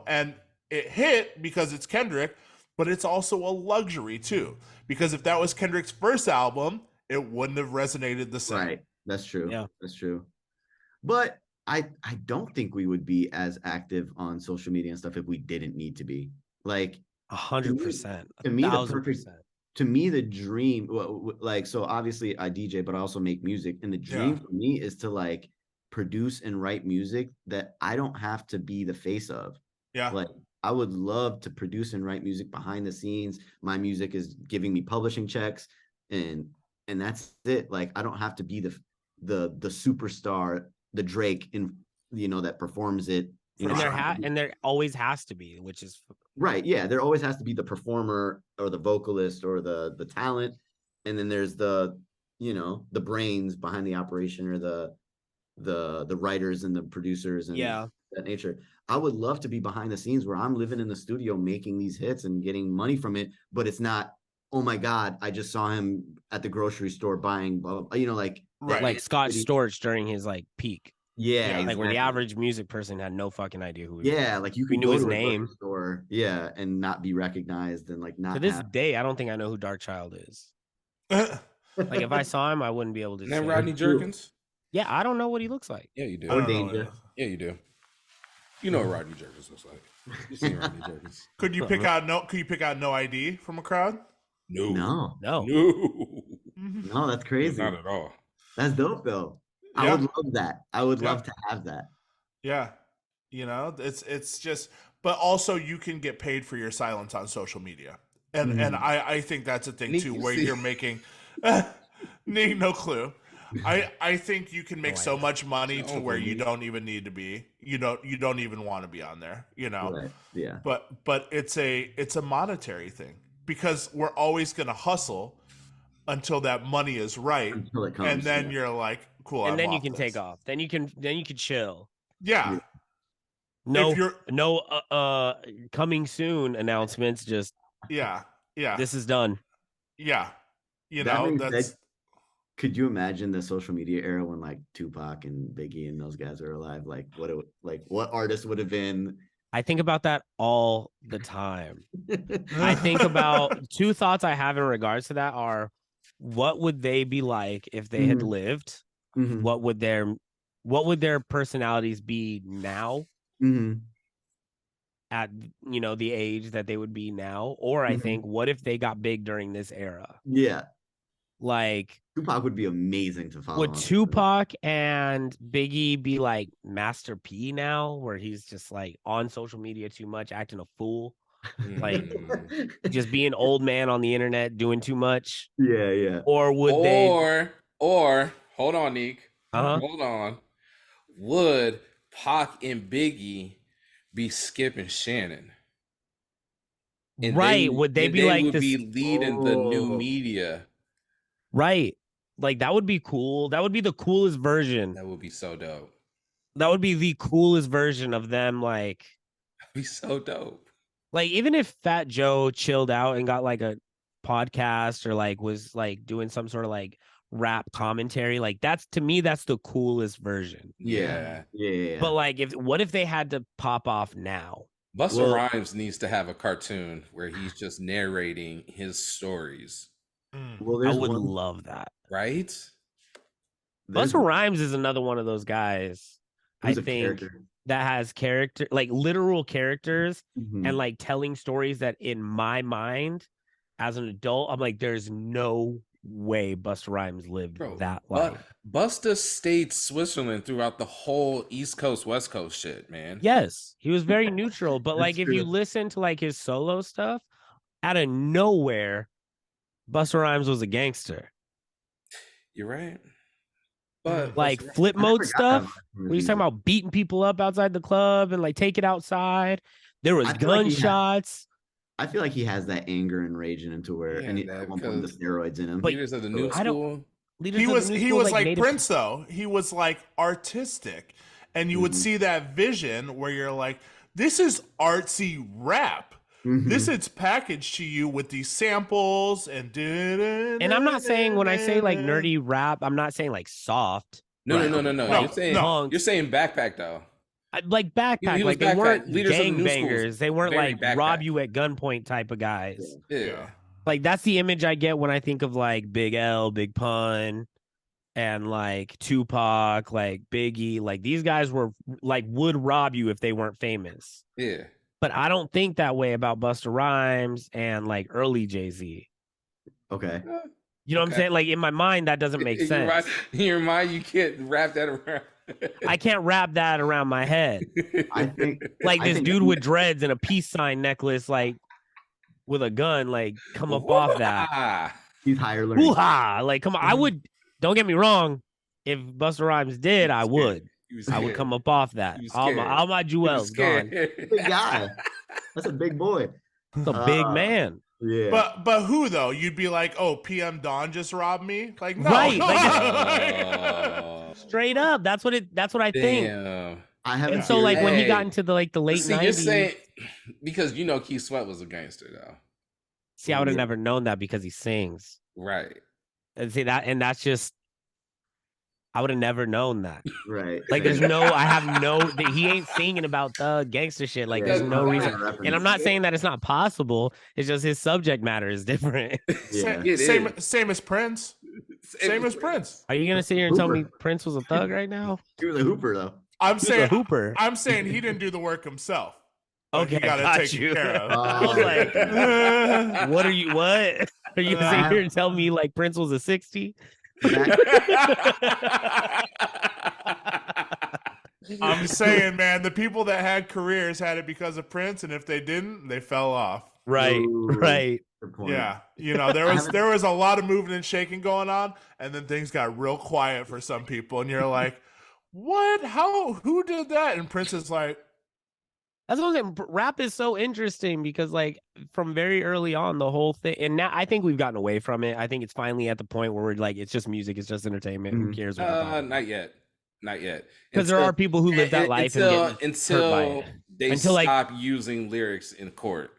And it hit because it's Kendrick, but it's also a luxury too, because if that was Kendrick's first album, it wouldn't have resonated the same. Right. That's true. Yeah. That's true. But I don't think we would be as active on social media and stuff if we didn't need to be. Like 100%. To me, the 1,000%. perfect. To me, the dream, so obviously I DJ, but I also make music. And the dream for me is to like produce and write music that I don't have to be the face of. Yeah. Like I would love to produce and write music behind the scenes. My music is giving me publishing checks, and that's it. Like I don't have to be the superstar, the Drake that performs it. And there always has to be, which is right. Yeah, there always has to be the performer or the vocalist or the talent, and then there's the brains behind the operation, or the writers and the producers and that nature. I would love to be behind the scenes where I'm living in the studio making these hits and getting money from it, but it's not, oh my God, I just saw him at the grocery store buying blah, blah, blah, like Scott Storch during his like peak. Yeah, like exactly. where the average music person had no fucking idea who he was. Like you we could knew go his to a name store, and not be recognized, and like not. To this day, I don't think I know who Dark Child is. Like if I saw him, I wouldn't be able to. And Rodney Jerkins. Yeah, I don't know what he looks like. Yeah, you do. Or Danger. Yeah, you do. You know what Rodney Jerkins looks like. You seen Rodney Jerkins? Could you pick out No ID from a crowd? No. Mm-hmm. That's crazy. Not at all. That's dope though. Yeah. I would love that. I would love to have that. Yeah. It's just, but also you can get paid for your silence on social media. And I think that's a thing too, where you're making no clue. I think you can make so much money to where you don't even need to be. You don't even want to be on there, Right. Yeah. But it's a monetary thing, because we're always going to hustle until that money is right. Until it comes, and then you're like, cool. And I'm then you off can this. take off. Then you can chill. Yeah. No coming soon announcements. Just yeah. This is done. Yeah. That's. Could you imagine the social media era when like Tupac and Biggie and those guys are alive? Like what artists would have been? I think about that all the time. I think about two thoughts I have in regards to that are, what would they be like if they had lived? Mm-hmm. What would their personalities be now? Mm-hmm. at the age that they would be now, or I Mhm. think what if they got big during this era? Yeah, Like, Tupac would be amazing to follow would on. Tupac and Biggie be like Master P now, where he's just like on social media too much, acting a fool, like just being old man on the internet, doing too much? Yeah, yeah. Or would they? Or hold on, Neek. Uh-huh. Hold on. Would Pac and Biggie be skipping Shannon? And Right? Would they be they like would this? be leading the new Oh. media. Right? Like that would be cool. That would be the coolest version. That would be so dope. That would be the coolest version of them. Like That'd be so dope. even if Fat Joe chilled out and got like a podcast or like was like doing some sort of like rap commentary, like that's, to me, that's the coolest version. Yeah. Yeah. But like, what if they had to pop off now? Busta Well- Rhymes needs to have a cartoon where he's just narrating his stories, Well, I there's would one. love that. right? There's Busta Rhymes is another one of those guys, I who's a think, character. that has character, like literal characters, Mhm. and like telling stories that in my mind as an adult, I'm like, there's no way Busta Rhymes lived Bro, that but life. Busta stayed Switzerland throughout the whole East Coast, West Coast shit, man. Yes, he was very neutral, but like That's if you true. listen to like his solo stuff, out of nowhere, Busta Rhymes was a gangster. You're right. But Like I flip never mode got that stuff, much from his where he's talking music. about beating people up outside the club and like take it outside. There was I feel like he had- gunshots. I feel like he has that anger and rage in him to where, Yeah, and that at one point the because- steroids in him. But leaders of the new I don't- school. Leaders He of the was New he School, was like native- Prince though. He was like artistic, and you would Mhm. see that vision where you're like, this is artsy rap. Mhm. This is packaged to you with these samples and. And I'm not saying, when I say like nerdy rap, I'm not saying like soft. No, Right, no, no, okay. no, No, You're saying no. you're saying backpack though. Like backpack, He was like they backpack. weren't Leaders of the New School gangbangers. was They weren't very like rob backpack. you at gunpoint type of guys. Yeah. Yeah. Like that's the image I get when I think of like Big L, Big Pun, and like Tupac, like Biggie. Like these guys were like would rob you if they weren't famous. Yeah. But I don't think that way about Busta Rhymes and like early Jay-Z. Okay. You know what I'm Okay. saying? Like in my mind, that doesn't make sense. In your mind, you can't wrap that around. I can't wrap that around my head. I think Like I this think dude he- with dreads and a peace sign necklace, like with a gun, like come up off that. Ah. he's higher learning. Hoo-ha! Like, come on. I would, don't get me wrong. If Busta Rhymes did, I would. He was I would scared. come up off that. He was All scared. my He was jewels gone. scared. Big guy. That's a big boy. It's a big man. Yeah. But who though? You'd be like, oh, PM Dawn just robbed me. Like no, Right, no. Oh. Straight up. That's what I think. Damn. I have And a so like theory- when he Hey. got into the like the late See, 90s. you're saying because you know Keith Sweat was a gangster though, See, I would have Yeah. never known that because he sings. right? And see that, and that's just, I would have never known that. right. Like there's no, I have no, he ain't singing about the gangster shit. Like Yeah, there's no right. reason. And I'm not saying that it's not possible. It's just his subject matter is different. Yeah. It same is. same as Prince. Same as Prince. Are you gonna sit here and tell me Hooper. Prince was a thug right now? He was a hooper though. I'm He was a saying hooper. I'm saying he didn't do the work himself. But Okay, he got got to take you. care of. I was like, what are you? What are you gonna sit here and tell me like Prince was a 60? I'm saying, man, the people that had careers had it because of Prince, and if they didn't, they fell off. Right, Ooh. right. Good point. Yeah, you know, there was a lot of moving and shaking going on, and then things got real quiet for some people, and you're like, "What? How? Who did that?" And Prince is like, That's what I'm saying. Rap is so interesting because, like, from very early on, the whole thing, and now I think we've gotten away from it. I think it's finally at the point where we're like, it's just music, it's just entertainment. Who Mhm. cares? What they're talking Not yet. Not yet. Because there are people who live that life until and get hurt by it. they Until, like- stop using lyrics in court.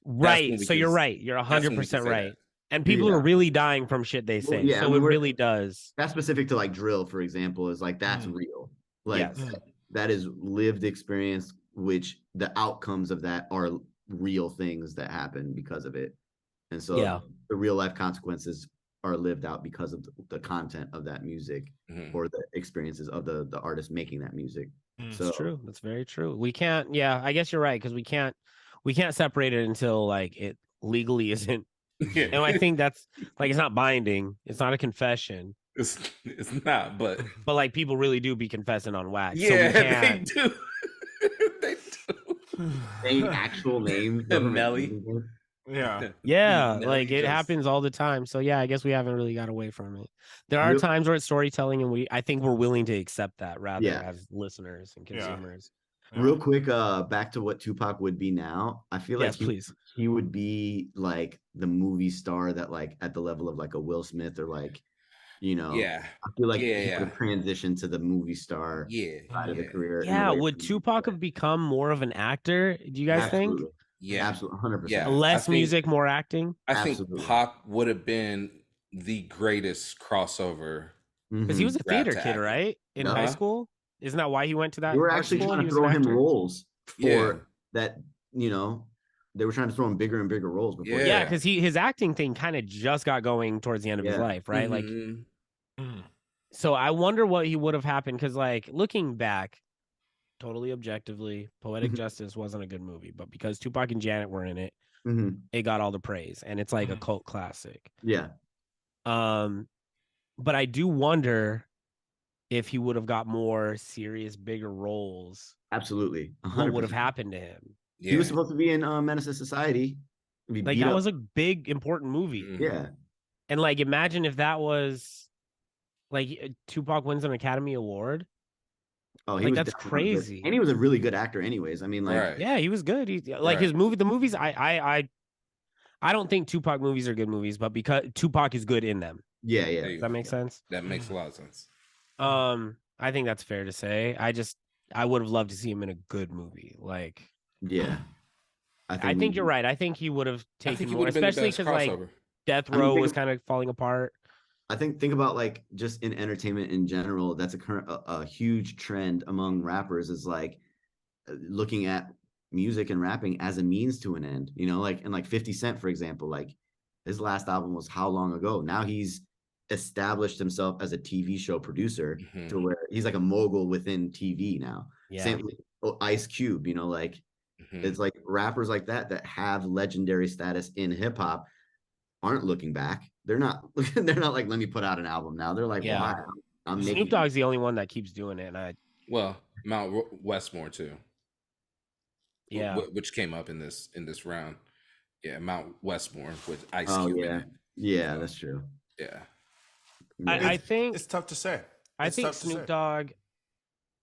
Right. when we So can you're s- right. You're that's when we can 100% say right. that. And people Yeah. are really dying from shit they say. yeah, I so mean, it we're- really does. That's specific to like drill, for example, is like that's real. Like Yes. that is lived experience, which the outcomes of that are real things that happen because of it. And so Yeah. the real life consequences are lived out because of the content of that music Mhm. or the experiences of the artist making that music. So It's true. That's very true. We can't. Yeah, I guess you're right because we can't separate it until like it legally isn't. Yeah. And I think that's like it's not binding. It's not a confession. It's not, but But like people really do be confessing on wax. yeah, So we they can't. do. They do. saying actual names, government Melly. names. Yeah. Yeah, Nelly like it just- happens all the time. So yeah, I guess we haven't really got away from it. There are Real- times where it's storytelling, and I think we're willing to accept that rather Yeah. as listeners and Yeah. consumers. Real quick, back to what Tupac would be now. I feel Yes, like please. he would be like the movie star that like at the level of like a Will Smith or like, Yeah. I feel like Yeah, he yeah. would transition to the movie star Yeah. side of the Yeah. career. and Yeah, away would from- Tupac have become more of an actor? Do you guys think? Absolutely. Yeah. Absolutely, 100%. Yeah. Less I think- music, more acting? I think Absolutely. Pac would have been the greatest crossover. Because he Mhm. was a Rap theater to kid, acting. right? In Yeah. high school? Isn't that why he went to that They were art actually school? trying He to was throw an him actor? roles for Yeah. that, they were trying to throw him bigger and bigger roles before. Yeah. Yeah, because his acting thing kind of just got going towards the end of his Yeah. life, right? Like, Mhm. so I wonder what he would have happened. Because, like, looking back, totally objectively, Poetic Mhm. Justice wasn't a good movie, but because Tupac and Janet were in it, Mhm. it got all the praise, and it's like a Mhm. cult classic. Yeah. But I do wonder if he would have got more serious, bigger roles, Absolutely. what would have 100%. happened to him? Yeah. He was supposed to be in Menace to Society. Be Like beat that up. was a big, important movie. Mhm. Yeah. And like, imagine if that was like Tupac wins an Academy Award. Oh, he Like, was that's definitely good. crazy. And he was a really good actor, anyways. I mean, like, Right. Yeah, he was good. He like Right. his movie. The movies, I don't think Tupac movies are good movies, but because Tupac is good in them. yeah. There Does you that go. make sense? That makes a lot of sense. I think that's fair to say. I would have loved to see him in a good movie. Like, Yeah. I think you're right. I think he would have I taken think he more, would have been the especially best because like crossover. Death I mean, Row think was of- kind of falling apart. I think about like just in entertainment in general, that's a huge trend among rappers is like looking at music and rapping as a means to an end, like and like 50 Cent, for example, like his last album was how long ago? Now he's established himself as a TV show producer Mhm. to where he's like a mogul within TV now. Yeah. Same with Ice Cube, like Mhm. it's like rappers like that have legendary status in hip hop aren't looking back. They're not they're not like, let me put out an album now. They're like, Yeah. why? I'm Snoop making Dogg's the only one that keeps doing it, and Well, Westmore too. yeah. Which came up in this round. Yeah, Mount Westmore with Ice Oh Cube in yeah. it. Yeah, that's true. Yeah. I think It's tough to say. I It's think tough to Snoop say. Dogg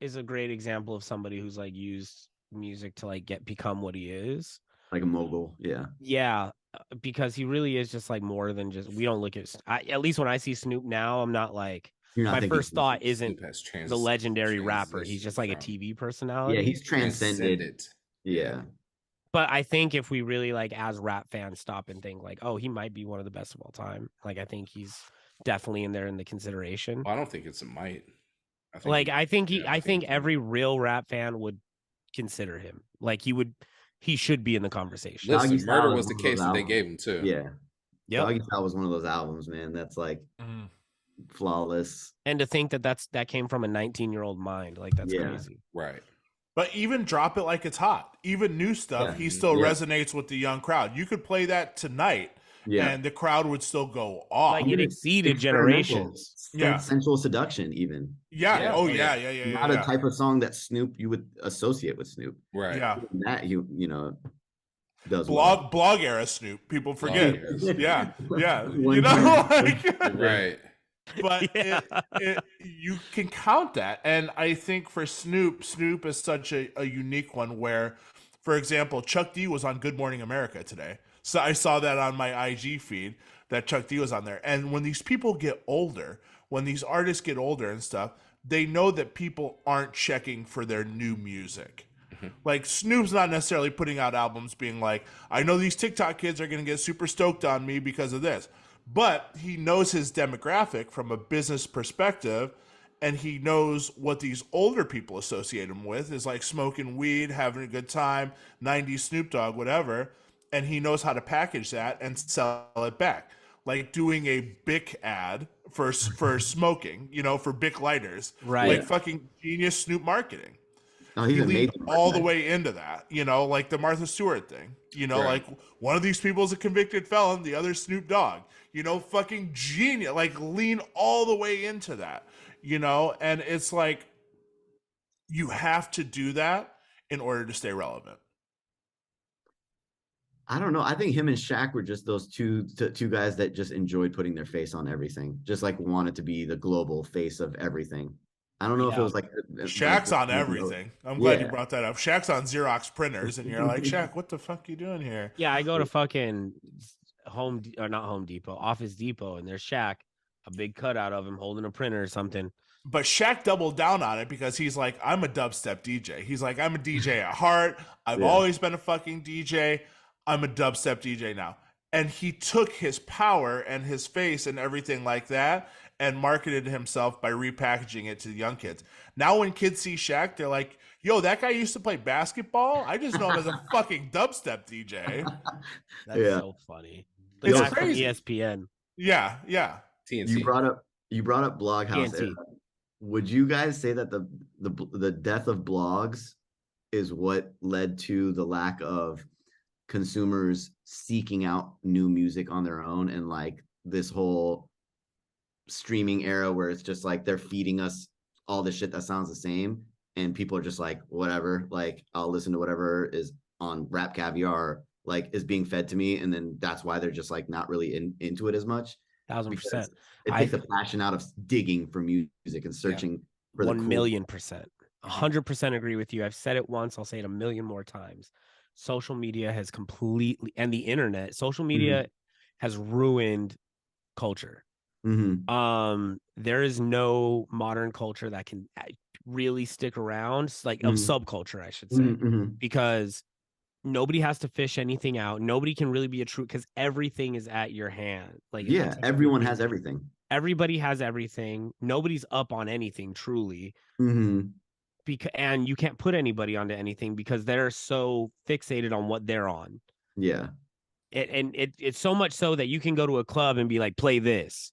is a great example of somebody who's like used music to like become what he is. Like a mogul. Yeah. Yeah, because he really is just like more than just. We don't look at. At least when I see Snoop now, I'm not like You're not my thinking first thought isn't Snoop has the legendary rapper. He's transitioned just like a from- TV personality. Yeah, he's transcended. transcended. Yeah. But I think if we really like as rap fans stop and think like, oh, he might be one of the best of all time. Like I think he's definitely in there in the consideration. Well, I don't think it's a might. I think Like I think yeah, I think he- every real rap fan would consider him. Like he should be in the conversation. Doggy Listen, Style Murder is was the one of case those that they albums. gave him too. Yeah. Yep. Doggy Style was one of those albums, man. That's like Mhm. flawless. And to think that that came from a 19-year-old mind, like that's Yeah. crazy. Right. But even drop it like it's hot. Even new stuff, Yeah. he still Yeah. resonates with the young crowd. You could play that tonight, Yeah. and the crowd would still go off. Like it Even exceeded experimental, generations. Yeah. Sensual Seduction, even. yeah. Yeah. Oh Oh, yeah. yeah. Yeah. Yeah. Not Yeah. a type of song that Snoop you would associate with Snoop. Right. Yeah. That does well. Blog era Snoop. People forget. era. Yeah. Yeah. One You know, time. like, Right. but Yeah. you can count that. And I think for Snoop is such a unique one where, for example, Chuck D was on Good Morning America today. So I saw that on my IG feed that Chuck D was on there. And when these people get older, when these artists get older and stuff, they know that people aren't checking for their new music. Like Snoop's not necessarily putting out albums being like, I know these TikTok kids are going to get super stoked on me because of this. But he knows his demographic from a business perspective, and he knows what these older people associate him with is like smoking weed, having a good time, 90s Snoop Dogg, whatever. And he knows how to package that and sell it back. like doing a Bic ad for smoking, you know, for Bic lighters. Right. Like fucking genius Snoop marketing. Oh, he's He leaned amazing. all the way into that, you know, like the Martha Stewart thing. You know, Right. like one of these people is a convicted felon, the other Snoop Dogg. You know, fucking genius. Like lean all the way into that, you know, and it's like you have to do that in order to stay relevant. I don't know. I think him and Shaq were just those two guys that just enjoyed putting their face on everything, just like wanted to be the global face of everything. I don't know if it Yeah. was like Shaq's on everything. I'm glad you Yeah. brought that up. Shaq's on Xerox printers, and you're like, Shaq, what the fuck you doing here? Yeah, I go to fucking not Home Depot, Office Depot, and there's Shaq, a big cutout of him holding a printer or something. But Shaq doubled down on it because he's like, I'm a dubstep DJ. He's like, I'm a DJ at heart. I've Yeah. always been a fucking DJ. I'm a dubstep DJ now. And he took his power and his face and everything like that and marketed himself by repackaging it to the young kids. Now when kids see Shaq, they're like, yo, that guy used to play basketball? I just know him as a fucking dubstep DJ. That's Yeah. so funny. The It's guy from crazy. ESPN. Yeah, yeah. TNT. You brought up Bloghouse. TNT. Would you guys say that the death of blogs is what led to the lack of consumers seeking out new music on their own, and like this whole streaming era where it's just like they're feeding us all the shit that sounds the same, and people are just like, whatever, like I'll listen to whatever is on Rap Caviar, like is being fed to me, and then that's why they're just like not really into it as much. 1000%. It takes the passion out of digging for music and searching for the 1,000,000%. 100% agree with you. I've said it once, I'll say it a million more times. Social media has completely, and the internet, social media has ruined culture. There is no modern culture that can really stick around, like of subculture, I should say, because nobody has to fish anything out. Nobody can really be a true, because everything is at your hand. Like, yeah, everyone has everything. Everybody has everything. Nobody's up on anything truly. And you can't put anybody onto anything because they're so fixated on what they're on. Yeah. It's so much so that you can go to a club and be like, play this.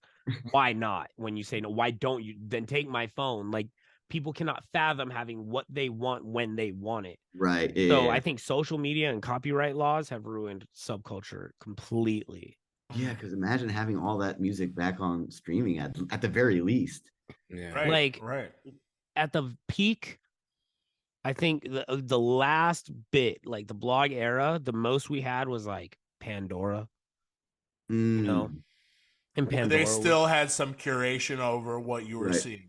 Why not? When you say no, why don't you? Then take my phone. Like, people cannot fathom having what they want when they want it. Right. So Yeah. I think social media and copyright laws have ruined subculture completely. Yeah, because imagine having all that music back on streaming at the very least. Yeah. Right. Like, right. At the peak, I think the last bit, like the blog era, the most we had was like Pandora, you know, and Pandora. They still had some curation over what you were seeing.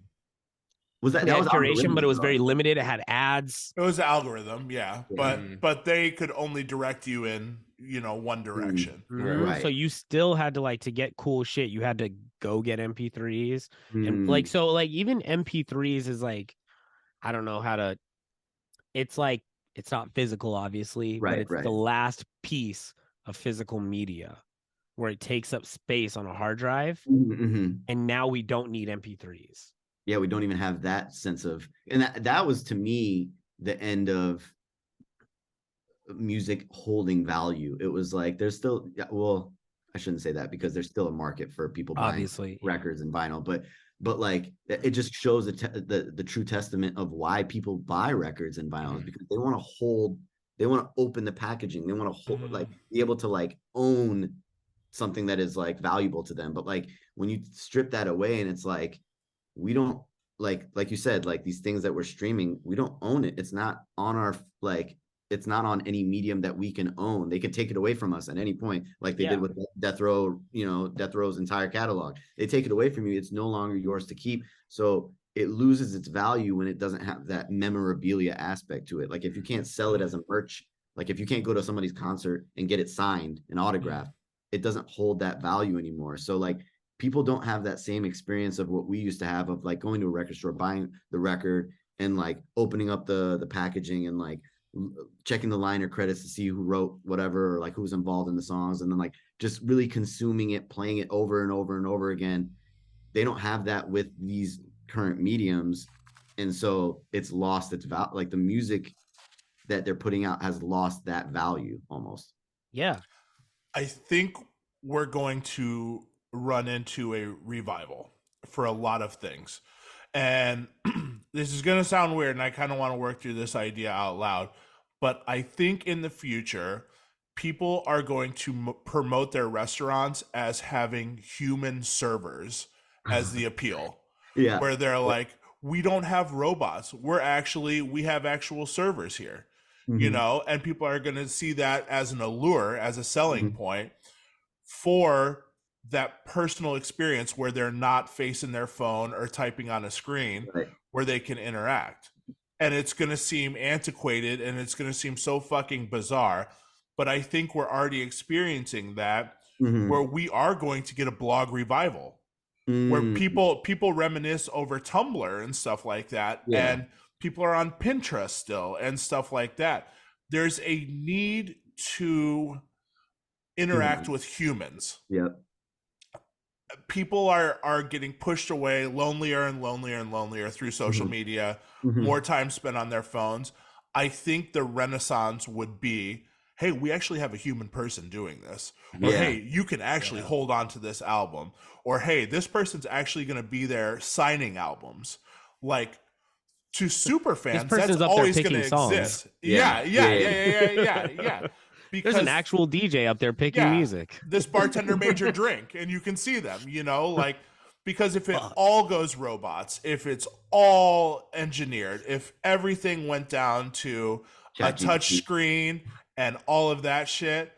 Was that had was curation, but it was very algorithm. limited. It had ads. It was algorithm, yeah. But they could only direct you in, you know, one direction. Right. So you still had to, like, to get cool shit, you had to go get MP3s. And like, so like even MP3s is like, I don't know how to, it's like, it's not physical, obviously, but it's the last piece of physical media where it takes up space on a hard drive. And now we don't need MP3s. Yeah, we don't even have that sense of, and that was to me the end of music holding value. It was like there's still, well, I shouldn't say that because there's still a market for people buying Obviously records and vinyl, but like it just shows the true testament of why people buy records and vinyls, because they want to hold, they want to open the packaging, they want to hold, like be able to like own something that is like valuable to them. But like when you strip that away and it's like, we don't, like you said, like these things that we're streaming, we don't own it. It's not on our, like, it's not on any medium that we can own. They can take it away from us at any point, like they did with Death Row, you know, Death Row's entire catalog. They take it away from you. It's no longer yours to keep. So it loses its value when it doesn't have that memorabilia aspect to it. Like if you can't sell it as a merch, like if you can't go to somebody's concert and get it signed and autographed, it doesn't hold that value anymore. So like people don't have that same experience of what we used to have of like going to a record store, buying the record and like opening up the packaging and like checking the liner credits to see who wrote whatever, or like who's involved in the songs, and then like just really consuming it, playing it over and over and over again. They don't have that with these current mediums, and so it's lost its value. Like the music that they're putting out has lost that value almost. Yeah. I think we're going to run into a revival for a lot of things. And this is going to sound weird, and I kind of want to work through this idea out loud. But I think in the future, people are going to promote their restaurants as having human servers as the appeal, Yeah. where they're like, we don't have robots. We have actual servers here, you know, and people are going to see that as an allure, as a selling point for that personal experience where they're not facing their phone or typing on a screen, Right. where they can interact. And it's going to seem antiquated and it's going to seem so fucking bizarre. But I think we're already experiencing that, where we are going to get a blog revival, where people reminisce over Tumblr and stuff like that. Yeah. And people are on Pinterest still and stuff like that. There's a need to interact with humans. Yep. People are getting pushed away, lonelier and lonelier and lonelier through social media, more time spent on their phones. I think the renaissance would be, hey, we actually have a human person doing this. Or, hey, you can actually hold on to this album. Or, hey, this person's actually going to be there signing albums. Like, to super fans, person's that's up there always going to picking songs. exist. Yeah. Because There's an actual DJ up there picking music. This bartender made your drink, and you can see them, you know, like, because if it all goes robots, if it's all engineered, if everything went down to a touch screen and all of that shit,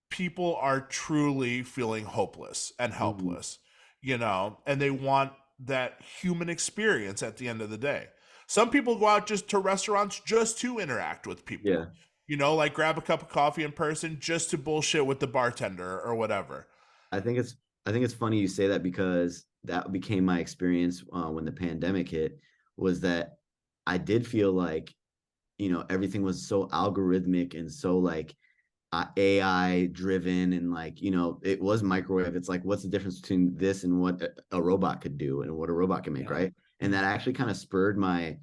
people are truly feeling hopeless and helpless, you know, and they want that human experience at the end of the day. Some people go out just to restaurants just to interact with people. Yeah. You know, like grab a cup of coffee in person just to bullshit with the bartender or whatever. I think it's funny you say that, because that became my experience when the pandemic hit, was that I did feel like, you know, everything was so algorithmic and so like AI driven, and like, you know, it was microwave. It's like, what's the difference between this and what a robot could do and what a robot can make, right? And that actually kind of spurred my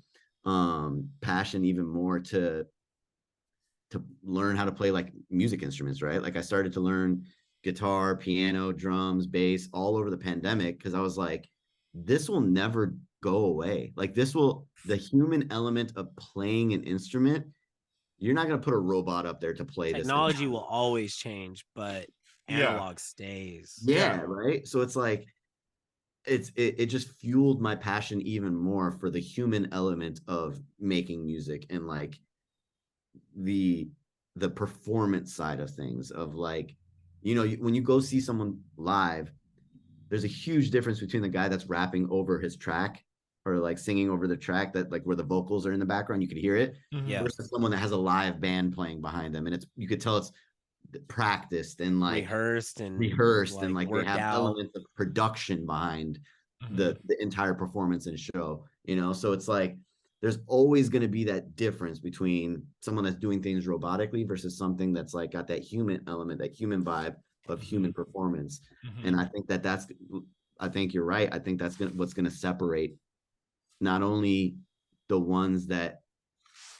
passion even more to learn how to play like music instruments, right? Like I started to learn guitar, piano, drums, bass all over the pandemic, because I was like, this will never go away. Like the human element of playing an instrument, you're not going to put a robot up there to play this. Technology will always change, but analog stays. Yeah, right? So it's like, it just fueled my passion even more for the human element of making music, and like the performance side of things, of like, you know, when you go see someone live, there's a huge difference between the guy that's rapping over his track or like singing over the track, that like where the vocals are in the background, you could hear it, versus someone that has a live band playing behind them, and you could tell it's practiced and like rehearsed and like they have elements of production behind the entire performance and show, you know. So it's like, there's always going to be that difference between someone that's doing things robotically versus something that's like got that human element, that human vibe of human performance. And I think I think you're right. I think that's what's going to separate not only the ones that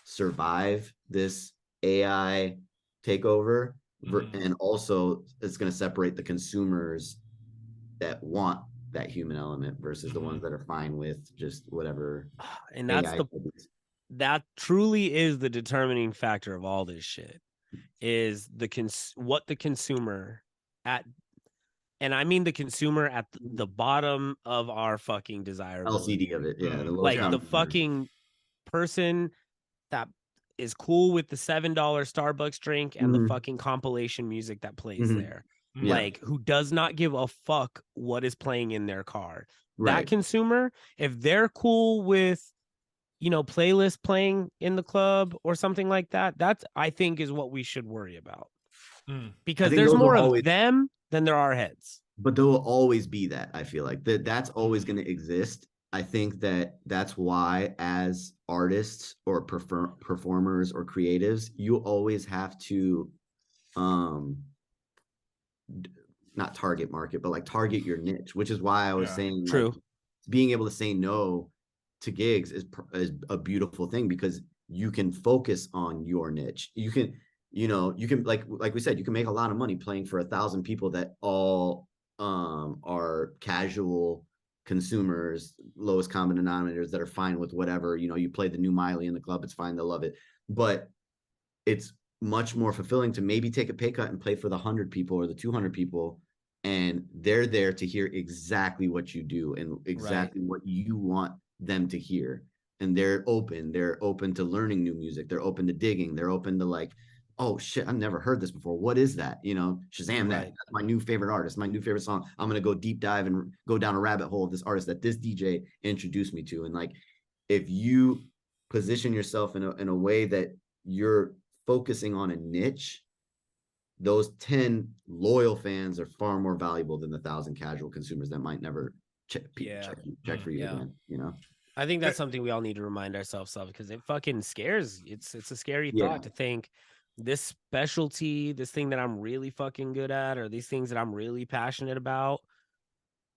survive this AI takeover, and also it's going to separate the consumers that want that human element versus the ones that are fine with just whatever. And that truly is the determining factor of all this shit, is what the consumer and I mean the consumer at the bottom of our fucking desirability. LCD of it, yeah. Like the fucking person that is cool with the $7 Starbucks drink and the fucking compilation music that plays there. Like, who does not give a fuck what is playing in their car. That consumer, if they're cool with, you know, playlist playing in the club or something like that, that's, I think, is what we should worry about. Because there's more of them than there are heads. But there will always be that. I feel like that's always going to exist. I think that's why, as artists or performers or creatives, you always have to not target market, but like target your niche, which is why I was saying, true, like, being able to say no to gigs is a beautiful thing, because you can focus on your niche. You can, you know, you can, like we said, you can make a lot of money playing for 1,000 people that all are casual consumers, lowest common denominators that are fine with whatever. You play the new Miley in the club, it's fine, they'll love it. But it's much more fulfilling to maybe take a pay cut and play for the 100 people or the 200 people, and they're there to hear exactly what you do and exactly what you want them to hear. And they're open to learning new music, they're open to digging, they're open to like, oh shit, I've never heard this before, what is that? Shazam that, that's my new favorite artist, my new favorite song, I'm gonna go deep dive and go down a rabbit hole of this artist that this DJ introduced me to. And like, if you position yourself in a way that you're focusing on a niche, those 10 loyal fans are far more valuable than the 1,000 casual consumers that might never check for you again. I think that's something we all need to remind ourselves of, because it fucking scares. It's a scary thought to think this specialty, this thing that I'm really fucking good at, or these things that I'm really passionate about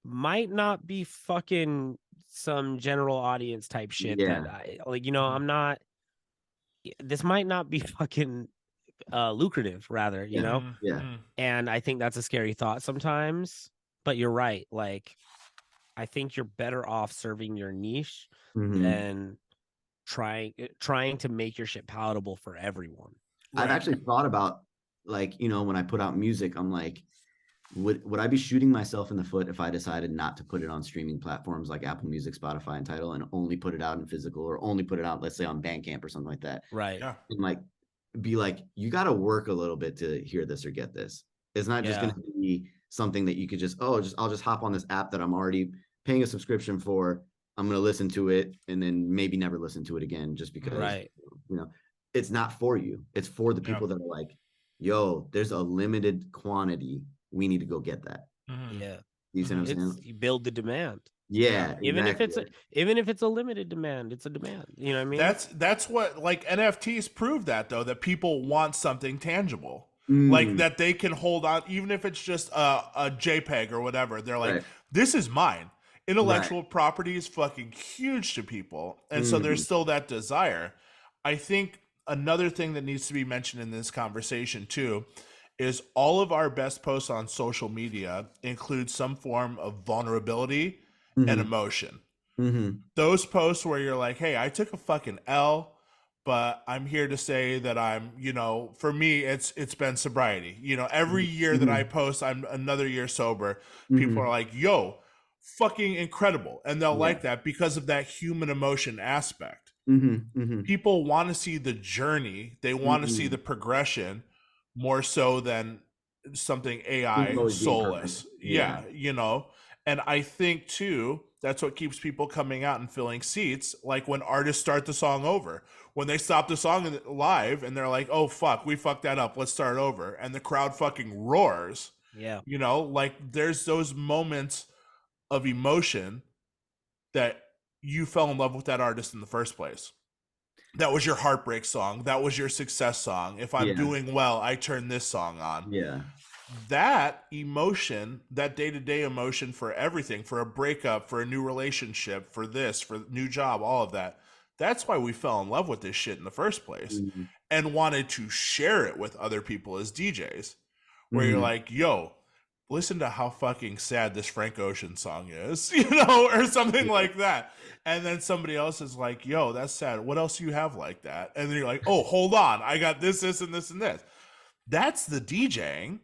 might not be fucking some general audience type shit that I like, I'm not, this might not be fucking lucrative, rather, and I think that's a scary thought sometimes. But you're right, like I think you're better off serving your niche than trying to make your shit palatable for everyone. I've actually thought about, like, when I put out music, I'm like, would I be shooting myself in the foot if I decided not to put it on streaming platforms like Apple Music, Spotify, and Tidal, and only put it out in physical, or only put it out, let's say, on Bandcamp or something like that? Right. Yeah. And like, be like, you got to work a little bit to hear this or get this. It's not just going to be something that you could I'll just hop on this app that I'm already paying a subscription for. I'm going to listen to it and then maybe never listen to it again, just because, it's not for you. It's for the people that are like, yo, there's a limited quantity. We need to go get that. Yeah. You see what I'm saying? You build the demand. Yeah. Even if it's a limited demand, it's a demand. You know what I mean? That's what, like, NFTs prove that, though, that people want something tangible. Like that they can hold on, even if it's just a JPEG or whatever. They're like, this is mine. Intellectual property is fucking huge to people. And so there's still that desire. I think another thing that needs to be mentioned in this conversation too is all of our best posts on social media include some form of vulnerability and emotion. Those posts where you're like, hey, I took a fucking L, but I'm here to say that I'm, for me, it's been sobriety. Every year that I post, I'm another year sober. People are like, yo, fucking incredible. And they'll like that because of that human emotion aspect. People want to see the journey. They want to see the progression more so than something AI soulless. Yeah. And I think too, that's what keeps people coming out and filling seats. Like when artists start the song over, when they stop the song live and they're like, oh fuck, we fucked that up, let's start over. And the crowd fucking roars. Yeah. Like there's those moments of emotion that you fell in love with that artist in the first place. That was your heartbreak song. That was your success song. If I'm doing well, I turn this song on. Yeah. That emotion, that day-to-day emotion for everything, for a breakup, for a new relationship, for this, for a new job, all of that. That's why we fell in love with this shit in the first place and wanted to share it with other people as DJs. Where you're like, yo, listen to how fucking sad this Frank Ocean song is, or something like that. And then somebody else is like, yo, that's sad. What else do you have like that? And then you're like, oh, hold on. I got this, this, and this, and this. That's the DJing.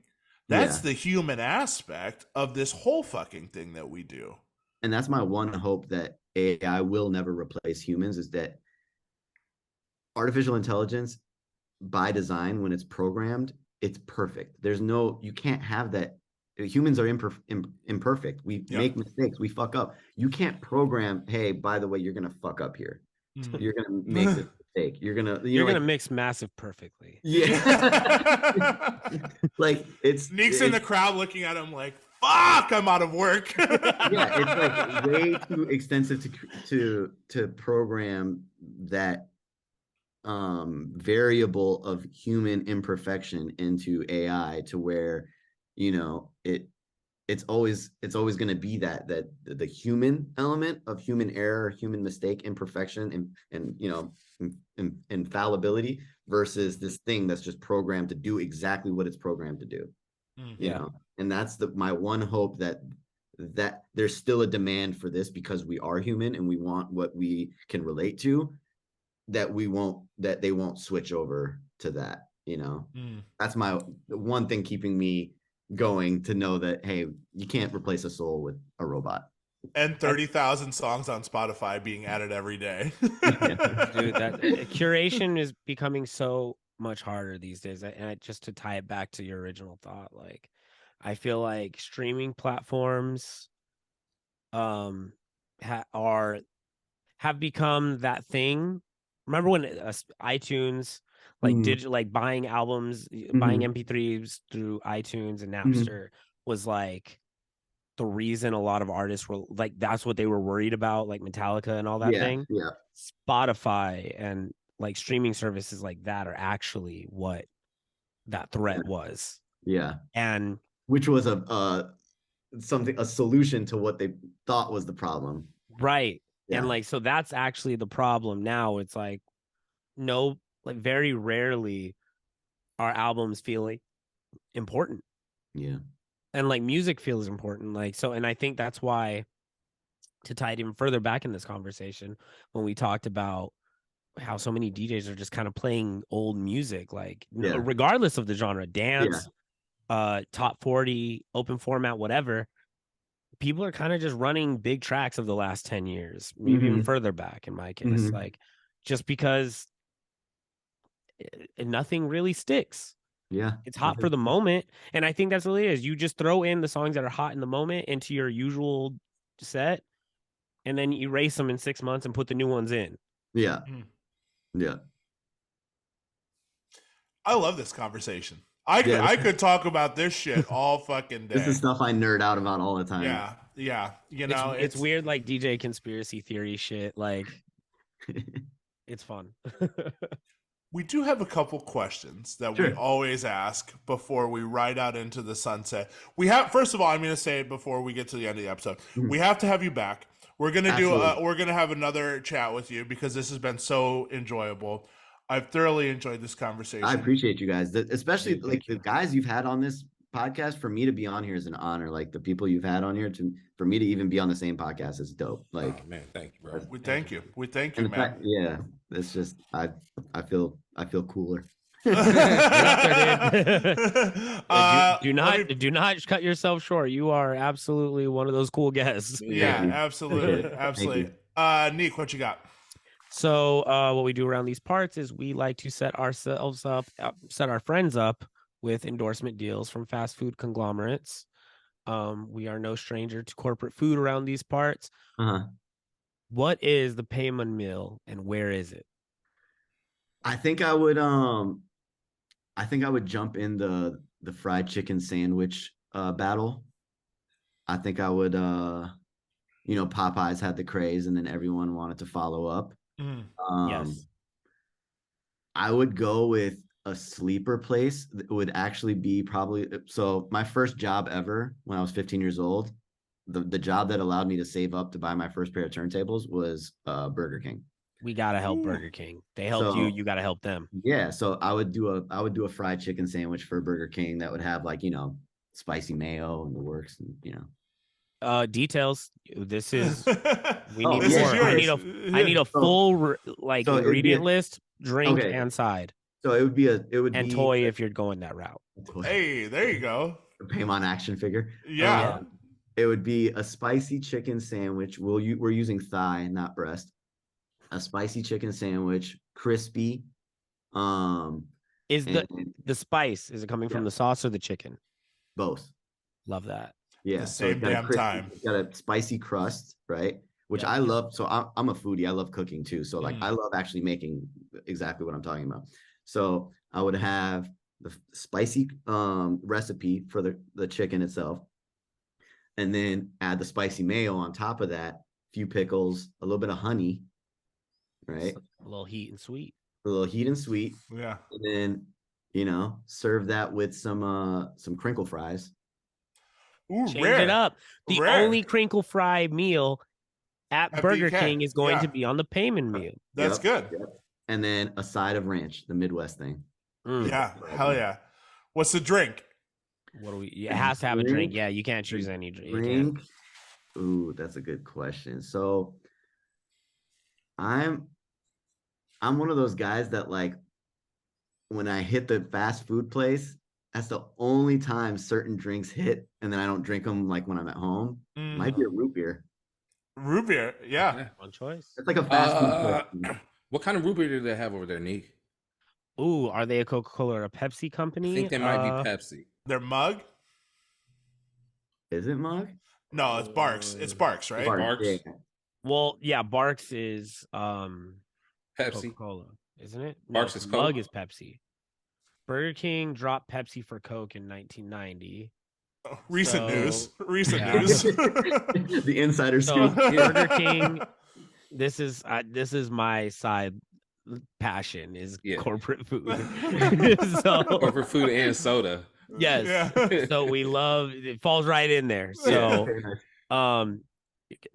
That's the human aspect of this whole fucking thing that we do. And that's my one hope, that AI will never replace humans, is that artificial intelligence, by design, when it's programmed, it's perfect. You can't have that. Humans are imperfect. We make mistakes. We fuck up. You can't program, hey, by the way, you're going to fuck up here. You're going to make this mistake. You're going to mix massive perfectly. Yeah. Like Neek's in the crowd looking at him like, fuck, I'm out of work. Yeah, it's like way too extensive to program that variable of human imperfection into AI, to where it's always going to be that the human element of human error, human mistake, imperfection, and infallibility, versus this thing that's just programmed to do exactly what it's programmed to do. You know, and that's my one hope, that there's still a demand for this, because we are human and we want what we can relate to, that they won't switch over to that, you know. That's my one thing keeping me going, to know that, hey, you can't replace a soul with a robot. And 30,000 songs on Spotify being added every day. Dude, that curation is becoming so much harder these days. And just to tie it back to your original thought, like, I feel like streaming platforms have become that thing. Remember when iTunes, like like buying albums, buying MP3s through iTunes and Napster was like the reason a lot of artists were like, that's what they were worried about, like Metallica and all that thing. Yeah. Spotify and like streaming services like that are actually what that threat was. Yeah. And which was a solution to what they thought was the problem. Right. Yeah. And like, so that's actually the problem now. It's like, no, like very rarely are albums feeling important. Yeah. And like music feels important. Like, so, and I think that's why, to tie it even further back in this conversation, when we talked about how so many DJs are just kind of playing old music, like regardless of the genre, dance, top 40, open format, whatever, people are kind of just running big tracks of the last 10 years, maybe even further back in my case, like, just because nothing really sticks. Yeah. It's hot for the moment. And I think that's what it is. You just throw in the songs that are hot in the moment into your usual set, and then you erase them in 6 months and put the new ones in. Yeah. Yeah. I love this conversation. I could talk about this shit all fucking day. This is stuff I nerd out about all the time. Yeah. Yeah. You know, it's weird, like DJ conspiracy theory shit. Like, it's fun. We do have a couple questions that we always ask before we ride out into the sunset. First of all, I'm going to say before we get to the end of the episode, we have to have you back. We're going to we're going to have another chat with you, because this has been so enjoyable. I've thoroughly enjoyed this conversation. I appreciate you guys, especially like the guys you've had on this podcast. For me to be on here is an honor. Like, the people you've had on here, for me to even be on the same podcast is dope. Like, oh, man, thank you, bro. We thank you. We thank you, man. Yeah, it's just I feel cooler. Do not cut yourself short. You are absolutely one of those cool guests. Yeah, absolutely, absolutely. Nick, what you got? So what we do around these parts is we like to set our friends up with endorsement deals from fast food conglomerates. We are no stranger to corporate food around these parts. What is the Paimon meal and where is it? I think I would jump in the fried chicken sandwich battle. I think I would Popeyes had the craze and then everyone wanted to follow up. Yes. I would go with a sleeper place that would actually be so my first job ever when I was 15 years old, the job that allowed me to save up to buy my first pair of turntables was Burger King. We gotta help Burger King. They helped you. You gotta help them. Yeah, so I would do a fried chicken sandwich for Burger King that would have, like, spicy mayo and the works, and details. This is we need this more. Is yours. I need a full ingredient list, drink and side. So it would be toy if you're going that route. Hey, there you go. A Paimon action figure. Yeah. It would be a spicy chicken sandwich. We're using thigh, not breast. A spicy chicken sandwich, crispy. Is the spice, is it coming from the sauce or the chicken? Both. Love that. Yeah. The same damn time. It's got a spicy crust, right? Which I love. So I'm a foodie. I love cooking too. So I love actually making exactly what I'm talking about. So I would have the spicy recipe for the chicken itself, and then add the spicy mayo on top of that, a few pickles, a little bit of honey, right? A little heat and sweet. Yeah. And then, serve that with some crinkle fries. Ooh, Change it up. The only crinkle fry meal at Burger King is going to be on the Paimon meal. That's good. Yep. And then a side of ranch, the Midwest thing. Yeah, hell yeah. What's the drink? What do we? It has to have a drink. Yeah, you can't choose any drink. Drink. Ooh, that's a good question. So I'm one of those guys that like when I hit the fast food place, that's the only time certain drinks hit, and then I don't drink them like when I'm at home. Might be a root beer. Root beer, yeah. One choice. It's like a fast food place. What kind of root beer do they have over there, Nick? Ooh, are they a Coca-Cola or a Pepsi company? I think they might be Pepsi. Their mug? Is it Mug? No, it's Barks. It's Barks, right? Barks. Yeah. Well, yeah, Barks is Pepsi. Coca-Cola, isn't it? Barks is Coke. Mug is Pepsi. Burger King dropped Pepsi for Coke in 1990. Recent So, news. Recent yeah. news. The insider So scoop. Burger King, this is my side passion is Yeah. corporate food. So Corporate food and soda. yes, Yeah. so we love it. Falls right in there. So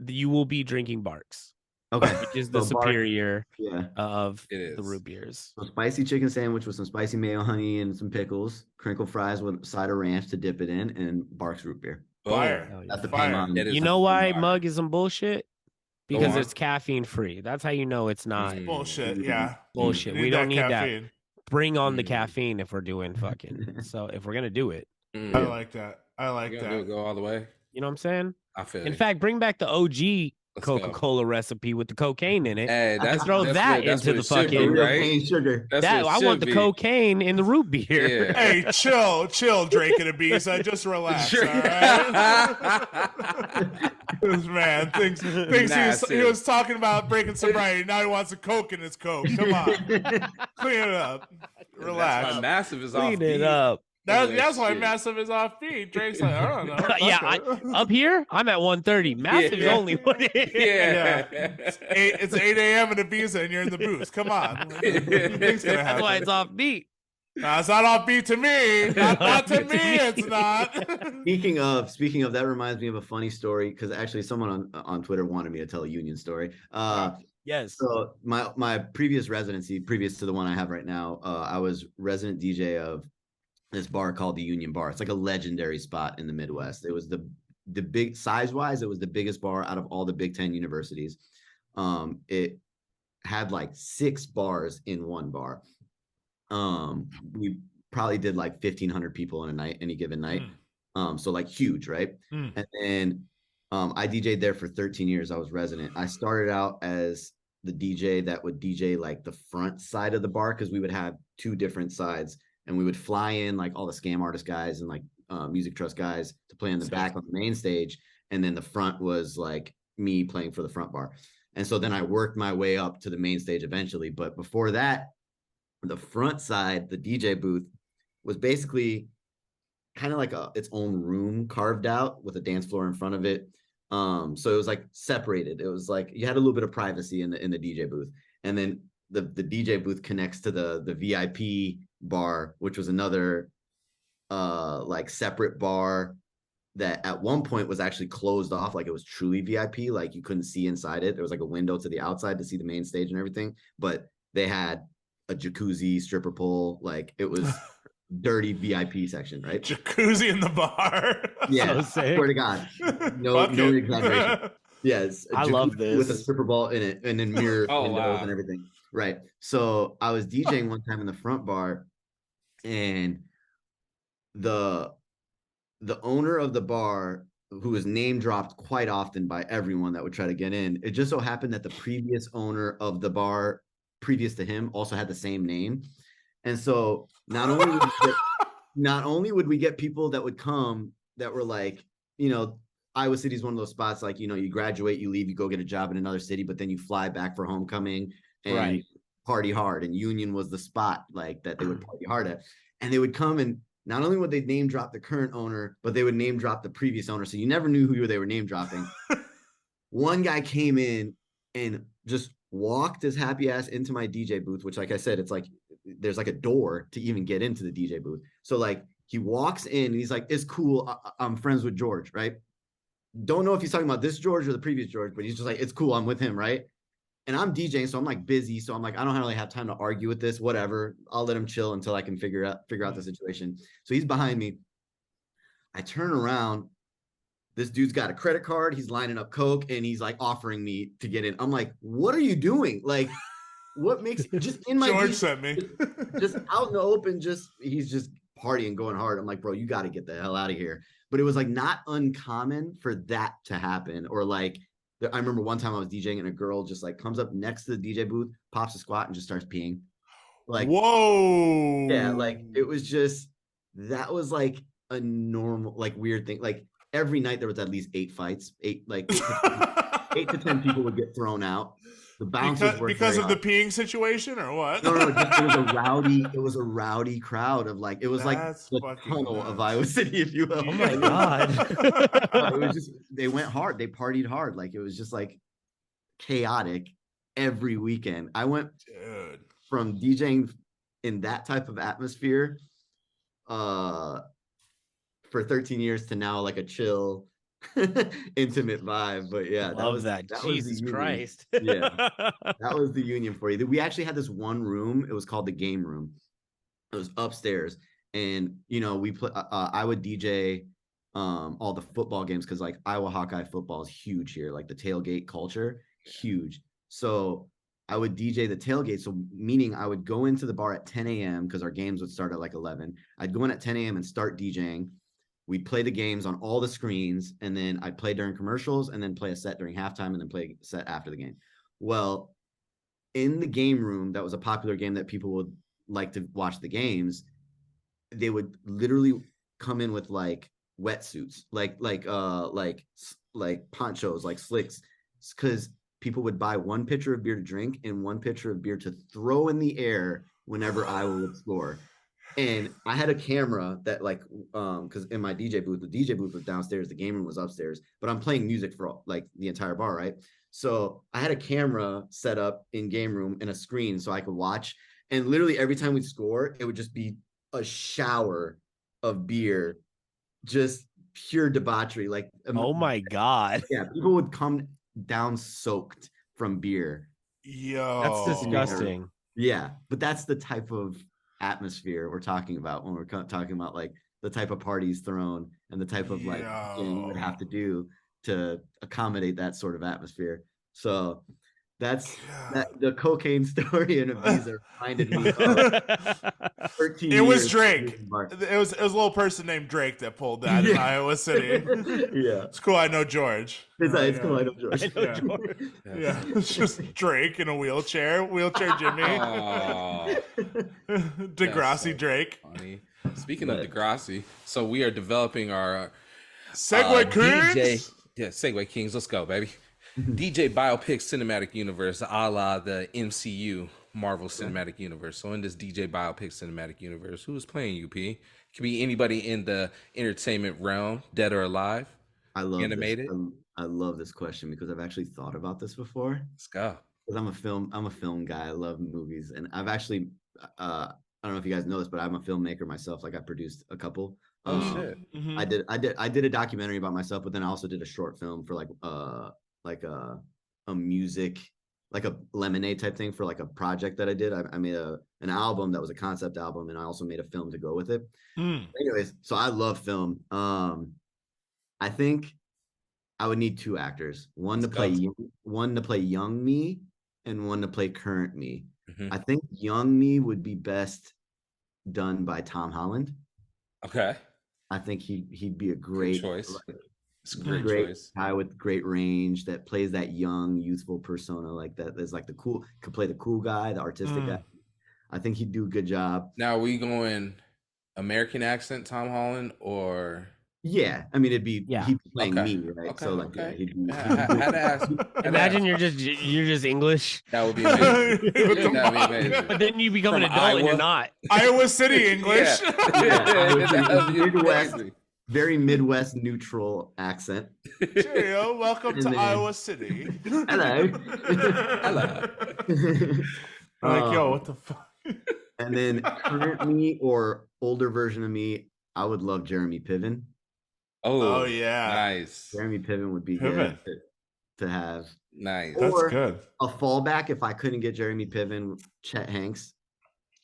you will be drinking Barks, Okay. which is the So Barks- superior Yeah. of It the is. root beers. So spicy chicken sandwich with some spicy mayo honey and some pickles, crinkle fries with a side of ranch to dip it in, and Barks root beer. Fire. Boom. Hell yeah. That's the Fire. Paimon. That is You a know why fire. Mug is some bullshit? Go Because on. it's caffeine free. That's how you know it's not Bullshit, yeah. bullshit. You We don't need that. caffeine. Bring on the Mm. caffeine if we're doing fucking. So if we're gonna do it, Mm. I like that. I like You gotta do it, that. go all the way. you know what I'm saying? I feel In it. fact, bring back the OG Let's go. Coca-Cola recipe with the cocaine in it. Hey, that's throw that's that what- that's into what the it should be, fucking- Real right? cane sugar. That's That what it I want should the be. cocaine in the root beer. Yeah. Hey, chill, Drake and a beast. I just relax. Sure. All right? This man thinks he Massive. was talking about breaking sobriety. Now he wants a Coke in his Coke. Come on, clean it up. That's why Relax. Massive is Clean off it beat. up. That's why Shit. Massive is off beat. Drake's like, I don't know. Fuck Yeah, it. up here, I'm at 130. Massive's Yeah. only one. Yeah. It's 8 a.m. in Ibiza and you're in the booth. Come on. What do you think's gonna That's happen? why it's off beat. Nah, it's not off beat to me. Not to me. It's not. Speaking of, that reminds me of a funny story because actually someone on Twitter wanted me to tell a union story. Yes. So my previous residency, previous to the one I have right now, I was resident DJ of this bar called the Union Bar. It's like a legendary spot in the Midwest. It was the big size wise, it was the biggest bar out of all the Big Ten universities. It had like 6 bars in one bar. We probably did like 1,500 people in a night, any given night. So like huge, right? And then I DJ'd there for 13 years. I was resident. I started out as the DJ that would DJ like the front side of the bar because we would have 2 different sides, and we would fly in like all the Scam Artist guys and like Music Trust guys to play in the back on the main stage, and then the front was like me playing for the front bar. And so then I worked my way up to the main stage eventually. But before that, the front side, the DJ booth, was basically kind of like its own room carved out with a dance floor in front of it. So it was like separated. It was like you had a little bit of privacy in the DJ booth, and then the DJ booth connects to the VIP bar, which was another like separate bar that at one point was actually closed off, like it was truly VIP, like you couldn't see inside it. There was like a window to the outside to see the main stage and everything, but they had a jacuzzi, stripper pole, like it was dirty VIP section, right? Jacuzzi in the bar. Yeah, So sick. swear to God, no Fuck no it. exaggeration. Yes, I love with a this. stripper ball in it, and then mirror Oh, windows wow. and everything. Right. So I was DJing one time in the front bar, and the owner of the bar, who was name dropped quite often by everyone that would try to get in, it just so happened that the previous owner of the bar previous to him also had the same name. And so not only would we get people that would come that were like, you know, Iowa City is one of those spots, like, you know, you graduate, you leave, you go get a job in another city, but then you fly back for homecoming and Right. party hard. And Union was the spot like that they would party hard at. And they would come, and not only would they name drop the current owner, but they would name drop the previous owner. So you never knew who they were name dropping. One guy came in and just walked his happy ass into my DJ booth, which, like I said, it's like there's like a door to even get into the DJ booth. So like he walks in and he's like, "It's cool. I'm friends with George," right? Don't know if he's talking about this George or the previous George, but he's just like, "It's cool. I'm with him," right? And I'm DJing, so I'm like busy. So I'm like, I don't really have time to argue with this. Whatever. I'll let him chill until I can figure out the situation. So he's behind me. I turn around. This dude's got a credit card. He's lining up Coke and he's like offering me to get in. I'm like, what are you doing? Like, what makes just in my George DJ, sent me. just out in the open, he's just partying, going hard. I'm like, bro, you got to get the hell out of here. But it was like not uncommon for that to happen. Or like, I remember one time I was DJing and a girl just like comes up next to the DJ booth, pops a squat, and just starts peeing. Like, whoa. yeah, like it was just that was like a normal, like weird thing. Like every night there was at least 8 fights, 8 to 10 people would get thrown out. The bouncers because of the peeing situation or what? No, it was a rowdy crowd of like, it was That's like the tunnel nuts. of Iowa City, if you will. Oh my God. It was just, they went hard. They partied hard. Like it was just like chaotic every weekend. I went from DJing in that type of atmosphere for 13 years to now like a chill intimate vibe. But yeah, Love that. Jesus Christ. Yeah, that was the union for you. We actually had this one room. It was called the game room. It was upstairs, and you know we play. I would DJ all the football games because like Iowa Hawkeye football is huge here. Like the tailgate culture, huge. So I would DJ the tailgate. So meaning I would go into the bar at 10 a.m. because our games would start at like 11. I'd go in at 10 a.m. and start DJing. We'd play the games on all the screens, and then I'd play during commercials and then play a set during halftime and then play a set after the game. Well, in the game room, that was a popular game that people would like to watch the games. They would literally come in with like wetsuits, like ponchos, like slicks, because people would buy 1 pitcher of beer to drink and 1 pitcher of beer to throw in the air whenever Iowa would score. And I had a camera that like, because in my DJ booth, the DJ booth was downstairs, the game room was upstairs, but I'm playing music for like the entire bar, right? So I had a camera set up in game room and a screen so I could watch. And literally every time we'd score, it would just be a shower of beer, just pure debauchery. Like, Oh my God. yeah, people would come down soaked from beer. Yo, That's disgusting. Yeah, but that's the type of atmosphere we're talking about when we're talking about like the type of parties thrown and the type of like you would have to do to accommodate that sort of atmosphere. So that's the cocaine story and Ibiza reminded me of 13 it was years Drake. It was a little person named Drake that pulled that in Iowa City. Yeah, it's cool. I know George. It's cool. I know George. I know George. Yeah, it's just Drake in a wheelchair Jimmy. Degrassi Drake. Funny. Speaking of Degrassi, so we are developing our Segway Kings. Segway Kings. Let's go, baby. DJ Biopic Cinematic Universe, a la the MCU Marvel Cinematic Universe. So in this DJ Biopic Cinematic Universe, who is playing you, P? It can be anybody in the entertainment realm, dead or alive. I love animated. I love this question because I've actually thought about this before. Let's go. Because I'm a film guy. I love movies, and I've actually I don't know if you guys know this, but I'm a filmmaker myself. Like I produced a couple. Oh shit! I did a documentary about myself, but then I also did a short film for like a music, like a Lemonade type thing for like a project that I did. I made an album that was a concept album, and I also made a film to go with it. Anyways, so I love film. I think I would need 2 actors, one to play young me and one to play current me. I think young me would be best done by Tom Holland. Okay. I think he'd be a great choice. Great choice. Guy with great range that plays that young, youthful persona like that. There's like could play the cool guy, the artistic guy. I think he'd do a good job. Now, are we going American accent, Tom Holland, or? Yeah, I mean, he'd be playing me, right? Okay, so like, he'd be. Had to ask. Imagine you're just English. That would be amazing. That would be amazing. But then you become an adult and you're not. Iowa City English. Midwest, very Midwest neutral accent. Cheerio, welcome to Iowa City. Hello. Hello. Like, yo, what the fuck? And then current me or older version of me, I would love Jeremy Piven. Oh yeah, nice. Jeremy Piven would be good to have. Nice. That's good. A fallback if I couldn't get Jeremy Piven, Chet Hanks.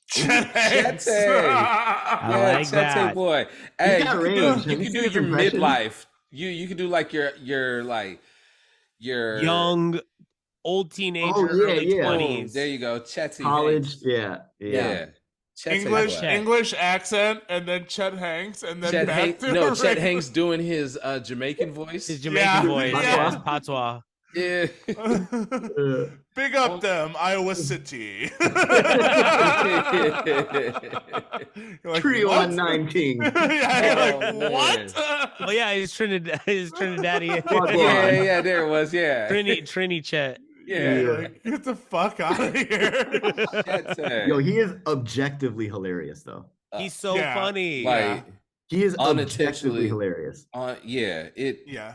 Chet Hanks. I like that. boy. Hey, got you range. can Have do, you you can seen do his your impression? midlife. You can do like your Young, old teenager, Oh, yeah, early yeah. 20s. There you go, Chetty College. Hanks. Yeah. Yeah, Chetty English boy. Chet. English accent, and then Chet Hanks, and then Chet back Hanks. to No, a Chet regular- Hanks doing his Jamaican voice. His Jamaican Yeah, voice, yeah. his patois. Yeah. Big up them, Iowa City. You're like, 319 King. yeah, you're like, Oh, what? Oh yeah, his Trinidadian. Wagwan. yeah, there it was. Yeah. Trini Chet. Yeah. You're like, get the fuck out of here. Chet, Yo, he is objectively hilarious, though. He's so Yeah, funny. like He is Unintentionally. objectively hilarious. yeah, Yeah.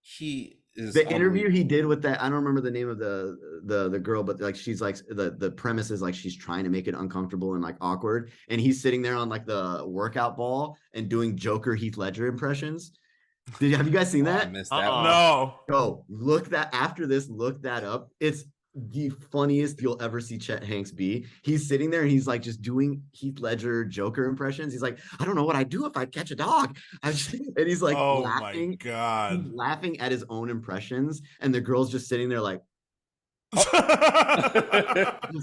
he is The interview he unbelievable. did with that, I don't remember the name of the girl, but like she's like the premise is like she's trying to make it uncomfortable and like awkward, and he's sitting there on like the workout ball and doing Joker Heath Ledger impressions. Have you guys seen Oh, I that? missed that Uh-uh. one. No. Go look that after this. Look that up. It's the funniest you'll ever see Chet Hanks be. He's sitting there and he's like just doing Heath Ledger Joker impressions. He's like, I don't know what I'd do if I catch a dog. And he's like Oh laughing. my god. He's laughing at his own impressions, and the girl's just sitting there like,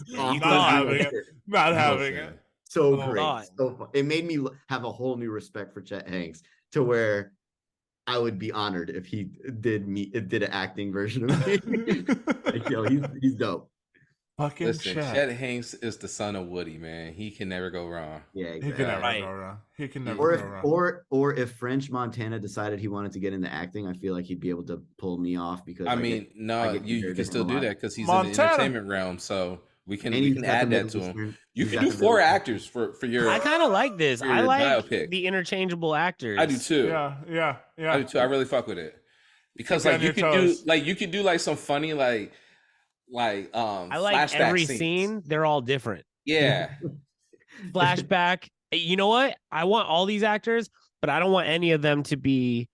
Not having it. Not having it. So Oh, great. God. So fun. It made me have a whole new respect for Chet Hanks to where I would be honored if he did an acting version of me. Like, yo, he's dope. Fucking Listen, Chet. Chet Hanks is the son of Woody, man. He can never go wrong. Yeah, He exactly. can never Right. go wrong. He can never Or go if wrong. or if French Montana decided he wanted to get into acting, I feel like he'd be able to pull me off because I I mean, get- no, I get you compared can to still him a do lot. that because he's in the Montana. entertainment realm. So we can And he's got add the that to middle him. distance. You He's can got do the 4 middle- actors for your. I kind of like this. I your like biopic. the interchangeable actors. I do too. Yeah. I do too. I really fuck with it because Keep like you you on could your do toes. like you could do like some funny I like flashback every scenes. scene. They're all different. Yeah. Flashback. You know what? I want all these actors, but I don't want any of them to be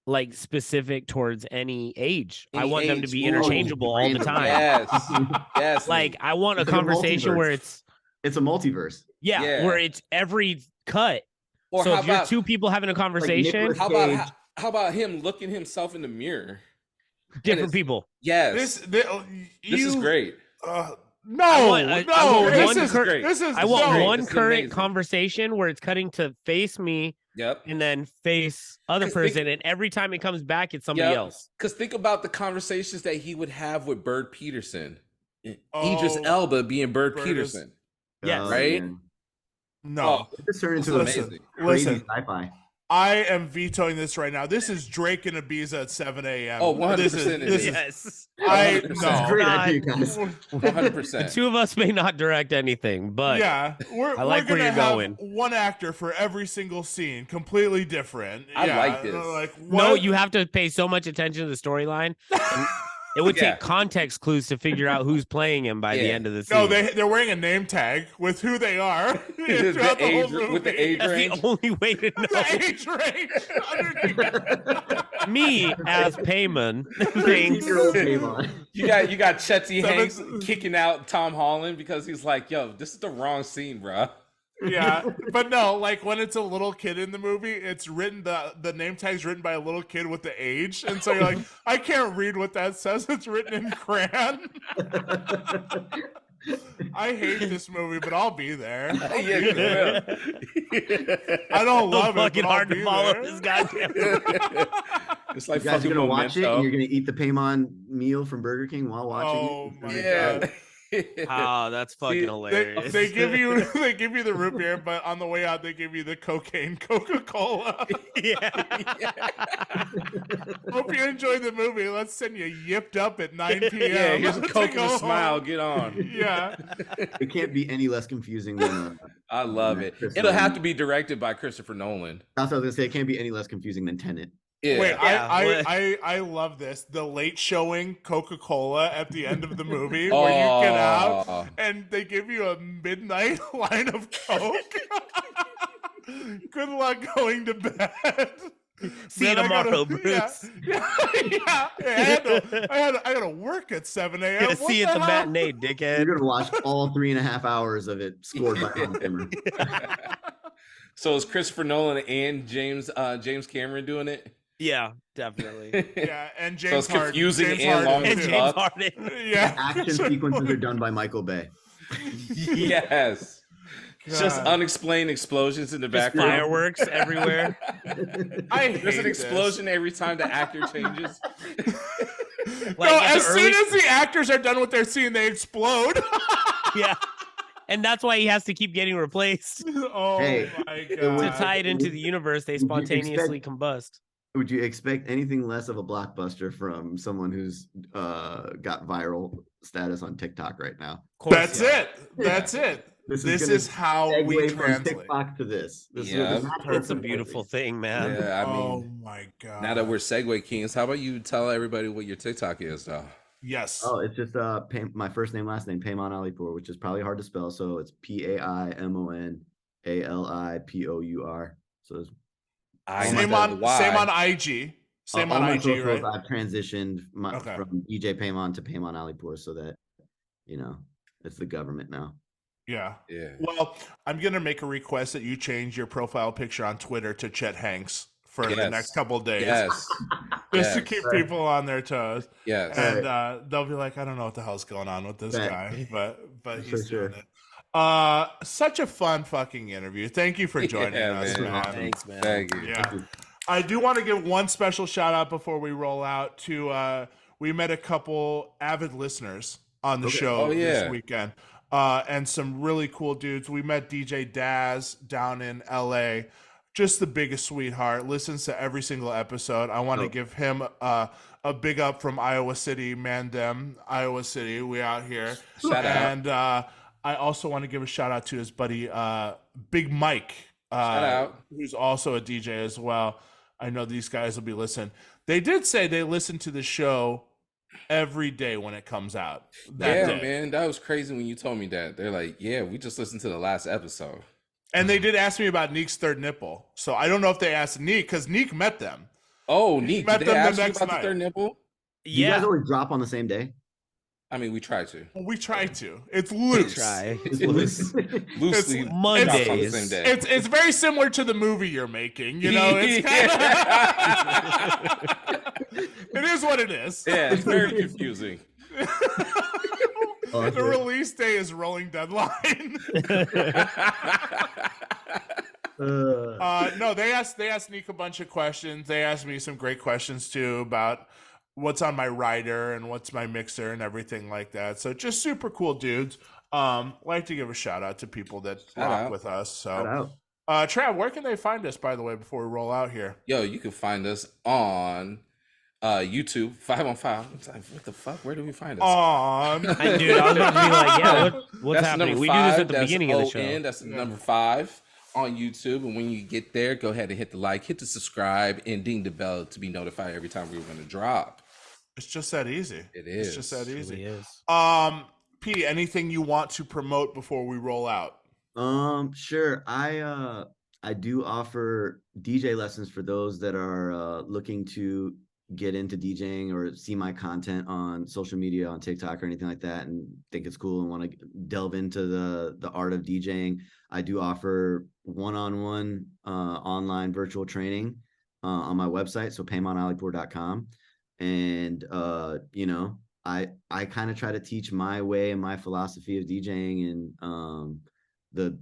like specific towards any age. I Any want them to age. be Ooh, interchangeable all the random. time. Yes. Yes. Like I want a It's like a conversation where multiverse. it's It's a multiverse. Yeah. where it's every cut. or So how if you're about two people having a conversation, Nicolas how about Cage. how about him looking himself in the mirror? different it's- people. Yes. This Is great. No, I want- I no. want This one is cur- great. This is I want no. one This is current amazing. conversation where it's cutting to face me Yep. and then face other 'Cause think- person, and every time it comes back, it's somebody Yep. else. Because think about the conversations that he would have with Bird Peterson. Idris Oh, Elba being Bird Bird is- Peterson. Yes. Right? man. No. It just turned into Listen, a amazing. crazy Listen. sci-fi. I am vetoing this right now. This is Drake and Ibiza at 7 a.m. Oh, 100% This it is, is. Yes. I 100%. That's a no. great God. idea, guys. 100%. The two of us may not direct anything, but Yeah, we're I like we're where gonna you're have going. one actor for every single scene, completely different. I Yeah, like this. Like no, what? you have to pay so much attention to the storyline. and It would Yeah. take context clues to figure out who's playing him by the Yeah. end of the scene. No, they're wearing a name tag with who they are throughout the whole movie. with the age That's range. the only way to know. The age range. Me as Paimon thinks 13-year-old Paimon. You got Chetty Seven- Hanks kicking out Tom Holland because he's like, yo, this is the wrong scene, bro. Yeah, but no, like when it's a little kid in the movie, it's written the name tag's written by a little kid with the age, and so you're like, I can't read what that says. It's written in crayon. I hate this movie, but I'll be there. I'll Yeah, be you there. will. I don't so love it, fucking but I'll hard to be follow there. this goddamn. It's like You guys are fucking gonna watch it, Memento. and you're gonna eat the Paimon meal from Burger King while watching Oh it. my Yeah. God. Oh, that's fucking See, hilarious. They give you the root beer, but on the way out they give you the cocaine Coca-Cola. yeah. Hope you enjoyed the movie. Let's send you yipped up at 9 p.m. Yeah, here's a to Coke and go a smile. home. Get on. Yeah. It can't be any less confusing than. I love it. It'll have to be directed by Christopher Nolan. That's what I was gonna say. It can't be any less confusing than Tenet. Yeah. Wait, Yeah, I love this. The late showing Coca-Cola at the end of the movie where you get out Oh. and they give you a midnight line of Coke. Good luck going to bed. See you Man, I tomorrow, gotta- Bruce. Yeah. I gotta work at 7 a.m. What See you at the hell? matinee, You're dickhead. gonna watch all 3.5 hours of it scored by Hans Zimmer. So is Christopher Nolan and James Cameron doing it? Yeah, definitely. Yeah, and So James it's Harden. confusing James and Harden, long And as too. James fuck. Harden. Yeah. Action sequences are done by Michael Bay. Yes. It's just God. unexplained explosions in the Just background. fireworks everywhere. I There's hate an explosion every time the actor changes. This. Like, No, at the as soon early- as the actors are done with their scene, they explode. Yeah. And that's why he has to keep getting replaced. Oh Hey, my it god! was- To tie it into the universe, they Would you spontaneously expect- combust. Would you expect anything less of a blockbuster from someone who's got viral status on TikTok right now? Of course, That's yeah. it. That's it. This This gonna is how we segue from translate. TikTok to this. This Yeah. is It's a beautiful thing, man. Yeah, I Oh mean, my god! now that we're Segway Kings, how about you tell everybody what your TikTok is, though? yes, Oh, it's just my first name, last name, Paimon Alipour, which is probably hard to spell. So it's PAIMONALIPOUR. So it's same on IG. Same all on my IG, socials, right? I've transitioned Okay. from DJ Paimon to Paimon Alipour so that it's the government now. Yeah. Yeah. Well, I'm gonna make a request that you change your profile picture on Twitter to Chet Hanks for the Yes. next couple of days, Yes. just to Yes. keep people on their toes. Yes. And they'll be like, I don't know what the hell's going on with this Right. guy, but he's For doing sure. it. Such a fun fucking interview. Thank you for joining Yeah, us, man. man. Thanks, man. Thank you. Yeah. I do want to give one special shout out before we roll out to we met a couple avid listeners on the show Oh, yeah. this weekend. And some really cool dudes. We met DJ Daz down in LA. Just the biggest sweetheart. Listens to every single episode. I want to give him a big up from Iowa City, Mandem, Iowa City. We out here. Shout out. And I also want to give a shout out to his buddy Big Mike. Shout out. Who's also a DJ as well. I know these guys will be listening. They did say they listen to the show every day when it comes out. Yeah, day. man. That was crazy when you told me that. They're like, yeah, we just listened to the last episode. And they did ask me about Neek's third nipple. So I don't know if they asked Neek because Neek met them. Oh, neat. met Did they them the ask you next about night. the third nipple? Do you guys Yeah. always drop on the same day? I mean, we try to. We try to. It's loose. Try. It's loose. Loosely It's- drops on the Mondays. same day. It's very similar to the movie you're making. You know, it's kind of it is what it is. Yeah, it's very confusing. The release day is rolling deadline. No, they asked Nick a bunch of questions. They asked me some great questions too about what's on my rider and what's my mixer and everything like that. So just super cool dudes. Like to give a shout out to people that rock out. with us. Shout So out. Trav, where can they find us, by the way, before we roll out here? Yo, you can find us on YouTube, 515. What the fuck? Where do we find us? Dude, I was about to be like, yeah, what's That's happening? number We do this 5, at the that's beginning of the ON, show. That's the number 5 on YouTube. And when you get there, go ahead and hit the like, hit the subscribe, and ding the bell to be notified every time we're going to drop. It's just that easy. It It's just that is. It easy. really is. P, anything you want to promote before we roll out? Sure. I do offer DJ lessons for those that are looking to get into DJing or see my content on social media, on TikTok or anything like that, and think it's cool and want to delve into the art of DJing. I do offer one-on-one online virtual training on my website, so paimonalipour.com. And I kind of try to teach my way and my philosophy of DJing and the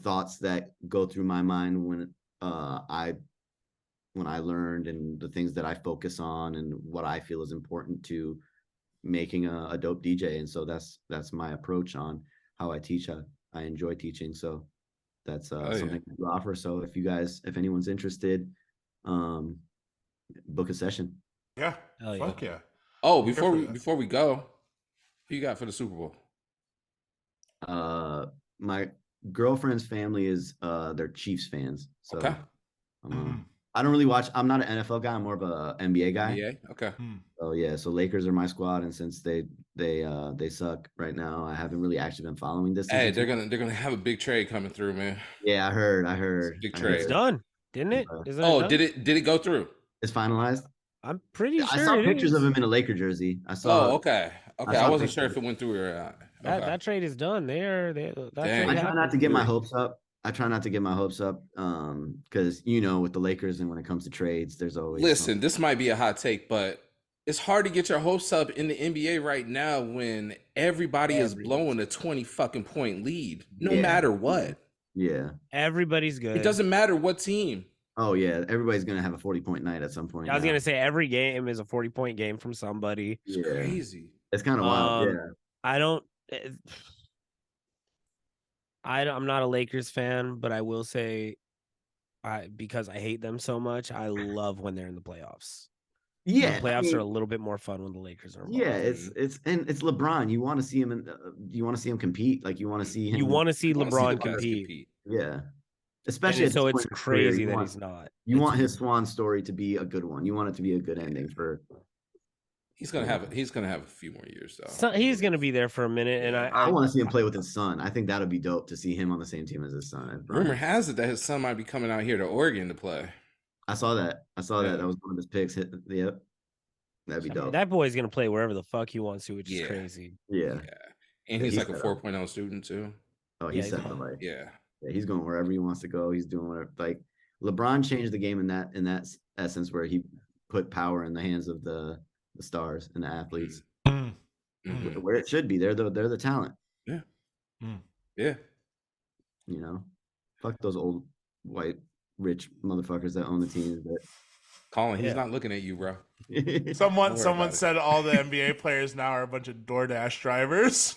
thoughts that go through my mind when I learned, and the things that I focus on and what I feel is important to making a dope DJ. And so that's my approach on how I teach. I enjoy teaching, so that's something to offer. So if anyone's interested, book a session. Yeah. Hell yeah. Fuck yeah. Oh, Here for that. before we go, who you got for the Super Bowl? My girlfriend's family is they're Chiefs fans, so Okay. I don't really watch. I'm not an NFL guy. I'm more of a NBA guy. Yeah. Okay. So yeah, so Lakers are my squad, and since they suck right now, I haven't really actually been following this. Hey, season. they're gonna have a big trade coming through, man. Yeah, I heard. Big I trade. It's heard. done. Didn't it? Isn't it Oh, done? did it go through? It's finalized. I'm pretty sure I saw it pictures is. of him in a Laker jersey. I Oh, saw. okay. Okay, I saw wasn't sure if pictures. it went through or not. That Okay. that trade is done. That Dang. trade I try not happened. to get my Three. hopes up. I try not to get my hopes up, because with the Lakers and when it comes to trades, there's always Listen, this might be a hot take, but it's hard to get your hopes up in the NBA right now when everybody is blowing a 20 fucking point lead, no Yeah. matter what. Yeah. Everybody's good. It doesn't matter what team. Oh yeah, everybody's gonna have a 40-point night at some point. I was now. gonna say every game is a 40-point game from somebody. It's Yeah. crazy. It's kind of wild. Yeah. I don't. I'm not a Lakers fan, but I will say, because I hate them so much, I love when they're in the playoffs. Yeah. The playoffs are a little bit more fun when the Lakers are involved. Yeah, it's it's LeBron. You want to see him you want to see him compete. Like you want to see him. You want to see You wanna see LeBron the players compete. Yeah. Especially at So this it's point in his career, crazy you that want- he's not. You want his swan story to be a good one. You want it to be a good ending for. He's gonna have a few more years though. So he's gonna be there for a minute, and I want to see him play with his son. I think that would be dope to see him on the same team as his son. Rumor has it that his son might be coming out here to Oregon to play. I saw that. Yeah. That was one of his picks. Yep. That'd be dope. That boy's gonna play wherever the fuck he wants to, which is Yeah. crazy. Yeah. And he's He's like a set up. 4.0 student too. Oh, Yeah, he's he's set for fine. life. Yeah. Yeah, he's going wherever he wants to go. He's doing whatever. Like LeBron changed the game in that essence where he put power in the hands of the stars and the athletes, Mhm. where it should be. They're the talent. Yeah. Mm. Yeah. Fuck those old white rich motherfuckers that own the teams. Colin, he's Yeah. not looking at you, bro. That Someone Don't worry about it. said all the NBA players now are a bunch of DoorDash drivers.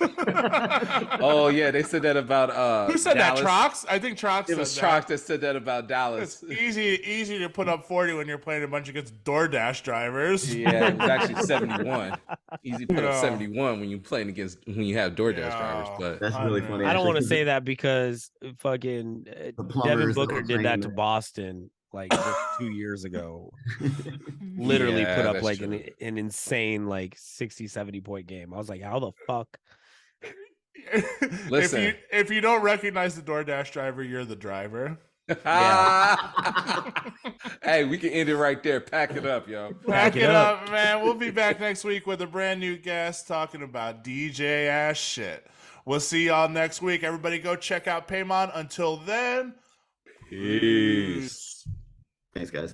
Oh yeah, they said that about Who said Dallas. that? Trox? I think Trox It said was that. Trox that said that about Dallas. It's easy to put up 40 when you're playing a bunch against DoorDash drivers. Yeah, it was actually 71. Easy put up Yeah. 71 when you have DoorDash drivers, Yeah. but That's really funny. I don't want to actually, say that because fucking The plumbers Devin that Booker were did that training to there. Boston like just 2 years ago. Literally Yeah, put up that's like true. an insane like 60, 70-point game. I was like, how the fuck? Listen. if you don't recognize the DoorDash driver, you're the driver. Hey, we can end it right there. Pack it up, yo. Back it it up. up, man. We'll be back next week with a brand new guest talking about DJ ass shit. We'll see y'all next week. Everybody go check out Paimon. Until then, Peace. Thanks, guys.